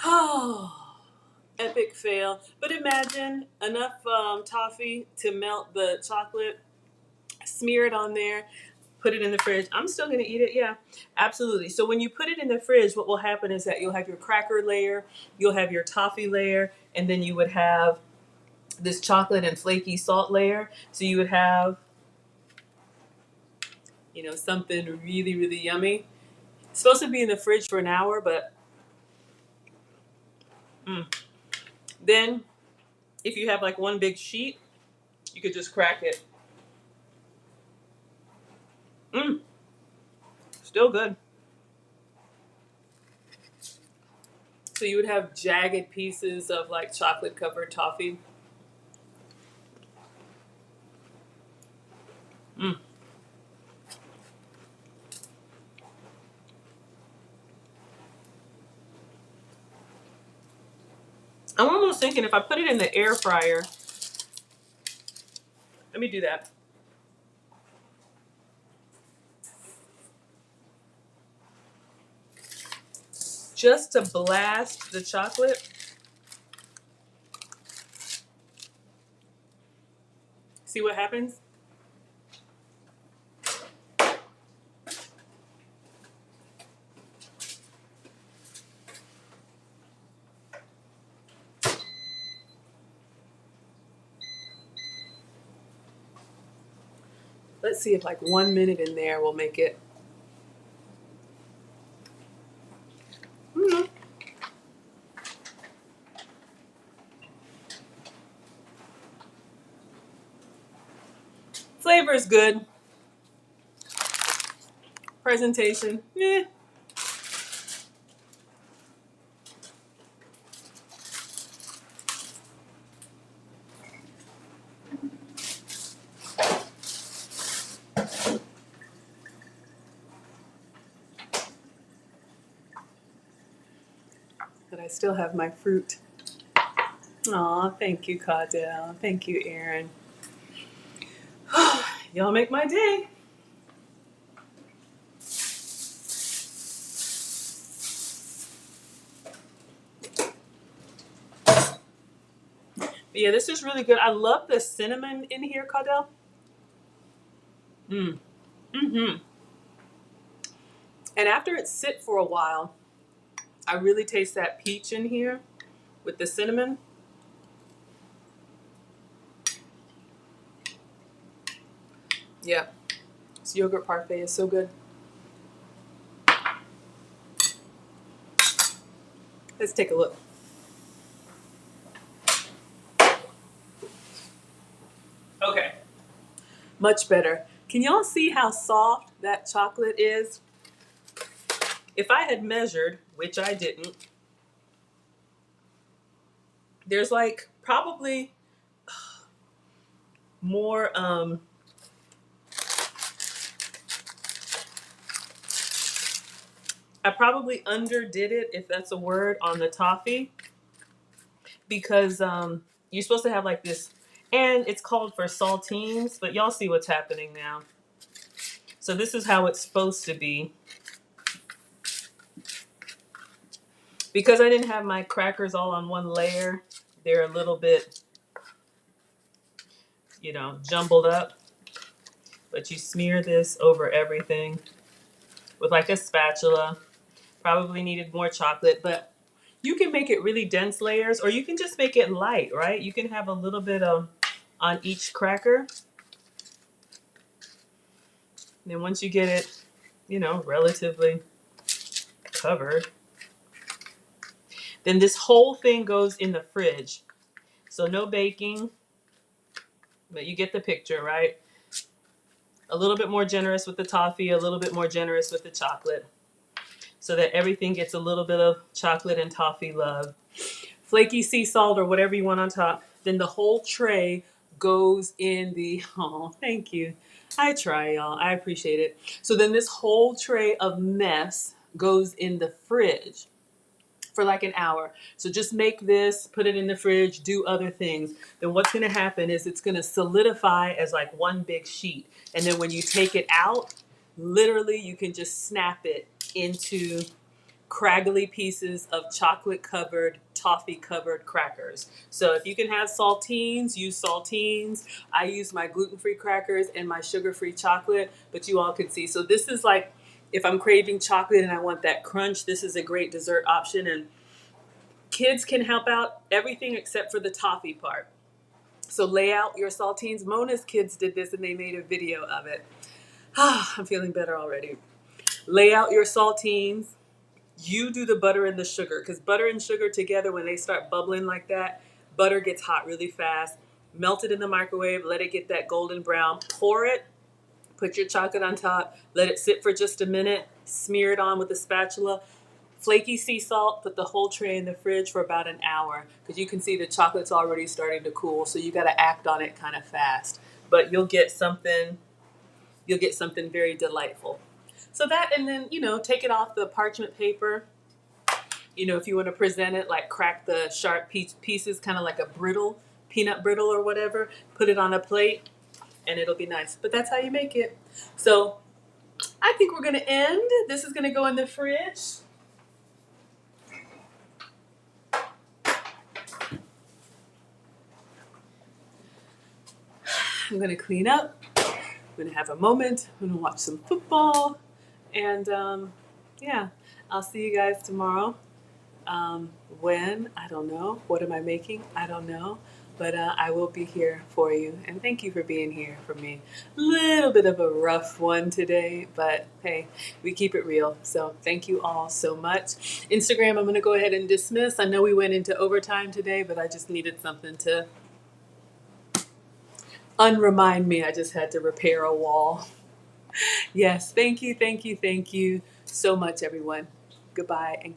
Oh, epic fail. But imagine enough toffee to melt the chocolate, smear it on there, put it in the fridge. I'm still going to eat it. Yeah, absolutely. So when you put it in the fridge, what will happen is that you'll have your cracker layer, you'll have your toffee layer, and then you would have this chocolate and flaky salt layer. So you would have, you know, something really, really yummy. It's supposed to be in the fridge for an hour, but then if you have like one big sheet, you could just crack it. Still good. So you would have jagged pieces of like chocolate covered toffee. I'm almost thinking if I put it in the air fryer, let me do that. Just to blast the chocolate. See what happens? Let's see if like 1 minute in there will make it. Mm-hmm. Flavor is good. Presentation, eh. But I still have my fruit. Aw, thank you, Caudell. Thank you, Aaron. Y'all make my day. But yeah, this is really good. I love the cinnamon in here, Caudell. Mm-hmm. And after it sit for a while, I really taste that peach in here with the cinnamon. Yeah, this yogurt parfait is so good. Let's take a look. Okay, much better. Can y'all see how soft that chocolate is? If I had measured, which I didn't, there's like probably more, I probably underdid it, if that's a word, on the toffee, because you're supposed to have like this, and it's called for saltines, but y'all see what's happening now. So this is how it's supposed to be. Because I didn't have my crackers all on one layer, they're a little bit, jumbled up. But you smear this over everything with like a spatula. Probably needed more chocolate, but you can make it really dense layers, or you can just make it light, right? You can have a little bit of on each cracker. And then once you get it, relatively covered, then this whole thing goes in the fridge. So no baking, but you get the picture, right? A little bit more generous with the toffee, a little bit more generous with the chocolate, so that everything gets a little bit of chocolate and toffee love. Flaky sea salt or whatever you want on top. Then the whole tray goes in the, oh, thank you. I try, y'all. I appreciate it. So then this whole tray of mess goes in the fridge for like an hour. So just make this, put it in the fridge, do other things. Then what's going to happen is it's going to solidify as like one big sheet. And then when you take it out, literally you can just snap it into craggly pieces of chocolate covered, toffee covered crackers. So if you can have saltines, use saltines. I use my gluten-free crackers and my sugar-free chocolate, but you all can see. So this is like, if I'm craving chocolate and I want that crunch, this is a great dessert option. And kids can help out everything except for the toffee part. So lay out your saltines. Mona's kids did this and they made a video of it. I'm feeling better already. Lay out your saltines. You do the butter and the sugar, because butter and sugar together, when they start bubbling like that, butter gets hot really fast. Melt it in the microwave, let it get that golden brown. Pour it, put your chocolate on top, let it sit for just a minute, smear it on with a spatula. Flaky sea salt, put the whole tray in the fridge for about an hour, because you can see the chocolate's already starting to cool, so you got to act on it kind of fast. But you'll get something very delightful. So that, and then, take it off the parchment paper, You know, if you want to present it, like crack the sharp pieces, kind of like a brittle, peanut brittle or whatever, put it on a plate and it'll be nice. But that's how you make it. So I think we're going to end. This is going to go in the fridge. I'm going to clean up. I'm going to have a moment. I'm going to watch some football. And yeah, I'll see you guys tomorrow. When? I don't know. What am I making? I don't know. But I will be here for you. And thank you for being here for me. Little bit of a rough one today, but hey, we keep it real. So thank you all so much. Instagram, I'm going to go ahead and dismiss. I know we went into overtime today, but I just needed something to unremind me. I just had to repair a wall. Yes, thank you so much, everyone. Goodbye and